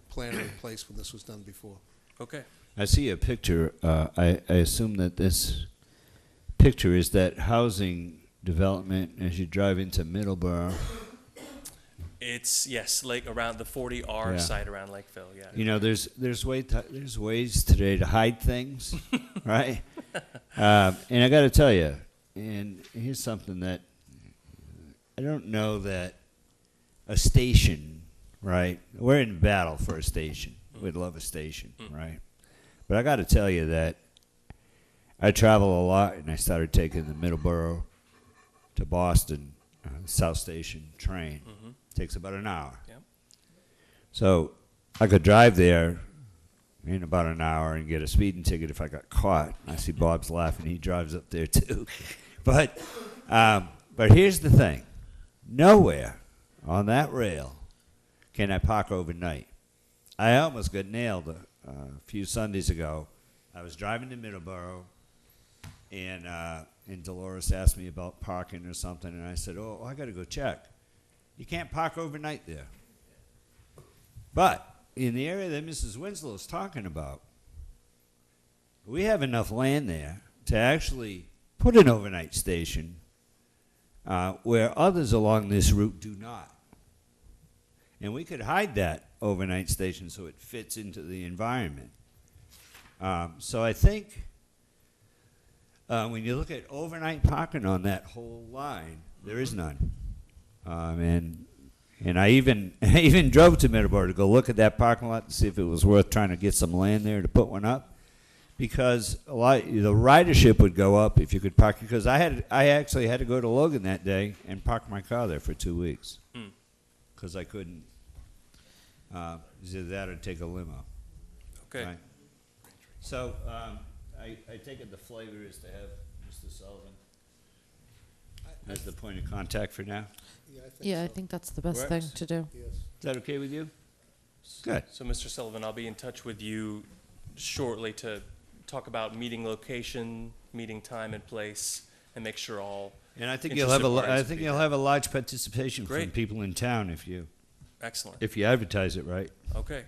planner in place when this was done before. Okay. I see a picture, I assume that this picture is that housing development as you drive into Middleborough. It's, yes, like around the 40R Yeah. site around Lakeville, yeah. You know, there's ways today to hide things, right? And I got to tell you, and here's something that I don't know that a station, right? We're in battle for a station. We'd love a station, right? But I got to tell you that I travel a lot, and I started taking the Middleborough to Boston South Station train. Takes about an hour. Yep. So I could drive there in about an hour and get a speeding ticket if I got caught. I see Bob's laughing. He drives up there too. But here's the thing. Nowhere on that rail can I park overnight. I almost got nailed a few Sundays ago. I was driving to Middleborough, and Dolores asked me about parking or something, and I said, oh, I got to go check. You can't park overnight there. But in the area that Mrs. Winslow is talking about, we have enough land there to actually put an overnight station where others along this route do not. And we could hide that overnight station so it fits into the environment. So I think when you look at overnight parking on that whole line, there is none. And I even drove to Middleborough to go look at that parking lot to see if it was worth trying to get some land there to put one up, because the ridership would go up if you could park. Because I actually had to go to Logan that day and park my car there for 2 weeks because I couldn't. Either that or take a limo. Okay. Right? So I take it the flavor is to have Mr. Sullivan as the point of contact for now. Yeah, I think that's the best Works? thing to do. Yes. Is that okay with you? Good. So, Mr. Sullivan, I'll be in touch with you shortly to talk about meeting location, meeting time and place, and make sure all And I think interested you'll parties have be you'll there. have a large participation from Great. people in town if you Excellent. advertise it right. Okay.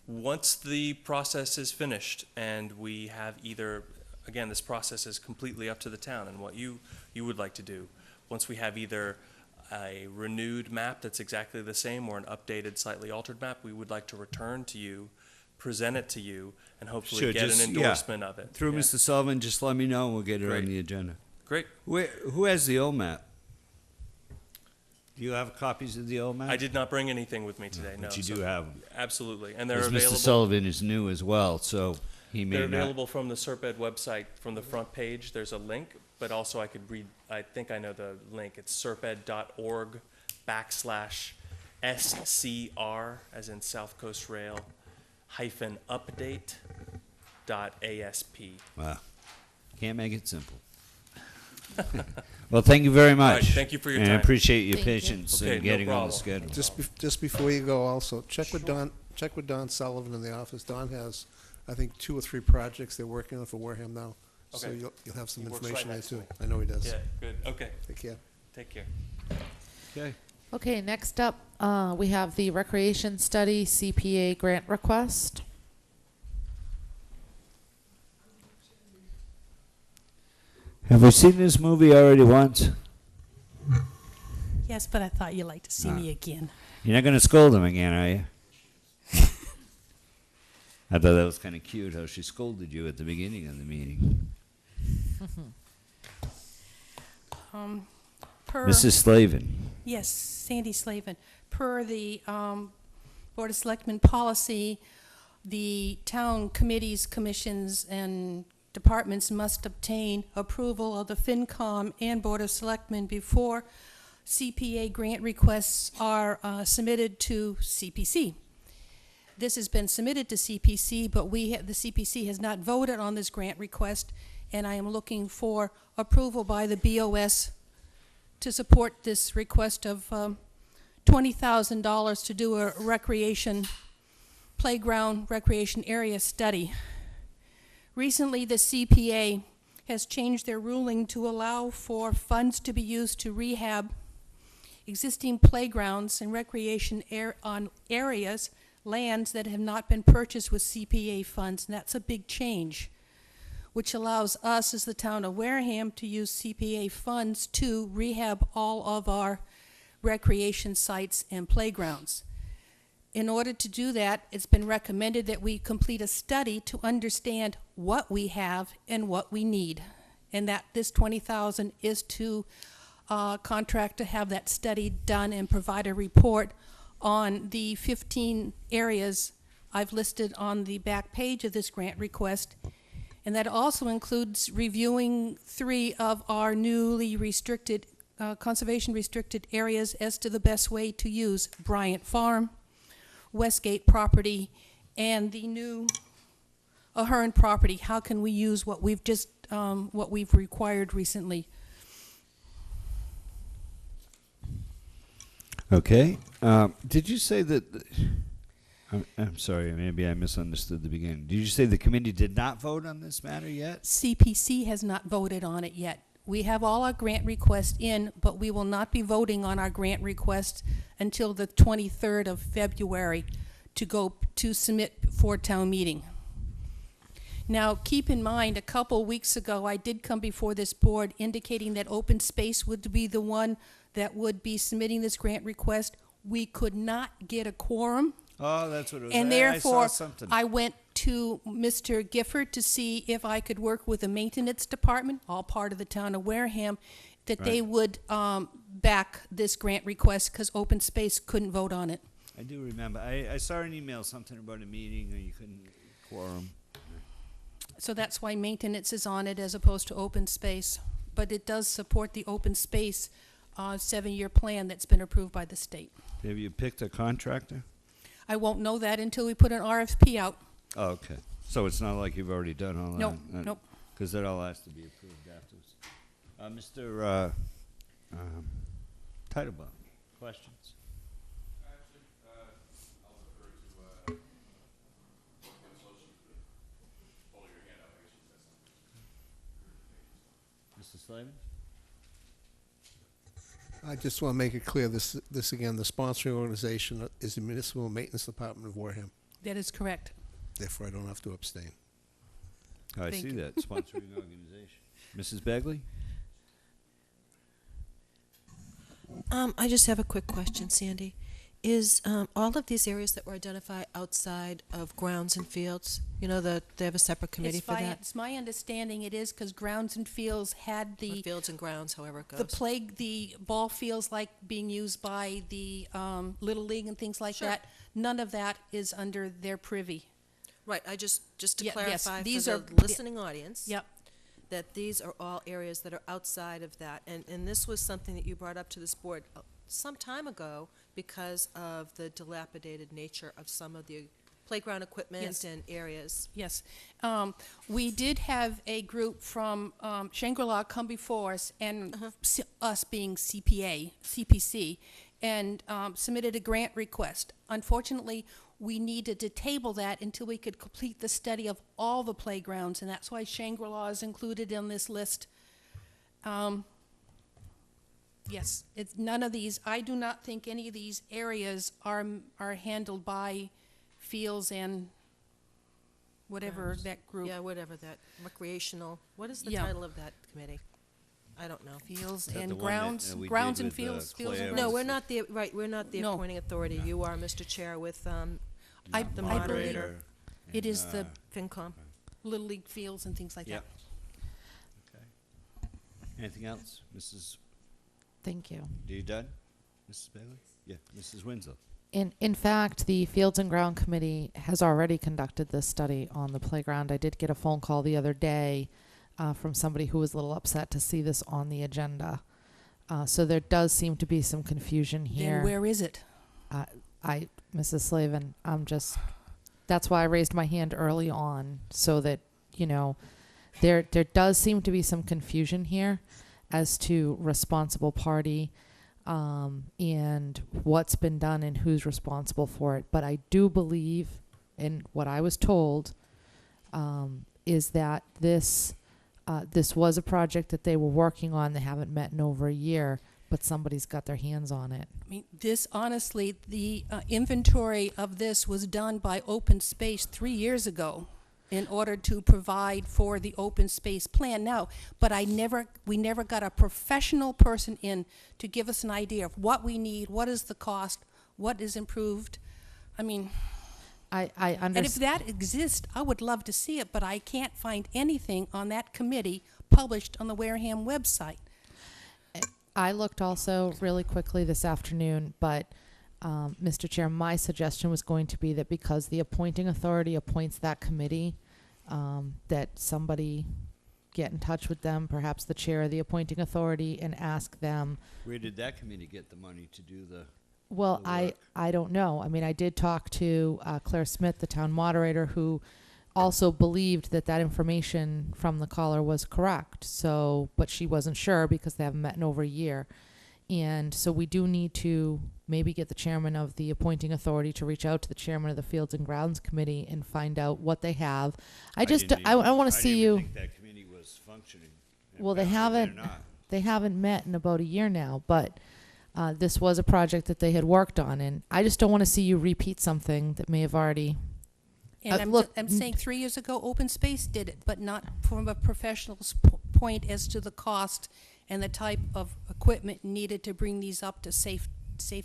Once the process is finished and we have either, again, this process is completely up to the town and what you would like to do. Once we have either a renewed map that's exactly the same or an updated, slightly altered map, we would like to return to you, present it to you, and hopefully Sure, get just- an yeah. endorsement of it. Through Yeah. Mr. Sullivan, just let me know and we'll get it Great. on the agenda. Great. Who has the old map? Do you have copies of the old map? I did not bring anything with me today, no. But you so- do have them. Absolutely, and they're Because available. Mr. Sullivan is new as well, so he may They're not. available from the Serped website, from the front page, there's a link, but also I could read, I think I know the link, it's serped.org/SCR, as in South Coast Rail, _update.asp. Wow. Can't make it simple. Well, thank you very much. All right, thank you for your and I time. appreciate your Thank you. patience Okay, in no getting on the problem. schedule. Just before you go, also, check with Don Sullivan in the office. Don has, I think, 2 or 3 projects they're working on for Wareham now. So Okay. you'll have some He works information right there next to too. me. I know he does. Yeah, good, okay, Take care. take care. Okay. Okay, next up, we have the Recreation Study CPA grant request. Have we seen this movie already once? Yes, but I thought you'd like to see Ah. me again. You're not going to scold him again, are you? I thought that was kind of cute how she scolded you at the beginning of the meeting. Per Mrs. Slavin. Yes, Sandy Slavin. Per the Board of Selectmen policy, the town committees, commissions, and departments must obtain approval of the FinCom and Board of Selectmen before CPA grant requests are submitted to CPC. This has been submitted to CPC, but the CPC has not voted on this grant request, and I am looking for approval by the BOS to support this request of $20,000 to do a playground recreation area study. Recently, the CPA has changed their ruling to allow for funds to be used to rehab existing playgrounds and recreation on areas, lands that have not been purchased with CPA funds, and that's a big change, which allows us as the town of Wareham to use CPA funds to rehab all of our recreation sites and playgrounds. In order to do that, it's been recommended that we complete a study to understand what we have and what we need, and that this $20,000 is to contract to have that study done and provide a report on the 15 areas I've listed on the back page of this grant request. And that also includes reviewing 3 of our newly restricted, conservation restricted areas as to the best way to use Bryant Farm, Westgate property, and the new Ahern property. How can we use what we've just, what we've required recently? Okay. Did you say that, I'm sorry, maybe I misunderstood the beginning. Did you say the committee did not vote on this matter yet? CPC has not voted on it yet. We have all our grant requests in, but we will not be voting on our grant requests until the 23rd of February to submit for town meeting. Now, keep in mind, a couple weeks ago, I did come before this board indicating that open space would be the one that would be submitting this grant request. We could not get a quorum. Oh, that's what it was. And I therefore, saw something. I went to Mr. Gifford to see if I could work with the maintenance department, all part of the town of Wareham, that they would back this grant request because open space couldn't vote on it. I do remember. I saw an email, something about a meeting, or you couldn't quorum. So that's why maintenance is on it as opposed to open space. But it does support the open space 7-year plan that's been approved by the state. Have you picked a contractor? I won't know that until we put an RFP out. Oh, okay. So it's not like you've already done all Nope, that? nope. Because that all has to be approved afterwards. Mr. Titlebaum, questions? Mr. Slavin? I just want to make it clear, this again, the sponsoring organization is the Municipal Maintenance Department of Wareham. That is correct. Therefore, I don't have to abstain. I Thank see you. that, sponsoring organization. Mrs. Bagley? I just have a quick question, Sandy. Is all of these areas that were identified outside of grounds and fields, you know, they have a separate committee for that? It's my understanding it is because Grounds and Fields had Or the fields and grounds, however it goes. the ball fields like being used by the Little League and things like Sure. that. None of that is under their privy. Right, just to Yes, clarify for these the are listening audience. Yep. That these are all areas that are outside of that. And this was something that you brought up to this board some time ago because of the dilapidated nature of some of the playground equipment Yes. and areas. Yes. We did have a group from Shangri-La come before us, and us being CPC, and submitted a grant request. Unfortunately, we needed to table that until we could complete the study of all the playgrounds, and that's why Shangri-La is included in this list. Yes, it's none of these. I do not think any of these areas are handled by Fields and whatever Grounds. that group. Yeah, whatever that, recreational, what is the Yeah. title of that committee? I don't know. Fields Is that and the one that, grounds, we grounds did and with, fields, fields and Claire? No, grounds. we're not the, right, we're not the No. appointing authority. You are, Mr. Chair, with I the believe moderator. it is the FinCom. Little League fields and things like Yep. that. Okay. Anything else? Mrs. Thank you. Are you done? Mrs. Bailey? Yeah, Mrs. Winslow. In fact, the Fields and Ground Committee has already conducted this study on the playground. I did get a phone call the other day from somebody who was a little upset to see this on the agenda. So there does seem to be some confusion here. Then where is it? Mrs. Slavin, that's why I raised my hand early on, so that, there does seem to be some confusion here. as to responsible party and what's been done and who's responsible for it. But I do believe, and what I was told, is that this was a project that they were working on. They haven't met in over a year, but somebody's got their hands on it. I mean, this, honestly, the inventory of this was done by Open Space 3 years ago in order to provide for the open space plan now. But we never got a professional person in to give us an idea of what we need, what is the cost, what is improved. I mean, I and if understand. that exists, I would love to see it, but I can't find anything on that committee published on the Wareham website. I looked also really quickly this afternoon, but Mr. Chair, my suggestion was going to be that because the appointing authority appoints that committee, that somebody get in touch with them, perhaps the chair of the appointing authority, and ask them. Where did that committee get the money to do the? Well, I don't know. I mean, I did talk to Claire Smith, the town moderator, who also believed that that information from the caller was correct. So, but she wasn't sure because they haven't met in over a year. And so we do need to maybe get the chairman of the appointing authority to reach out to the chairman of the Fields and Grounds Committee and find out what they have. I want to see you. I didn't think that committee was functioning. Well, they Apparently haven't. they're not. They haven't met in about a year now, but this was a project that they had worked on, and I just don't want to see you repeat something that may have already. And I'm saying 3 years ago, Open Space did it, but not from a professional's point as to the cost and the type of equipment needed to bring these up to safe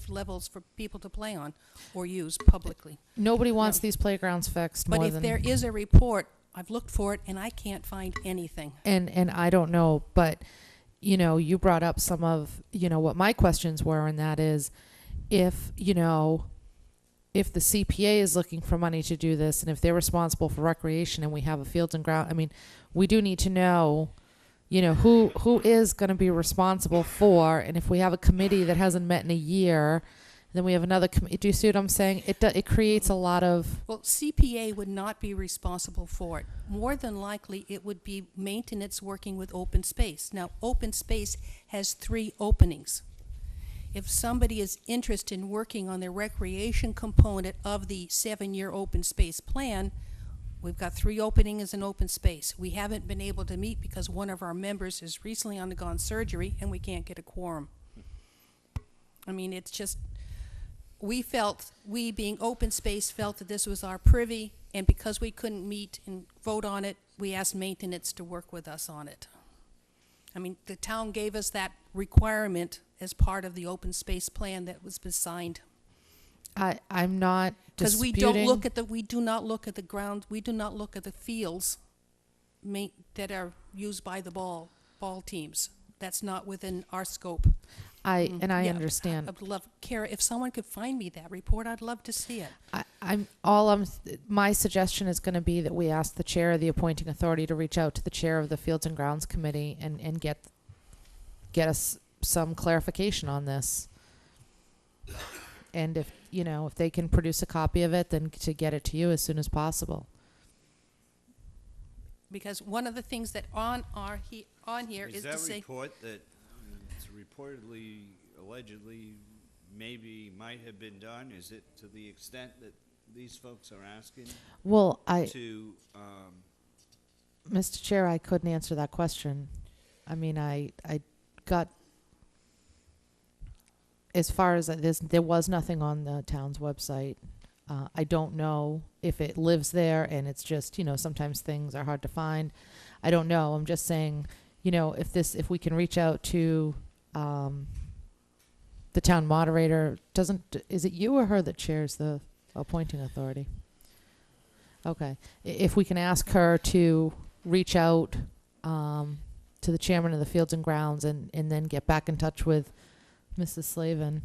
levels for people to play on or use publicly. Nobody wants these playgrounds fixed. But more if than there is a report, I've looked for it and I can't find anything. And I don't know, but you know, you brought up some of, you know, what my questions were, and that is, if, you know, if the CPA is looking for money to do this, and if they're responsible for recreation, and we have a Fields and Ground, I mean, we do need to know, you know, who is going to be responsible for, and if we have a committee that hasn't met in a year, then we have another committee. Do you see what I'm saying? It creates a lot of. Well, CPA would not be responsible for it. More than likely, it would be maintenance working with Open Space. Now, Open Space has 3 openings. If somebody is interested in working on the recreation component of the 7-year open space plan, we've got 3 openings in open space. We haven't been able to meet because one of our members has recently undergone surgery and we can't get a quorum. I mean, it's just, we being open space felt that this was our privy, and because we couldn't meet and vote on it, we asked maintenance to work with us on it. I mean, the town gave us that requirement as part of the open space plan that was signed. I'm not Because we disputing. we do not look at the ground, we do not look at the fields that are used by the ball teams. That's not within our scope. I Yeah. understand. I'd love, Kara, if someone could find me that report, I'd love to see it. My suggestion is going to be that we ask the chair of the appointing authority to reach out to the chair of the Fields and Grounds Committee and get us some clarification on this. And if, you know, if they can produce a copy of it, then to get it to you as soon as possible. Because one of the things that on here is to that say, report that it's reportedly, allegedly, maybe might have been done? Is it to the extent that these folks are asking? Well, Mr. Chair, I couldn't answer that question. I mean, I got, as far as there was nothing on the town's website. I don't know if it lives there and it's just, you know, sometimes things are hard to find. I don't know. I'm just saying, you know, if we can reach out to the town moderator, is it you or her that chairs the appointing authority? Okay. If we can ask her to reach out to the chairman of the Fields and Grounds and then get back in touch with Mrs. Slavin.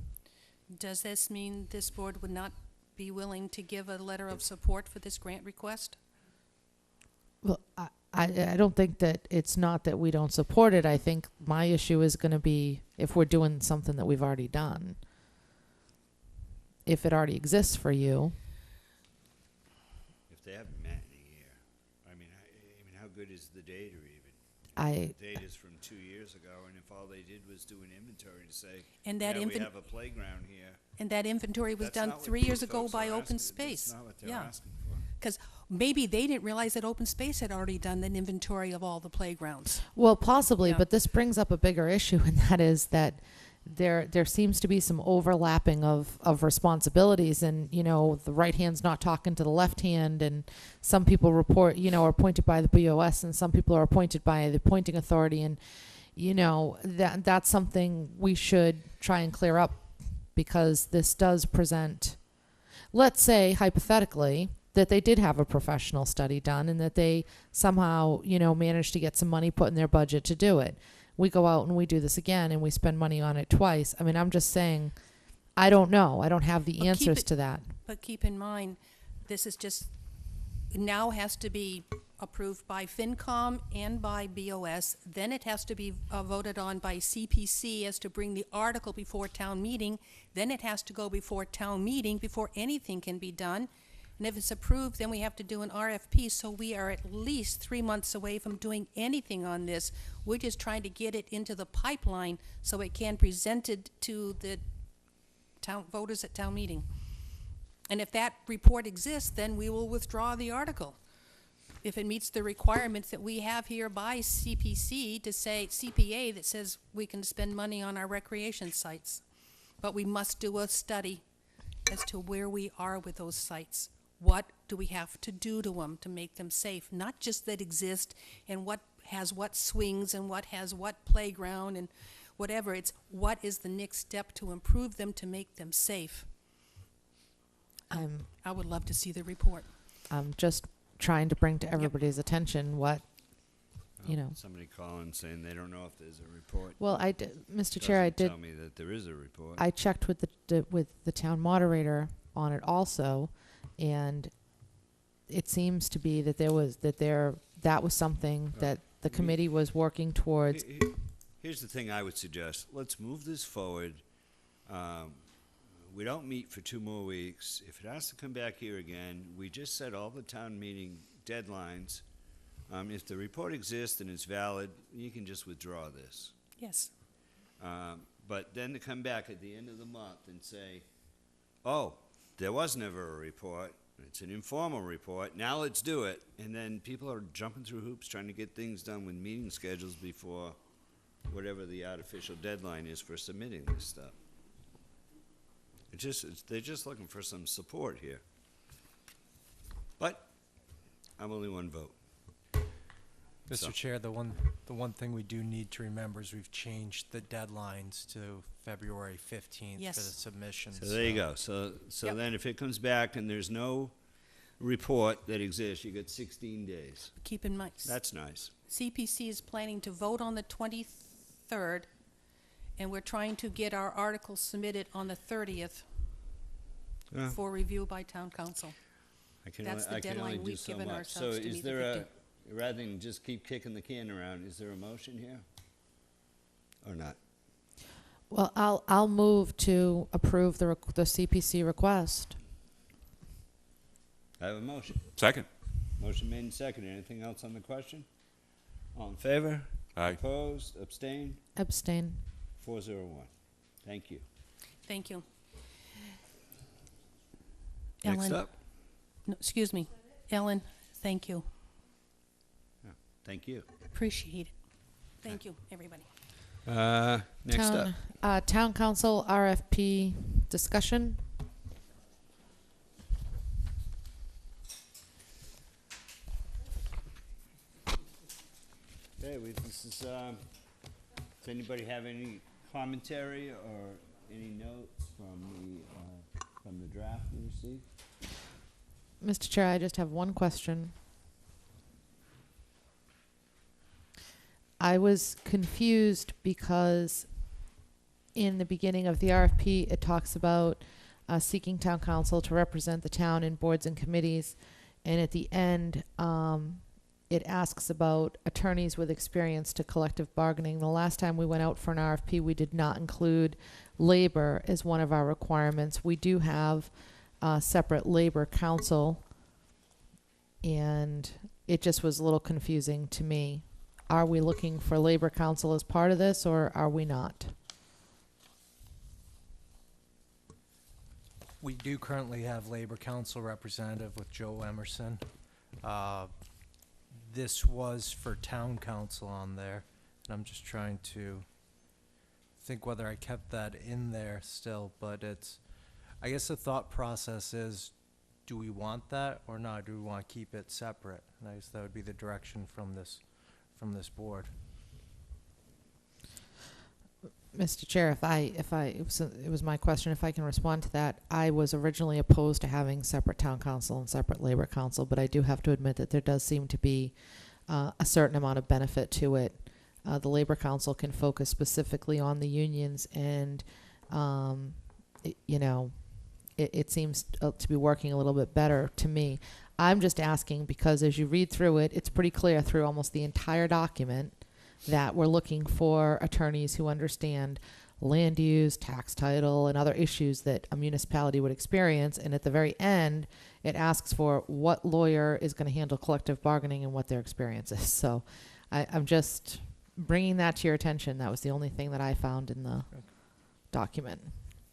does this mean this board would not be willing to give a letter of support for this grant request? Well, I don't think that it's not that we don't support it. I think my issue is going to be if we're doing something that we've already done. If it already exists for you. If they haven't met in a year, I mean, how good is the data even? The date is from 2 years ago, and if all they did was do an inventory to say, And that yeah, we invent- have a playground here. And that inventory was That's done not what 3 these years ago folks by are Open asking. Space. That's not what they're Yeah. asking for. Because maybe they didn't realize that Open Space had already done an inventory of all the playgrounds. Well, possibly, Yeah. but this brings up a bigger issue, and that is that there seems to be some overlapping of responsibilities, and the right hand's not talking to the left hand, and some people are appointed by the BOS, and some people are appointed by the appointing authority, and that's something we should try and clear up, because this does present. Let's say hypothetically that they did have a professional study done, and that they somehow managed to get some money put in their budget to do it. We go out and we do this again and we spend money on it twice. I mean, I'm just saying, I don't know. I don't have the But keep answers it- to that. But keep in mind, this is just, now has to be approved by FinCom and by BOS. Then it has to be voted on by CPC as to bring the article before town meeting. Then it has to go before town meeting before anything can be done. And if it's approved, then we have to do an RFP, so we are at least 3 months away from doing anything on this. We're just trying to get it into the pipeline so it can be presented to the town voters at town meeting. And if that report exists, then we will withdraw the article. If it meets the requirements that we have here by CPC to say, CPA, that says we can spend money on our recreation sites. But we must do a study as to where we are with those sites. What do we have to do to them to make them safe? Not just that exist and what has what swings and what has what playground and whatever. It's what is the next step to improve them to make them safe. I would love to see the report. I'm just trying to bring to everybody's attention what, Somebody calling saying they don't know if there's a report. Well, Mr. Chair, I Doesn't did. tell me that there is a report. I checked with the town moderator on it also, and it seems to be that that was something that the committee was working towards. Here's the thing I would suggest. Let's move this forward. We don't meet for 2 more weeks. If it has to come back here again, we just set all the town meeting deadlines. If the report exists and it's valid, you can just withdraw this. Yes. But then to come back at the end of the month and say, oh, there was never a report, it's an informal report, now let's do it. And then people are jumping through hoops trying to get things done with meeting schedules before whatever the artificial deadline is for submitting this stuff. They're just looking for some support here. But I'm only one vote. Mr. So- Chair, the one thing we do need to remember is we've changed the deadlines to February 15th Yes. for the submissions. So there you go. So Yep. then if it comes back and there's no report that exists, you get 16 days. Keep in mind, That's nice. CPC is planning to vote on the 23rd, and we're trying to get our article submitted on the 30th Yeah. for review by town council. That's the I can only deadline do we've so given much. ourselves to So is meet the there 15th. rather than just keep kicking the can around, is there a motion here? Or not? Well, I'll move to approve the CPC request. I have a motion. Second. Motion made and seconded. Anything else on the question? All in favor? Aye. Opposed? Abstained? Abstain. 401. Thank you. Thank you. Next Ellen. up. No, excuse me. Ellen, thank you. Thank you. Appreciate it. Thank you, everybody. Next up. Town council RFP discussion. Okay, this is, does anybody have any commentary or any notes from the draft we received? Mr. Chair, I just have one question. I was confused because in the beginning of the RFP, it talks about seeking town council to represent the town in boards and committees. And at the end, it asks about attorneys with experience to collective bargaining. The last time we went out for an RFP, we did not include labor as one of our requirements. We do have separate labor council, and it just was a little confusing to me. are we looking for labor council as part of this, or are we not? We do currently have Labor Council representative with Joe Emerson. This was for town council on there, and I'm just trying to think whether I kept that in there still, but I guess the thought process is, do we want that or not? Do we want to keep it separate? And I guess that would be the direction from this board. Mr. Chair, it was my question, if I can respond to that. I was originally opposed to having separate town council and separate labor council, but I do have to admit that there does seem to be a certain amount of benefit to it. The labor council can focus specifically on the unions, and it seems to be working a little bit better to me. I'm just asking because as you read through it, it's pretty clear through almost the entire document that we're looking for attorneys who understand land use, tax title, and other issues that a municipality would experience. And at the very end, it asks for what lawyer is going to handle collective bargaining and what their experience is. So I'm just bringing that to your attention. That was the only thing that I found in the document.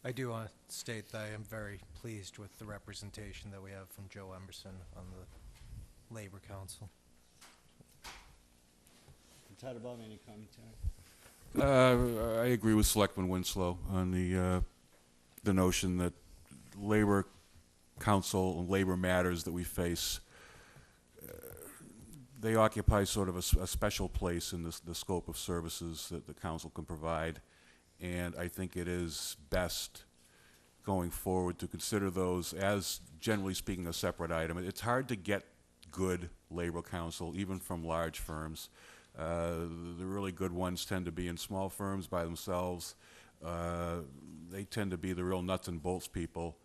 I do want to state that I am very pleased with the representation that we have from Joe Emerson on the Labor Council. Todd, about any commentary? I agree with Selectman Winslow on the notion that labor council and labor matters that we face, they occupy sort of a special place in the scope of services that the council can provide, and I think it is best going forward to consider those as, generally speaking, a separate item. It's hard to get good labor counsel, even from large firms. The really good ones tend to be in small firms by themselves. They tend to be the real nuts and bolts people.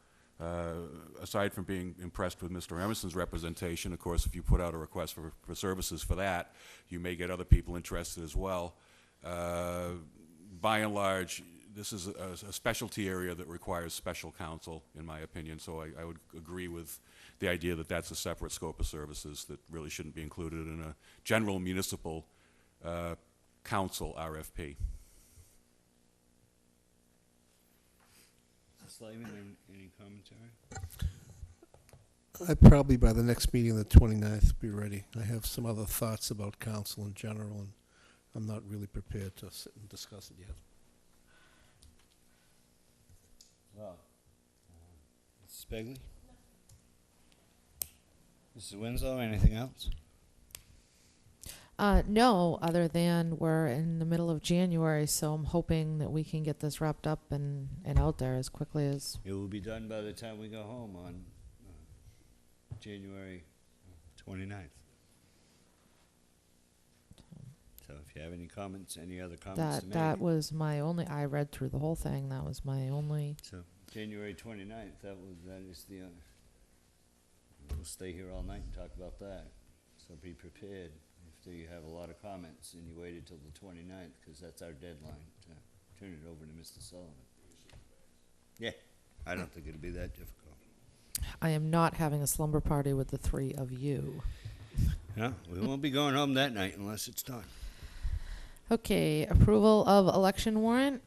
Aside from being impressed with Mr. Emerson's representation, of course, if you put out a request for services for that, you may get other people interested as well. By and large, this is a specialty area that requires special counsel, in my opinion, so I would agree with the idea that that's a separate scope of services that really shouldn't be included in a general municipal council RFP. Slavin, any commentary? I'd probably, by the next meeting, the 29th, be ready. I have some other thoughts about council in general, and I'm not really prepared to sit and discuss it yet. Well, Mrs. Begley? Mrs. Winslow, anything else? No, other than we're in the middle of January, so I'm hoping that we can get this wrapped up and out there as quickly as. It will be done by the time we go home on January 29th. So if you have any comments, any other comments to make? That was my only, I read through the whole thing, that was my only. So January 29th, that is the, we'll stay here all night and talk about that. So be prepared if you have a lot of comments and you waited till the 29th, because that's our deadline to turn it over to Mr. Sullivan. Yeah, I don't think it'll be that difficult. I am not having a slumber party with the three of you. No, we won't be going home that night unless it's done. Okay, approval of election warrant.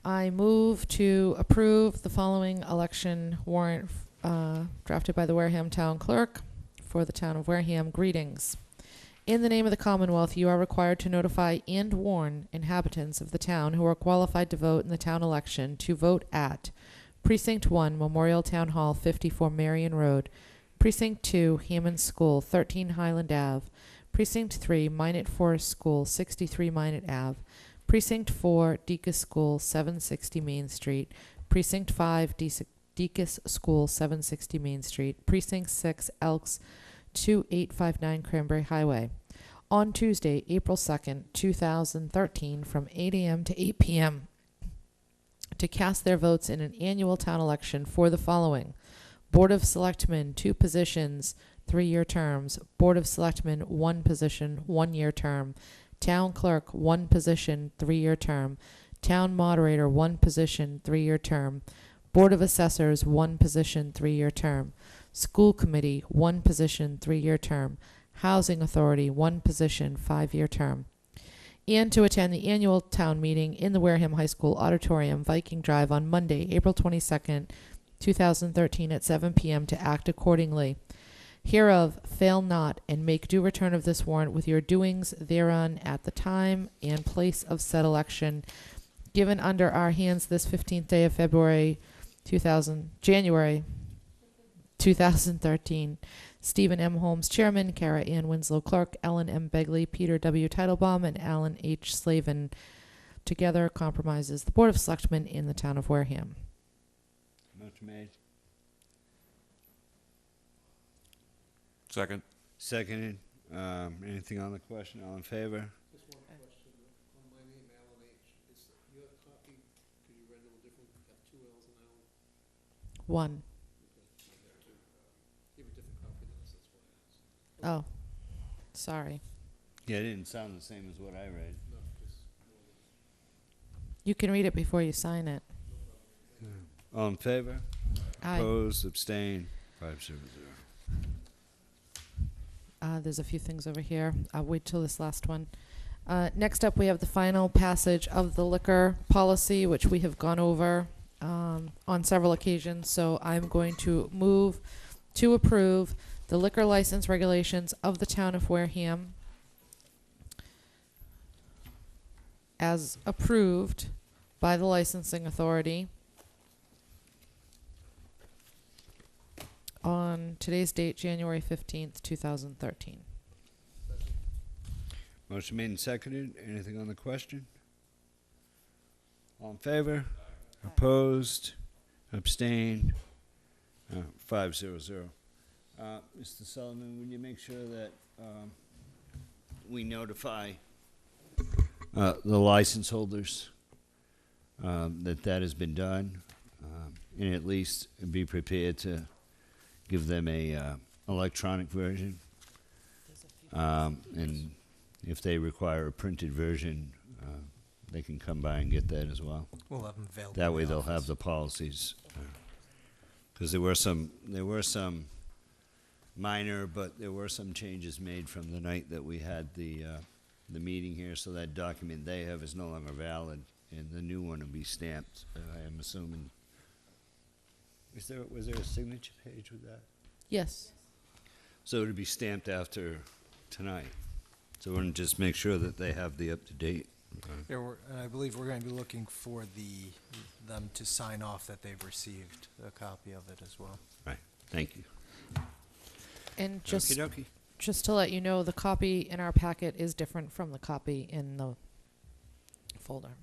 I move to approve the following election warrant drafted by the Wareham Town Clerk for the town of Wareham. Greetings. In the name of the Commonwealth, you are required to notify and warn inhabitants of the town who are qualified to vote in the town election to vote at Precinct 1, Memorial Town Hall, 54 Marion Road, Precinct 2, Hammond School, 13 Highland Ave, Precinct 3, Minot Forest School, 63 Minot Ave, Precinct 4, Deacon's School, 760 Main Street, Precinct 5, Deacon's School, 760 Main Street, Precinct 6, Elks, 2859 Cranberry Highway. On Tuesday, April 2nd, 2013, from 8 a.m. to 8 p.m., to cast their votes in an annual town election for the following: Board of Selectmen, 2 positions, 3-year terms; Board of Selectmen, 1 position, 1-year term; Town Clerk, 1 position, 3-year term; Town Moderator, 1 position, 3-year term; Board of Assessors, 1 position, 3-year term; School Committee, 1 position, 3-year term; Housing Authority, 1 position, 5-year term. And to attend the annual town meeting in the Wareham High School Auditorium, Viking Drive, on Monday, April 22nd, 2013 at 7 p.m. to act accordingly. Hereof, fail not, and make due return of this warrant with your doings thereon at the time and place of said election, given under our hands this 15th day of January 2013. Stephen M. Holmes, Chairman, Kara Ann Winslow, Clerk, Ellen M. Begley, Peter W. Teitelbaum, and Alan H. Slavin. Together compromises the Board of Selectmen in the town of Wareham. Motion made. Second. Seconded. Anything on the question? All in favor? Just one question on my name, Alan H. Is your copy, could you write a little different, have 2 L's and Alan? 1. You have a different copy than us, that's why I asked. Oh, sorry. Yeah, it didn't sound the same as what I read. No, just You can read it before you sign it. All in favor? Aye. Opposed, abstained, 5-0-0. There's a few things over here. I'll wait till this last one. Next up, we have the final passage of the liquor policy, which we have gone over on several occasions. So I'm going to move to approve the liquor license regulations of the town of Wareham as approved by the licensing authority on today's date, January 15th, 2013. Motion made and seconded. Anything on the question? All in favor? Opposed? Abstained? 5-0-0. Mr. Sullivan, would you make sure that we notify the license holders that that has been done, and at least be prepared to give them a electronic version, and if they require a printed version, they can come by and get that as well. We'll have them available. That in way the they'll office. have the policies. Because there were some minor, but there were some changes made from the night that we had the meeting here, so that document they have is no longer valid, and the new one will be stamped, I am assuming. Was there a signature page with that? Yes. So it'll be stamped after tonight. So we're gonna just make sure that they have the up-to-date. And I believe we're going to be looking for them to sign off that they've received a copy of it as well. Right, thank you. And just Okey-dokey. just to let you know, the copy in our packet is different from the copy in the folder.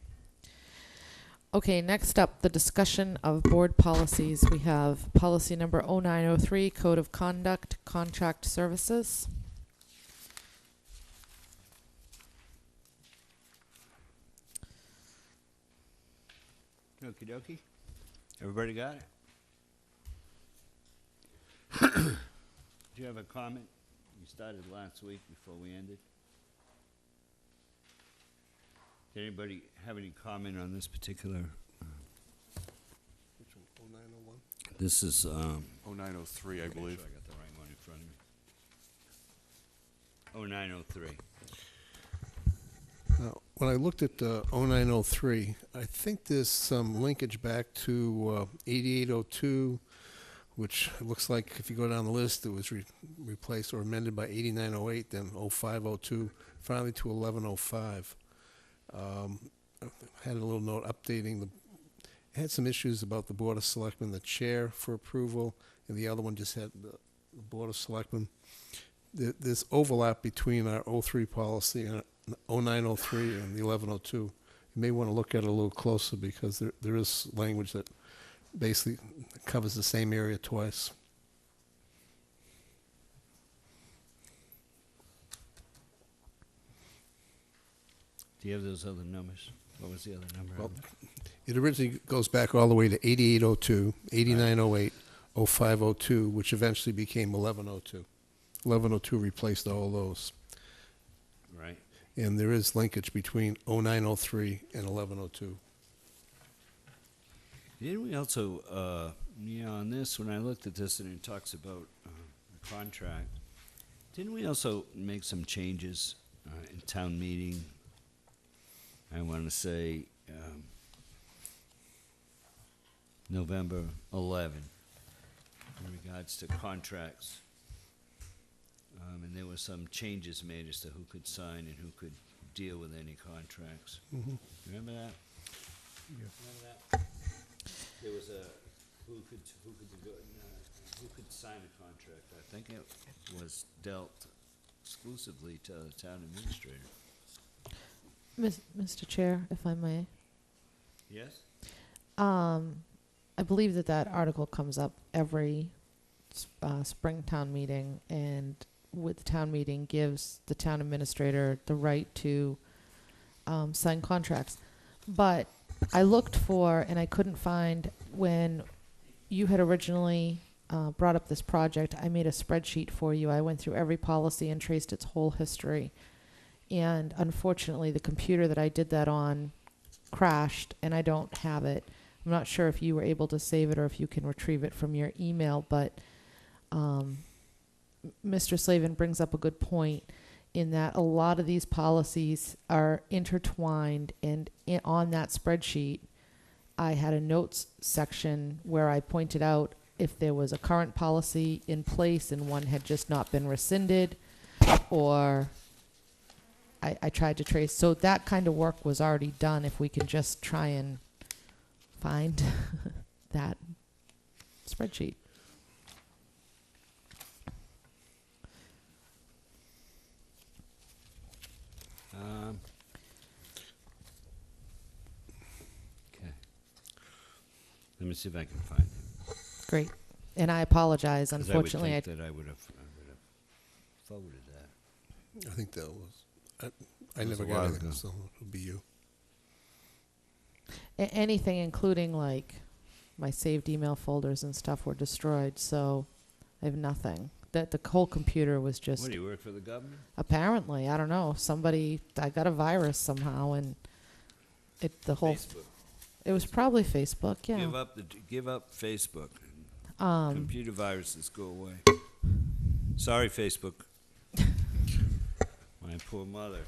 Okay, next up, the discussion of board policies. We have policy number 0903, Code of Conduct, Contract Services. Okie dokie. Everybody got it? Do you have a comment? You started last week before we ended. Did anybody have any comment on this particular? Which one, 0901? This is, 0903, I believe. Make sure I got the right one in front of me. 0903. Now, when I looked at 0903, I think there's some linkage back to 8802, which looks like if you go down the list, it was replaced or amended by 8908, then 0502, finally to 1105. I had a little note updating it had some issues about the Board of Selectmen, the chair for approval, and the other one just had the Board of Selectmen. There's overlap between our 03 policy and 0903 and the 1102. You may want to look at it a little closer because there is language that basically covers the same area twice. Do you have those other numbers? What was the other number? Well, it originally goes back all the way to 8802, 8908, 0502, which eventually became 1102. 1102 replaced all those. Right. And there is linkage between 0903 and 1102. Didn't we also, on this, when I looked at this and it talks about the contract, Didn't we also make some changes in town meeting? I want to say November 11 in regards to contracts. And there were some changes made as to who could sign and who could deal with any contracts. Mhm. Remember that? Yeah. Remember that? There was a, who could sign a contract? I think it was dealt exclusively to the town administrator. Mr. Chair, if I may. Yes? I believe that article comes up every spring town meeting, and with the town meeting gives the town administrator the right to sign contracts. But I looked for, and I couldn't find, when you had originally brought up this project, I made a spreadsheet for you. I went through every policy and traced its whole history. And unfortunately, the computer that I did that on crashed, and I don't have it. I'm not sure if you were able to save it or if you can retrieve it from your email, but Mr. Slavin brings up a good point in that a lot of these policies are intertwined, and on that spreadsheet, I had a notes section where I pointed out if there was a current policy in place and one had just not been rescinded, or I tried to trace. So that kind of work was already done. If we can just try and find that spreadsheet. Okay. Let me see if I can find it. Great. And I apologize. 'Cause Unfortunately, I would think that I would have forwarded that. I think that was, I It was never a got while anything, ago. so it'll be you. anything including like my saved email folders and stuff were destroyed, so I have nothing. That the whole computer was just What, do you work for the government? apparently, I don't know, I got a virus somehow, and the whole Facebook. it was probably Facebook. Yeah. Give up Facebook. Um, Computer viruses go away. Sorry, Facebook. My poor mother.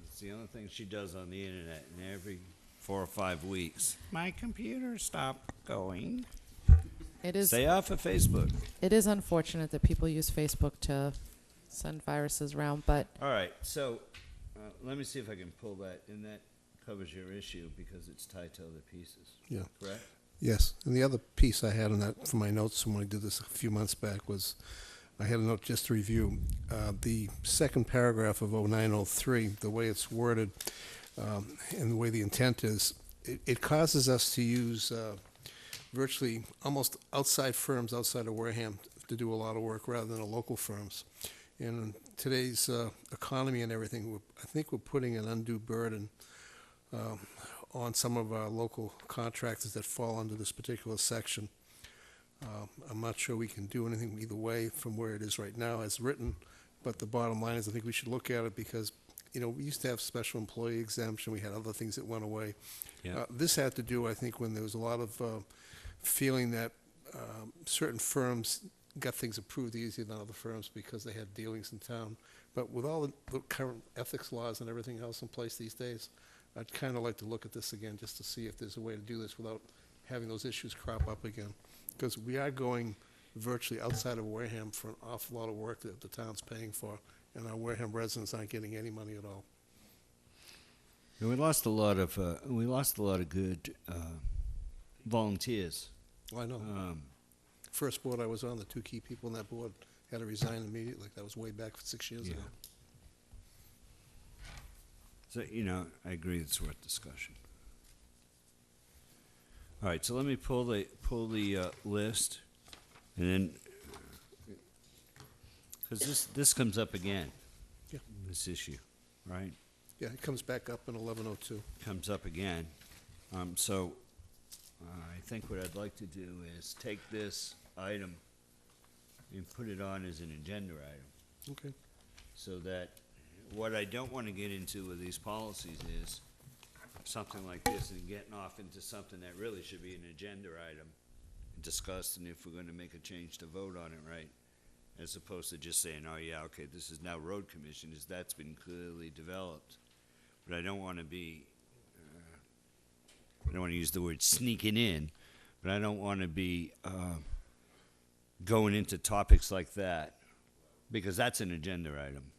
It's the only thing she does on the internet, and every 4 or 5 weeks, my computer stopped going. It is. Stay off of Facebook. It is unfortunate that people use Facebook to send viruses around, but All right, so let me see if I can pull that, and that covers your issue because it's tied to other pieces. Yeah. Correct? Yes, and the other piece I had on that for my notes from when I did this a few months back was, I had a note just to review. The second paragraph of 0903, the way it's worded, and the way the intent is, it causes us to use virtually almost outside firms outside of Wareham to do a lot of work rather than the local firms. And in today's economy and everything, I think we're putting an undue burden on some of our local contractors that fall under this particular section. I'm not sure we can do anything either way from where it is right now as written, but the bottom line is I think we should look at it because, we used to have special employee exemption, we had other things that went away. Yeah. This had to do, I think, when there was a lot of feeling that certain firms got things approved easier than other firms because they had dealings in town. But with all the current ethics laws and everything else in place these days, I'd kind of like to look at this again just to see if there's a way to do this without having those issues crop up again. Because we are going virtually outside of Wareham for an awful lot of work that the town's paying for, and our Wareham residents aren't getting any money at all. And we lost a lot of good volunteers. Well, I know. First board I was on, the 2 key people on that board had to resign immediately. That was way back 6 years ago. So, I agree it's worth discussion. All right, so let me pull the list, and then, because this comes up again. Yeah. This issue, right? Yeah, it comes back up in 1102. Comes up again. So I think what I'd like to do is take this item and put it on as an agenda item. Okay. So that what I don't want to get into with these policies is something like this and getting off into something that really should be an agenda item and discussed, and if we're going to make a change to vote on it, right? as opposed to just saying, oh yeah, okay, this is now road commissioners, that's been clearly developed. But I don't want to be, I don't want to use the word sneaking in, but I don't want to be going into topics like that, because that's an agenda item,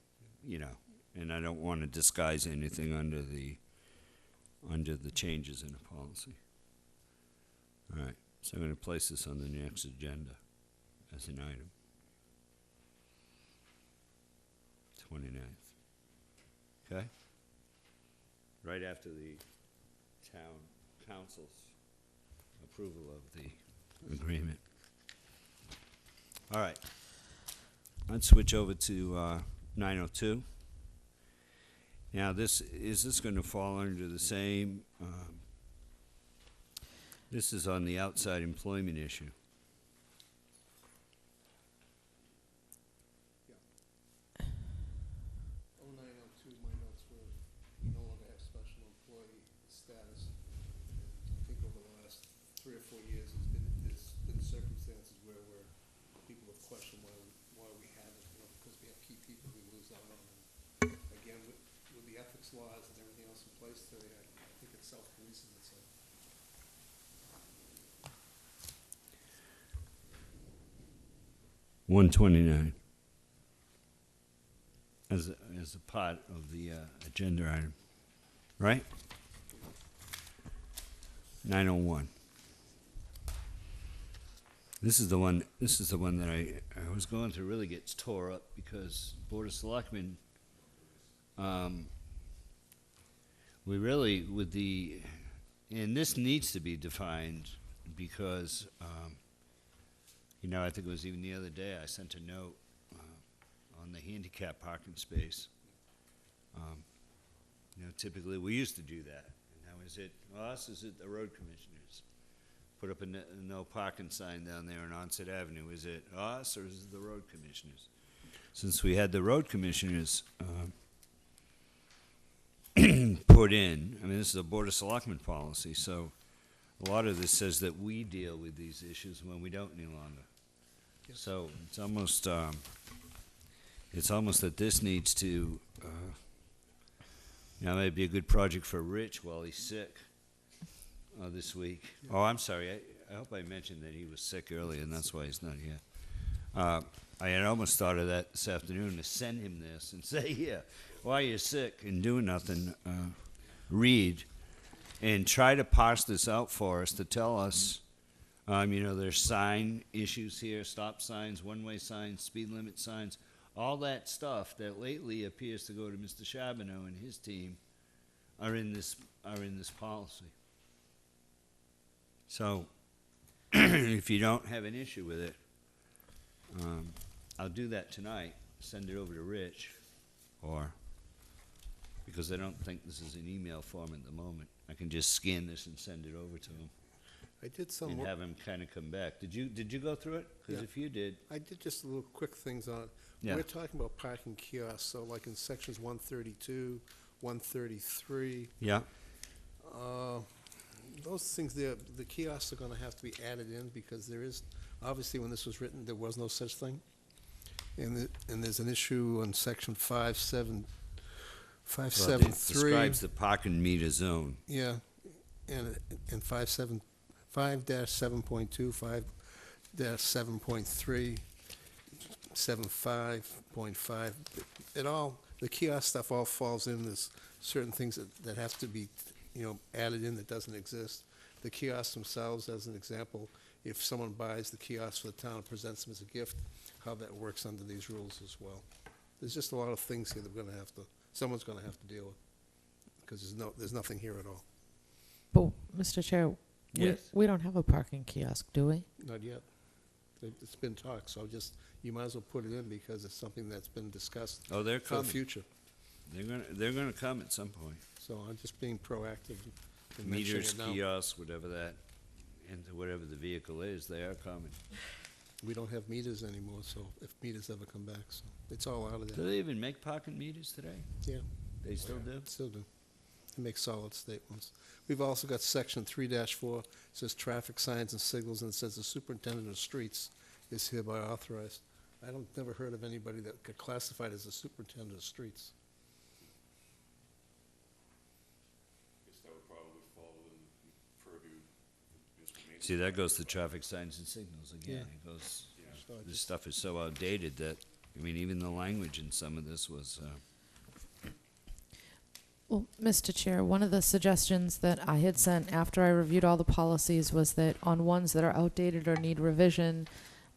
you know, and I don't want to disguise anything under the changes in the policy. All right, so I'm going to place this on the next agenda as an item. 29th. Okay? Right after the town council's approval of the agreement. All right. Let's switch over to 902. Now, is this going to fall under the same? This is on the outside employment issue. Laws and everything else in place today, I think it's self-policing itself. 129 as a part of the agenda item, right? 901. This is the one that I was going to really get tore up because Board of Selectmen, we really, and this needs to be defined because, you know, I think it was even the other day I sent a note on the handicap parking space. You know, typically we used to do that. And now is it us, is it the road commissioners? Put up a no parking sign down there on Onset Avenue. Is it us or is it the road commissioners? Since we had the road commissioners put in, I mean, this is a Board of Selectmen policy, so a lot of this says that we deal with these issues when we don't any longer. Yes. So it's almost that this needs to, you know, maybe a good project for Rich while he's sick this week. Oh, I'm sorry. I hope I mentioned that he was sick earlier, and that's why he's not here. I had almost thought of that this afternoon to send him this and say, here, while you're sick and doing nothing, read and try to parse this out for us to tell us, you know, there's sign issues here, stop signs, one-way signs, speed limit signs, all that stuff that lately appears to go to Mr. Charbonneau and his team are in this policy. So, if you don't have an issue with it, I'll do that tonight, send it over to Rich, or, because I don't think this is an email form at the moment, I can just scan this and send it over to him. I did some And work. have him kind of come back. Did you go through it? Because Yeah. if you did, I did just a little quick things on it. Yeah. We're talking about parking kiosks, so like in sections 132, 133, yeah, those things there, the kiosks are gonna have to be added in because there is, obviously when this was written, there was no such thing. And there's an issue on section 573. well, it describes the parking meter zone. Yeah, and 5-7.2, 5-7.3, 7.5.5, it all, the kiosk stuff all falls in. There's certain things that have to be, you know, added in that doesn't exist. The kiosks themselves, as an example, if someone buys the kiosk for the town and presents them as a gift, how that works under these rules as well. There's just a lot of things here that someone's gonna have to deal with, because there's nothing here at all. But, Mr. Chair, Yes. we don't have a parking kiosk, do we? Not yet. It's been talked, so you might as well put it in because it's something that's been discussed Oh, they're for the coming. future. They're gonna come at some point. So I'm just being proactive and mentioning Meters, it now. kiosks, whatever that, and whatever the vehicle is, they are coming. We don't have meters anymore, so if meters ever come back, so it's all out of Do there. they even make parking meters today? Yeah. They still do? Still do. They make solid state ones. We've also got section 3-4, says traffic signs and signals, and it says the superintendent of streets is hereby authorized. I don't, never heard of anybody that got classified as a superintendent of streets. Guess that would probably fall within the purview of Mr. Mason. See, that goes to traffic signs and signals again. Yeah. It goes, So I this just- stuff is so outdated that, I mean, even the language in some of this was, Well, Mr. Chair, one of the suggestions that I had sent after I reviewed all the policies was that on ones that are outdated or need revision,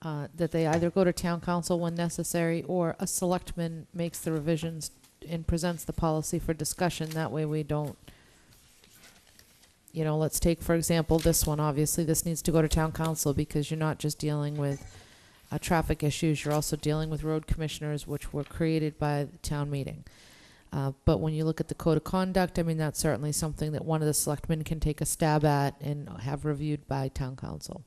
that they either go to town council when necessary, or a selectman makes the revisions and presents the policy for discussion. That way we don't, you know, let's take, for example, this one. Obviously, this needs to go to town council because you're not just dealing with traffic issues, you're also dealing with road commissioners, which were created by the town meeting. But when you look at the code of conduct, I mean, that's certainly something that one of the selectmen can take a stab at and have reviewed by town council.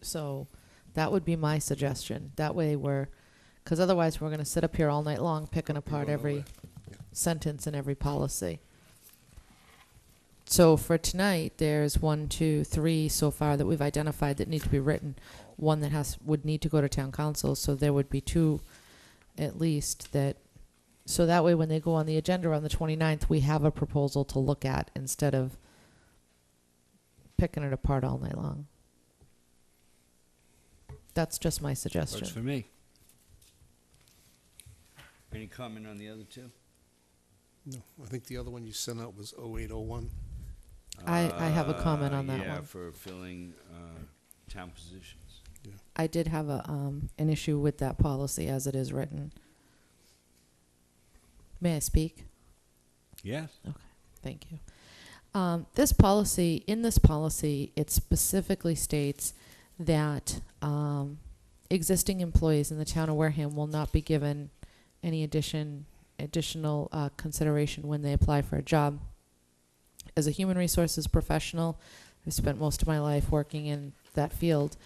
So that would be my suggestion. That way because otherwise we're going to sit up here all night long picking apart go every nowhere. Yeah. sentence and every policy. So for tonight, there's 1, 2, 3 so far that we've identified that need to be written. One that would need to go to town council, so there would be 2 at least that. So that way, when they go on the agenda on the 29th, we have a proposal to look at instead of picking it apart all night long. That's just my suggestion. works for me. Any comment on the other two? No, I think the other one you sent out was 0801. I have a comment on that Yeah, one. for filling town positions. I did have an issue with that policy as it is written. May I speak? Yes. Okay, thank you. This policy, it specifically states that existing employees in the town of Wareham will not be given any additional consideration when they apply for a job. As a human resources professional, I've spent most of my life working in that field.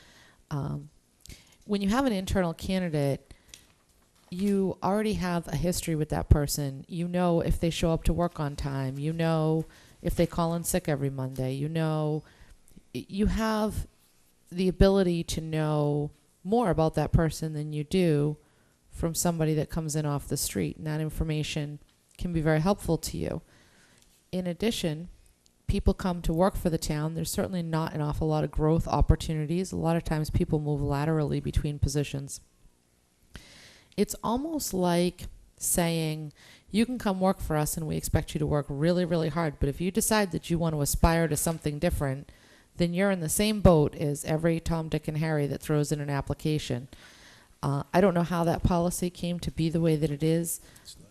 When you have an internal candidate, you already have a history with that person. You know if they show up to work on time. You know if they call in sick every Monday. You know, you have the ability to know more about that person than you do from somebody that comes in off the street. And that information can be very helpful to you. In addition, people come to work for the town. There's certainly not an awful lot of growth opportunities. A lot of times people move laterally between positions. It's almost like saying, you can come work for us and we expect you to work really, really hard. But if you decide that you want to aspire to something different, then you're in the same boat as every Tom, Dick, and Harry that throws in an application. I don't know how that policy came to be the way that it is,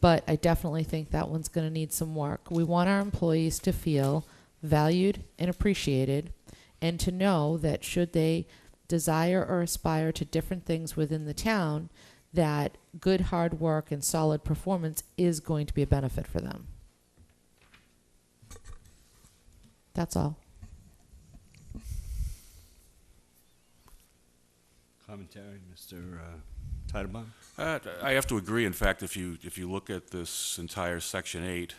but I definitely think that one's going to need some work. We want our employees to feel valued and appreciated, and to know that should they desire or aspire to different things within the town, that good hard work and solid performance is going to be a benefit for them. That's all. Commentary, Mr. Titlebaum? I have to agree. In fact, if you look at this entire Section 8,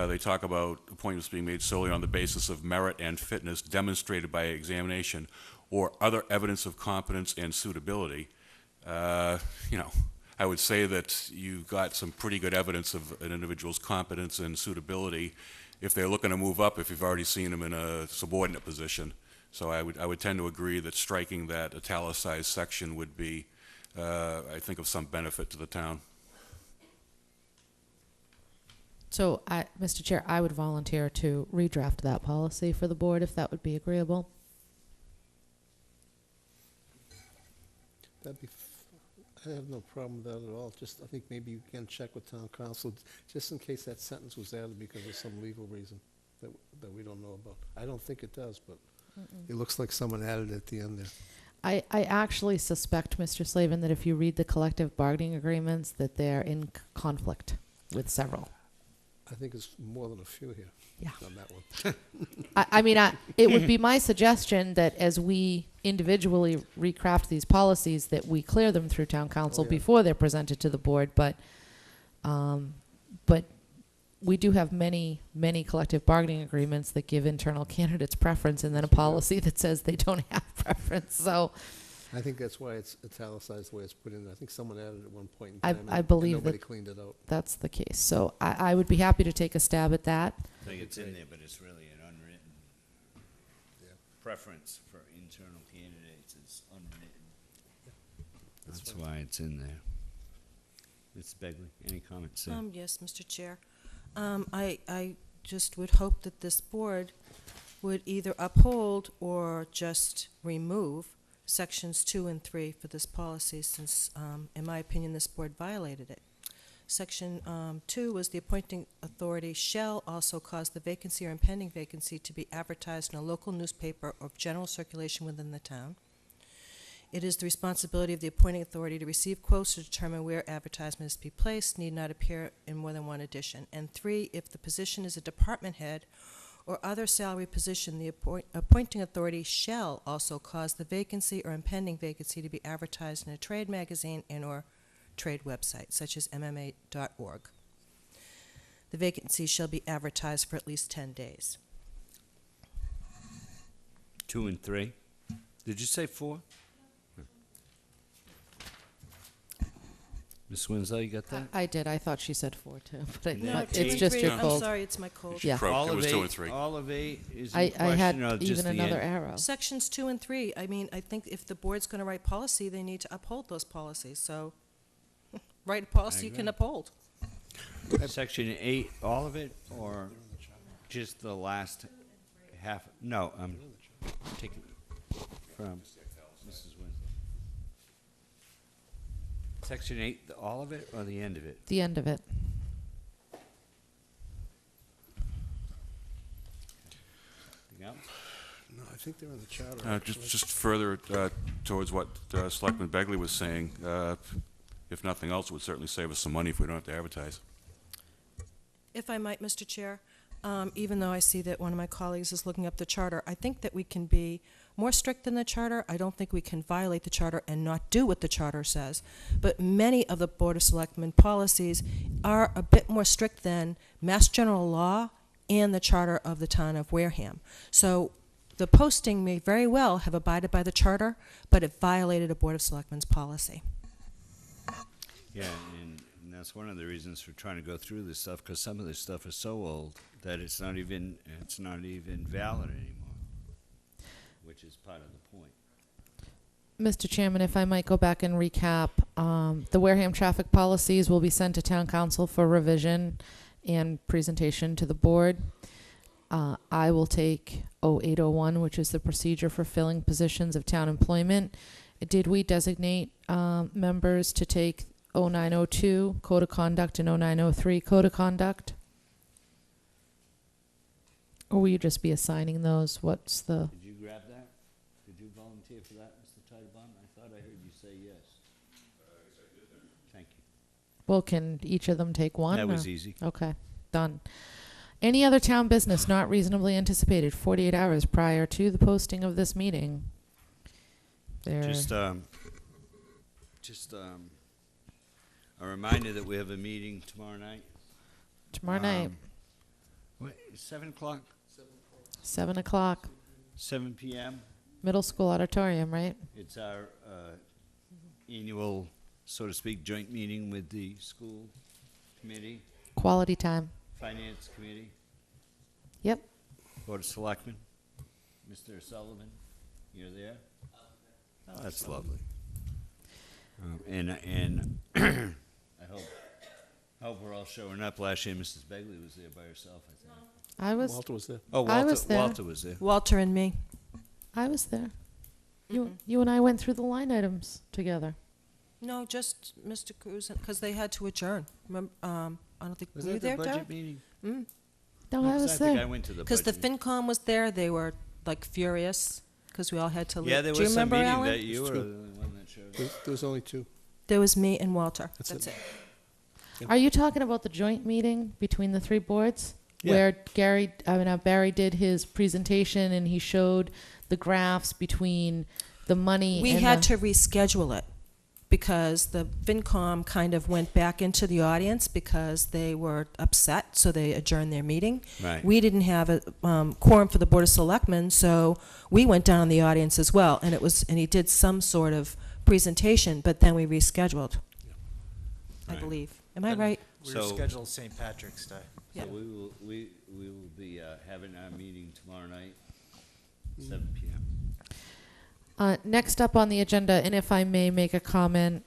they talk about appointments being made solely on the basis of merit and fitness demonstrated by examination or other evidence of competence and suitability. You know, I would say that you've got some pretty good evidence of an individual's competence and suitability if they're looking to move up, if you've already seen them in a subordinate position. So I would tend to agree that striking that italicized section would be, I think, of some benefit to the town. So, Mr. Chair, I would volunteer to redraft that policy for the board if that would be agreeable. That'd be, I have no problem with that at all. Just, I think maybe you can check with town council, just in case that sentence was added because of some legal reason that we don't know about. I don't think it does, but it looks like someone added it at the end there. I actually suspect, Mr. Slavin, that if you read the collective bargaining agreements, that they're in conflict with several. I think it's more than a few here. Yeah. On that one. I mean, it would be my suggestion that as we individually recraft these policies, that we clear them through town council before they're presented to the board. But we do have many collective bargaining agreements that give internal candidates preference, and then a policy that says they don't have preference. So I think that's why it's italicized the way it's put in. I think someone added it at one point in I, time. I and believe nobody that cleaned it out. that's the case. So I would be happy to take a stab at that. I think it's in there, but it's really an unwritten preference for internal candidates is unwritten. That's why it's in there. Mrs. Begley, any comments? Sir? Yes, Mr. Chair. I just would hope that this board would either uphold or just remove sections 2 and 3 for this policy, since, in my opinion, this board violated it. Section 2 was the appointing authority shall also cause the vacancy or impending vacancy to be advertised in a local newspaper of general circulation within the town. It is the responsibility of the appointing authority to receive quotes to determine where advertisements to be placed, need not appear in more than one edition. And 3, if the position is a department head or other salary position, the appointing authority shall also cause the vacancy or impending vacancy to be advertised in a trade magazine and/or trade website, such as MMA.org. The vacancy shall be advertised for at least 10 days. 2 and 3. Did you say 4? Ms. Winslow, you got that? I did. I thought she said 4 too, but No, but 2 it's and just 3. your I'm cold. sorry, it's my cold. Yeah. All It of was 2 8 and 3. All of 8 is in I question, had or just even the another end? arrow. Sections 2 and 3, I mean, I think if the board's going to write policy, they need to uphold those policies. So write a policy you can agree. uphold. Section 8, all of it, or just the last half? No, I'm taking from Mrs. Winslow. Section 8, all of it, or the end of it? The end of it. Anything else? No, I think they're in the charter. Just further towards what Selectman Begley was saying, if nothing else, it would certainly save us some money if we don't have to advertise. If I might, Mr. Chair, even though I see that one of my colleagues is looking up the charter, I think that we can be more strict than the charter. I don't think we can violate the charter and not do what the charter says. But many of the Board of Selectmen policies are a bit more strict than Mass General Law and the charter of the town of Wareham. So the posting may very well have abided by the charter, but it violated a Board of Selectmen's policy. Yeah, and that's one of the reasons for trying to go through this stuff, because some of this stuff is so old that it's not even valid anymore, which is part of the point. Mr. Chairman, if I might go back and recap, the Wareham traffic policies will be sent to Town Council for revision and presentation to the board. I will take 0801, which is the procedure for filling positions of town employment. Did we designate members to take 0902 Code of Conduct and 0903 Code of Conduct? Or will you just be assigning those? What's the... Did you grab that? Did you volunteer for that, Mr. Titlebaum? I thought I heard you say yes. Thank you. Well, can each of them take one? That was or- easy. Okay, done. Any other town business not reasonably anticipated 48 hours prior to the posting of this meeting? There. Just a reminder that we have a meeting tomorrow night. Tomorrow night, What, 7 o'clock? 7 o'clock, 7 p.m.? middle school auditorium, right? It's our annual, so to speak, joint meeting with the school committee, Quality time. finance committee, Yep. Board of Selectmen. Mr. Sullivan, you're there? Oh, that's lovely. And I hope we're all showing up. Last year, Mrs. Begley was there by herself, I think. I was. Walter was there. Oh, I was there. Walter was there. Walter and me. I was there. You and I went through the line items together. No, just Mr. Cruz, because they had to adjourn. Remember, I don't think, Was were you that the there, budget Derek? meeting? Mm. No, No, I 'cause was I think I there. went to the Because the budget. FinCom was there, they were like furious, because we all had to leave. Yeah, there Do you was some remember, meeting Alan? that you It's were the true. one that showed up. There was only two. There was me and Walter. That's That's it. it. Are you talking about the joint meeting between the three boards? Yeah. Where Barry did his presentation and he showed the graphs between the money We and had the, to reschedule it. because the FinCom kind of went back into the audience because they were upset, so they adjourned their meeting. Right. We didn't have a quorum for the Board of Selectmen, so we went down in the audience as well, and he did some sort of presentation, but then we rescheduled, I Right. believe. Am I right? We were So- scheduled St. Patrick's Day. So we will be having our meeting tomorrow night, 7 p.m. Next up on the agenda, and if I may make a comment,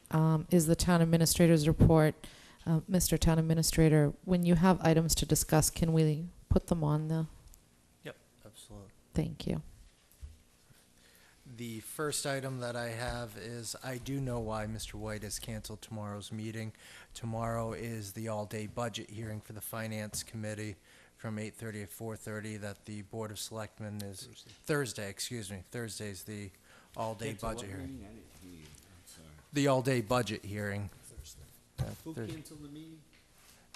is the town administrator's report. Mr. Town Administrator, when you have items to discuss, can we put them on the? Yep, absolutely. Thank you. The first item that I have is, I do know why Mr. White has canceled tomorrow's meeting. Tomorrow is the all-day budget hearing for the Finance Committee from 8:30 to 4:30 that the Board of Selectmen is, Thursday, excuse me. Thursday's the all-day budget hearing. The all-day budget hearing. Who canceled the meeting?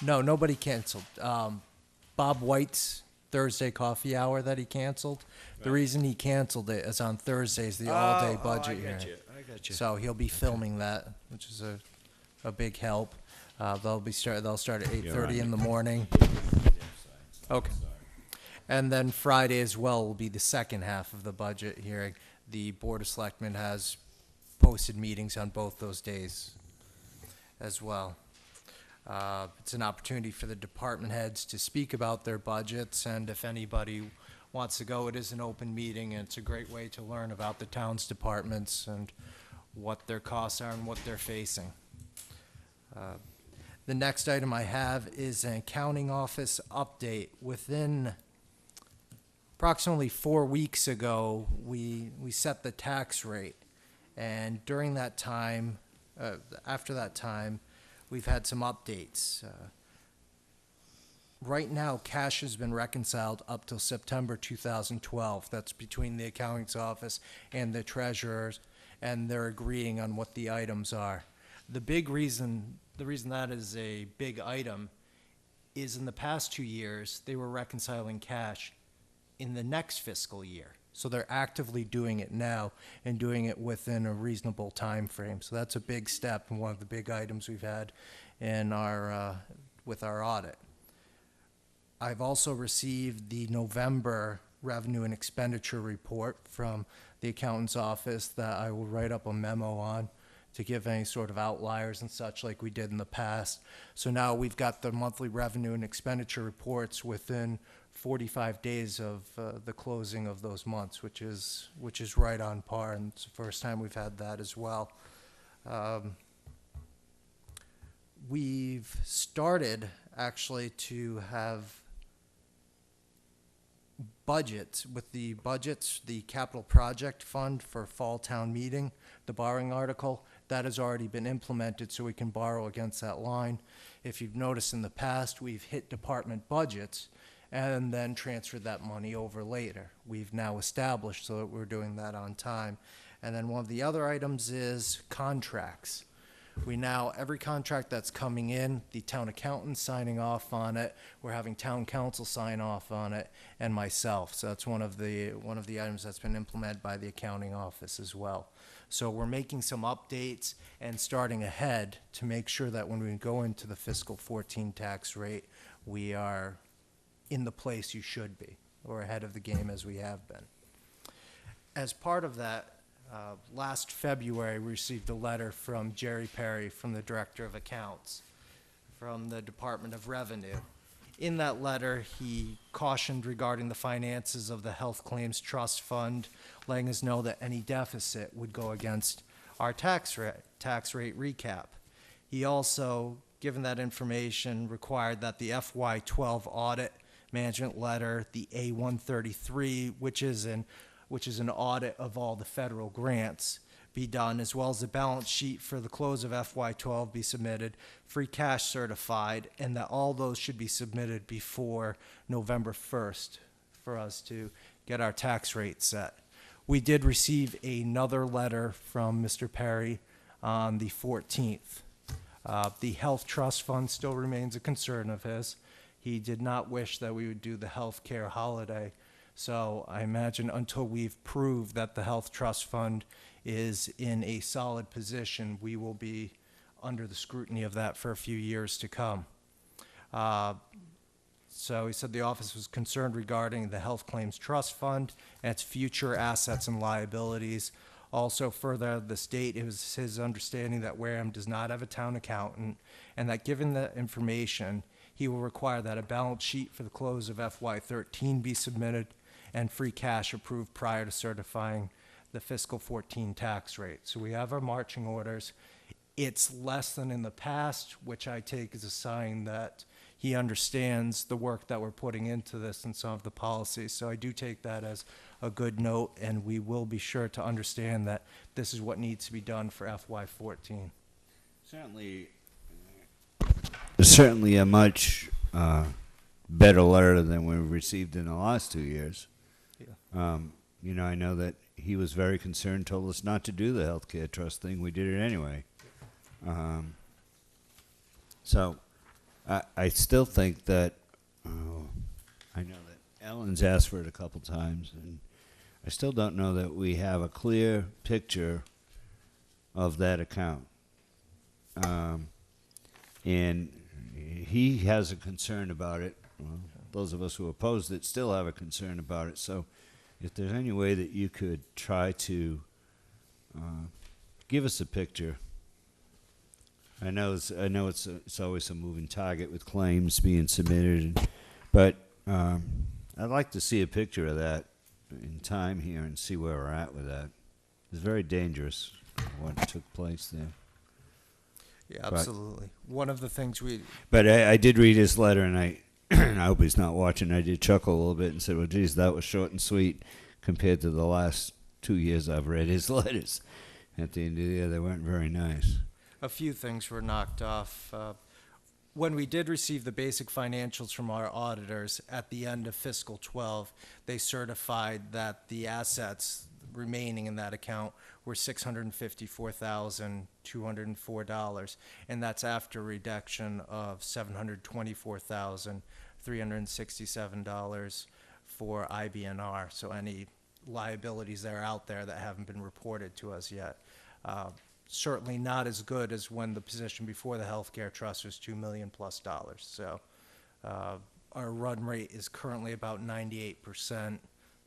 No, nobody canceled. Bob White's Thursday coffee hour that he canceled. The reason he canceled it is on Thursdays, the all-day budget hearing. I got you. So he'll be filming that, which is a big help. They'll start at 8:30 in the morning. Okay. And then Friday as well will be the second half of the budget hearing. The Board of Selectmen has posted meetings on both those days as well. It's an opportunity for the department heads to speak about their budgets, and if anybody wants to go, it is an open meeting, and it's a great way to learn about the town's departments and what their costs are and what they're facing. The next item I have is an accounting office update. Within approximately 4 weeks ago, we set the tax rate, and during that time, after that time, we've had some updates. Right now, cash has been reconciled up till September 2012. That's between the accountant's office and the treasurers, and they're agreeing on what the items are. The reason that is a big item is in the past 2 years, they were reconciling cash in the next fiscal year. So they're actively doing it now and doing it within a reasonable time frame. So that's a big step and one of the big items we've had in with our audit. I've also received the November revenue and expenditure report from the accountant's office that I will write up a memo on to give any sort of outliers and such like we did in the past. So now we've got the monthly revenue and expenditure reports within 45 days of the closing of those months, which is right on par, and it's the first time we've had that as well. We've started actually to have budgets. With the budgets, the capital project fund for fall town meeting, the borrowing article, that has already been implemented so we can borrow against that line. If you've noticed in the past, we've hit department budgets and then transferred that money over later. We've now established so that we're doing that on time. And then one of the other items is contracts. Every contract that's coming in, the town accountant's signing off on it, we're having town council sign off on it, and myself. So that's one of the items that's been implemented by the accounting office as well. So we're making some updates and starting ahead to make sure that when we go into the fiscal 14 tax rate, we are in the place you should be, or ahead of the game as we have been. As part of that, last February, we received a letter from Jerry Perry, from the Director of Accounts, from the Department of Revenue. In that letter, he cautioned regarding the finances of the Health Claims Trust Fund, letting us know that any deficit would go against our tax rate recap. He also, given that information, required that the FY12 audit management letter, the A133, which is an audit of all the federal grants, be done, as well as the balance sheet for the close of FY12 be submitted, free cash certified, and that all those should be submitted before November 1st for us to get our tax rate set. We did receive another letter from Mr. Perry on the 14th. The Health Trust Fund still remains a concern of his. He did not wish that we would do the health care holiday. So I imagine until we've proved that the Health Trust Fund is in a solid position, we will be under the scrutiny of that for a few years to come. So he said the office was concerned regarding the Health Claims Trust Fund and its future assets and liabilities. Also, further, the state, it was his understanding that Wareham does not have a town accountant, and that given the information, he will require that a balance sheet for the close of FY13 be submitted and free cash approved prior to certifying the fiscal 14 tax rate. So we have our marching orders. It's less than in the past, which I take as a sign that he understands the work that we're putting into this and some of the policies. So I do take that as a good note, and we will be sure to understand that this is what needs to be done for FY14. Certainly a much better letter than we've received in the last 2 years. Yeah. You know, I know that he was very concerned, told us not to do the healthcare trust thing. We did it anyway. So I still think that, I know that Ellen's asked for it a couple times, and I still don't know that we have a clear picture of that account. And he has a concern about it. Well, those of us who opposed it still have a concern about it. So if there's any way that you could try to give us a picture. I know it's always a moving target with claims being submitted, but I'd like to see a picture of that in time here and see where we're at with that. It's very dangerous what took place there. Yeah, absolutely. One of the things But I did read his letter, and I I hope he's not watching. I did chuckle a little bit and said, well, geez, that was short and sweet compared to the last 2 years I've read his letters. At the end of the year, they weren't very nice. A few things were knocked off. When we did receive the basic financials from our auditors at the end of fiscal 12, they certified that the assets remaining in that account were $654,204, and that's after a reduction of $724,367 for IBNR, so any liabilities that are out there that haven't been reported to us yet. Certainly not as good as when the position before the healthcare trust was $2 million plus. So our run rate is currently about 98%,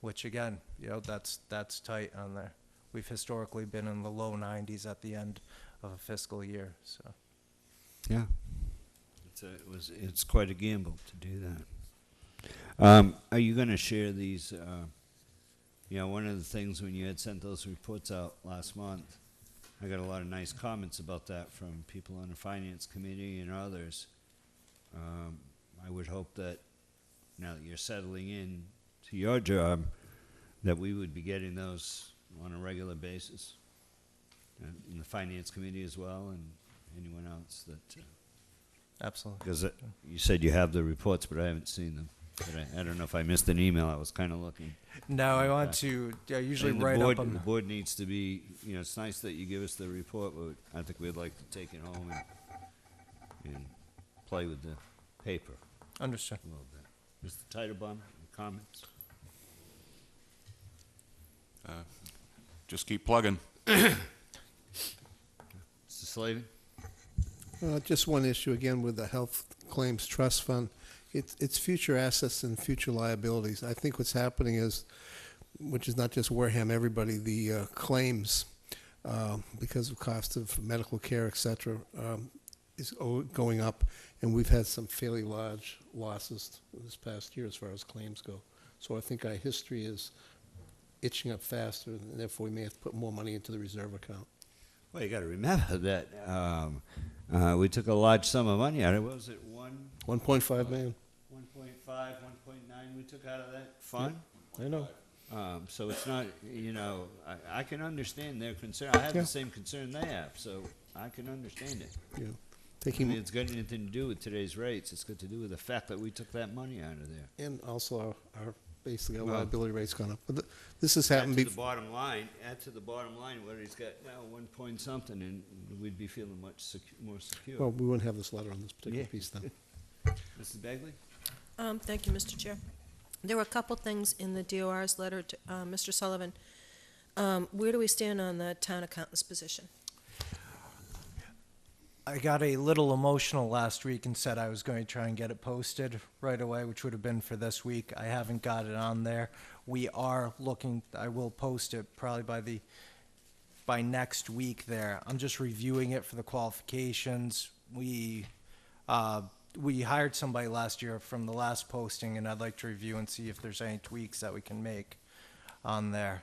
which again, you know, that's tight on there. We've historically been in the low 90s at the end of a fiscal year. So yeah, it's quite a gamble to do that. Are you going to share these? You know, one of the things when you had sent those reports out last month, I got a lot of nice comments about that from people on the finance committee and others. I would hope that now that you're settling in to your job, that we would be getting those on a regular basis, in the finance committee as well, and anyone else that. Absolutely. Because you said you have the reports, but I haven't seen them. But I don't know if I missed an email. I was kind of looking. No, I want to. I usually write up on the board needs to be. You know, it's nice that you give us the report, but I think we'd like to take it home and play with the paper. Understood. A little bit. Mr. Titlebaum, comments? Just keep plugging. Mr. Slavin? Just one issue again with the Health Claims Trust Fund. It's future assets and future liabilities. I think what's happening is, which is not just Wareham, everybody, the claims, because of cost of medical care, et cetera, is going up, and we've had some fairly large losses this past year as far as claims go. So I think our history is itching up faster, and therefore we may have to put more money into the reserve account. Well, you got to remember that we took a large sum of money out of it. What was it, 1.5 million. 1.5, 1.9 we took out of that fund? Yep, I know. So it's not, you know, I can understand their concern. I have the same concern they have, so I can understand it. Yeah. I mean, it's got anything to do with today's rates. It's got to do with the fact that we took that money out of there. And also our basically our liability rate's gone up. But this has happened before. Add to the bottom line what he's got now, 1 point something, and we'd be feeling much more secure. Well, we wouldn't have this letter on this particular piece then. Mrs. Bagley? Thank you, Mr. Chair. There were a couple things in the DOR's letter to Mr. Sullivan. Where do we stand on the town accountant's position? I got a little emotional last week and said I was going to try and get it posted right away, which would have been for this week. I haven't got it on there. We are looking, I will post it probably by next week there. I'm just reviewing it for the qualifications. We hired somebody last year from the last posting, and I'd like to review and see if there's any tweaks that we can make on there.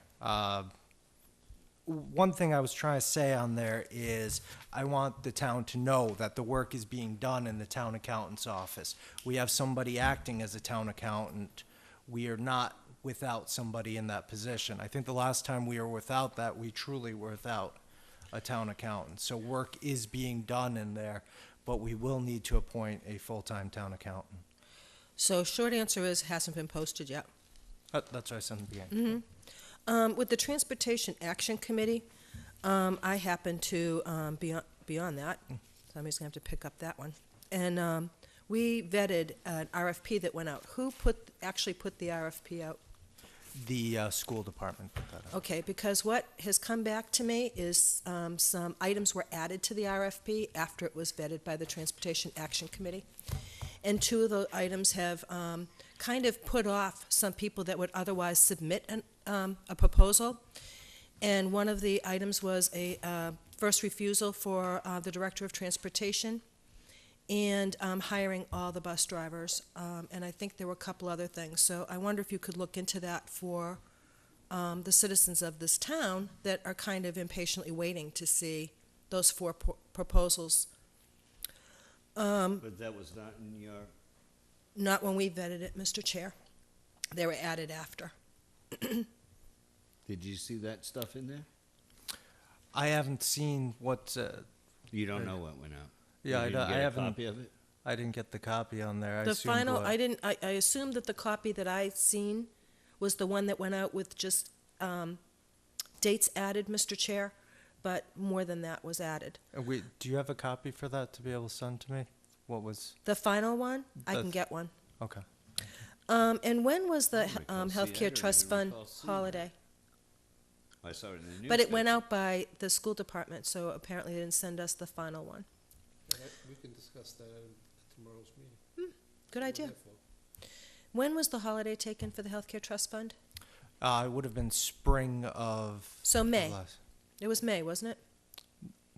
One thing I was trying to say on there is I want the town to know that the work is being done in the town accountant's office. We have somebody acting as a town accountant. We are not without somebody in that position. I think the last time we were without that, we truly were without a town accountant. So work is being done in there, but we will need to appoint a full-time town accountant. So short answer is, hasn't been posted yet. That's what I said in the beginning. With the Transportation Action Committee, I happen to be on that. Somebody's going to have to pick up that one. And we vetted an RFP that went out. Who actually put the RFP out? The school department put that out. Okay, because what has come back to me is some items were added to the RFP after it was vetted by the Transportation Action Committee. And two of the items have kind of put off some people that would otherwise submit a proposal. And one of the items was a first refusal for the Director of Transportation and hiring all the bus drivers. And I think there were a couple other things. So I wonder if you could look into that for the citizens of this town that are kind of impatiently waiting to see those four proposals. But that was not in your... Not when we vetted it, Mr. Chair. They were added after. Did you see that stuff in there? I haven't seen what... You don't know what went out? Yeah, You didn't I get a haven't... copy of it? I didn't get the copy on there. The final, I assumed that the copy that I seen was the one that went out with just dates added, Mr. Chair, but more than that was added. Do you have a copy for that to be able to send to me? What was... The final one, I can get one. Okay. And when was the I Healthcare don't Trust even Fund recall seeing holiday? I saw it in the newspaper. But it went out by the school department, so apparently they didn't send us the final one. We can discuss that at tomorrow's meeting. Good idea. When was the holiday taken for the Healthcare Trust Fund? It would have been spring of... So May. last- It was May, wasn't it?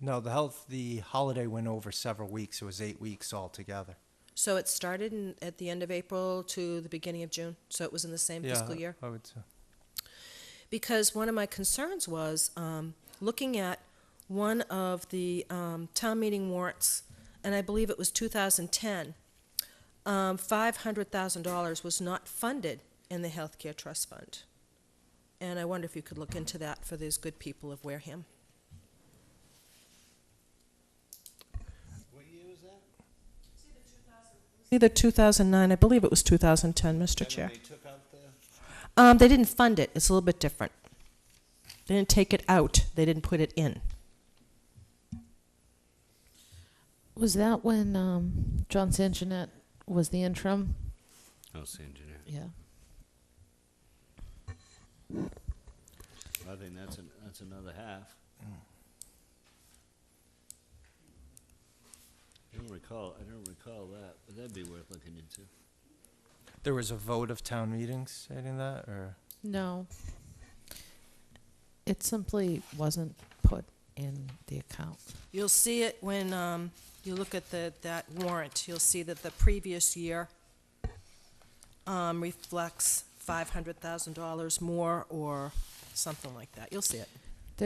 No, the holiday went over several weeks. It was 8 weeks altogether. So it started at the end of April to the beginning of June, so it was in the same fiscal year? I would say. Because one of my concerns was looking at one of the town meeting warrants, and I believe it was 2010, $500,000 was not funded in the Healthcare Trust Fund. And I wonder if you could look into that for these good people of Wareham. What year was that? Either 2009, I believe it was 2010, Mr. Chair. They took out the... They didn't fund it. It's a little bit different. They didn't take it out. They didn't put it in. Was that when John Sanjinet was the interim? Oh, Sanjinet. Yeah. I think that's another half. I don't recall that, but that'd be worth looking into. There was a vote of town meetings stating that, or? No. It simply wasn't put in the account. You'll see it when you look at that warrant. You'll see that the previous year reflects $500,000 more or something like that. You'll see it.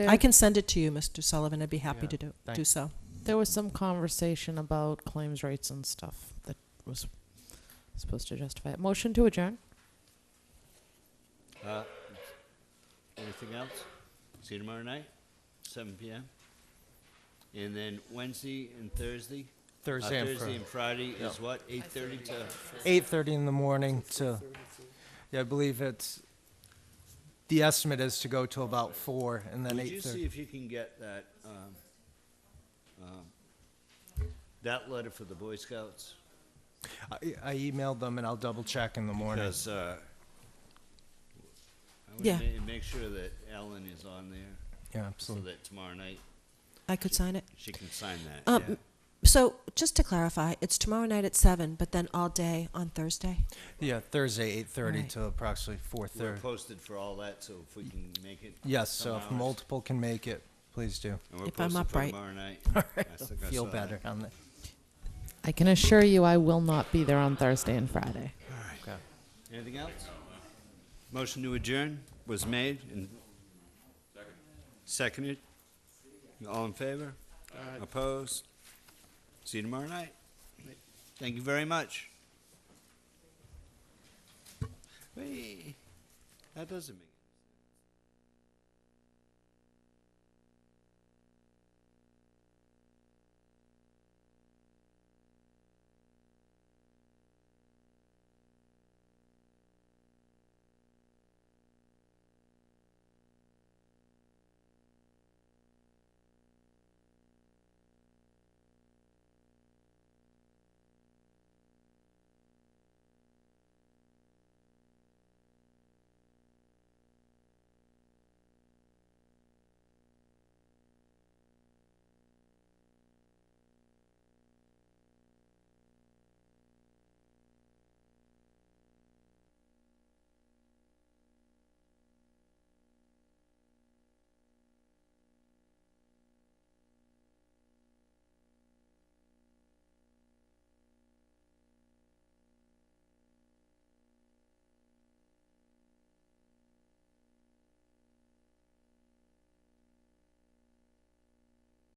I can send it to you, Mr. Sullivan. I'd be happy to do so. There was some conversation about claims rates and stuff that was supposed to justify it. Motion to adjourn? Anything else? See you tomorrow night, 7 p.m. And then Wednesday and Thursday? Thursday and Thursday and Friday is what, 8:30 to? 8:30 in the morning to, yeah, I believe it's, the estimate is to go till about 4 and then 8:30. Would you see if you can get that letter for the Boy Scouts? I emailed them and I'll double check in the morning. Because I would Yeah. make sure that Ellen is on there. Yeah, So absolutely. that tomorrow night. I could sign it. She can sign that, yeah. So, just to clarify, it's tomorrow night at 7, but then all day on Thursday? Yeah, Thursday, 8:30 Right. to approximately We're 4:30. posted for all that, so if we can make it. Yes, some so if hours. multiple can make it, please do. And we're If I'm posted for upright. tomorrow night. All right, I think I feel saw better that. on that. I can assure you I will not be there on Thursday and Friday. Okay. Anything else? Motion to adjourn was made and seconded. All in favor? Opposed? See you tomorrow night. Thank you very much. Wait, that doesn't make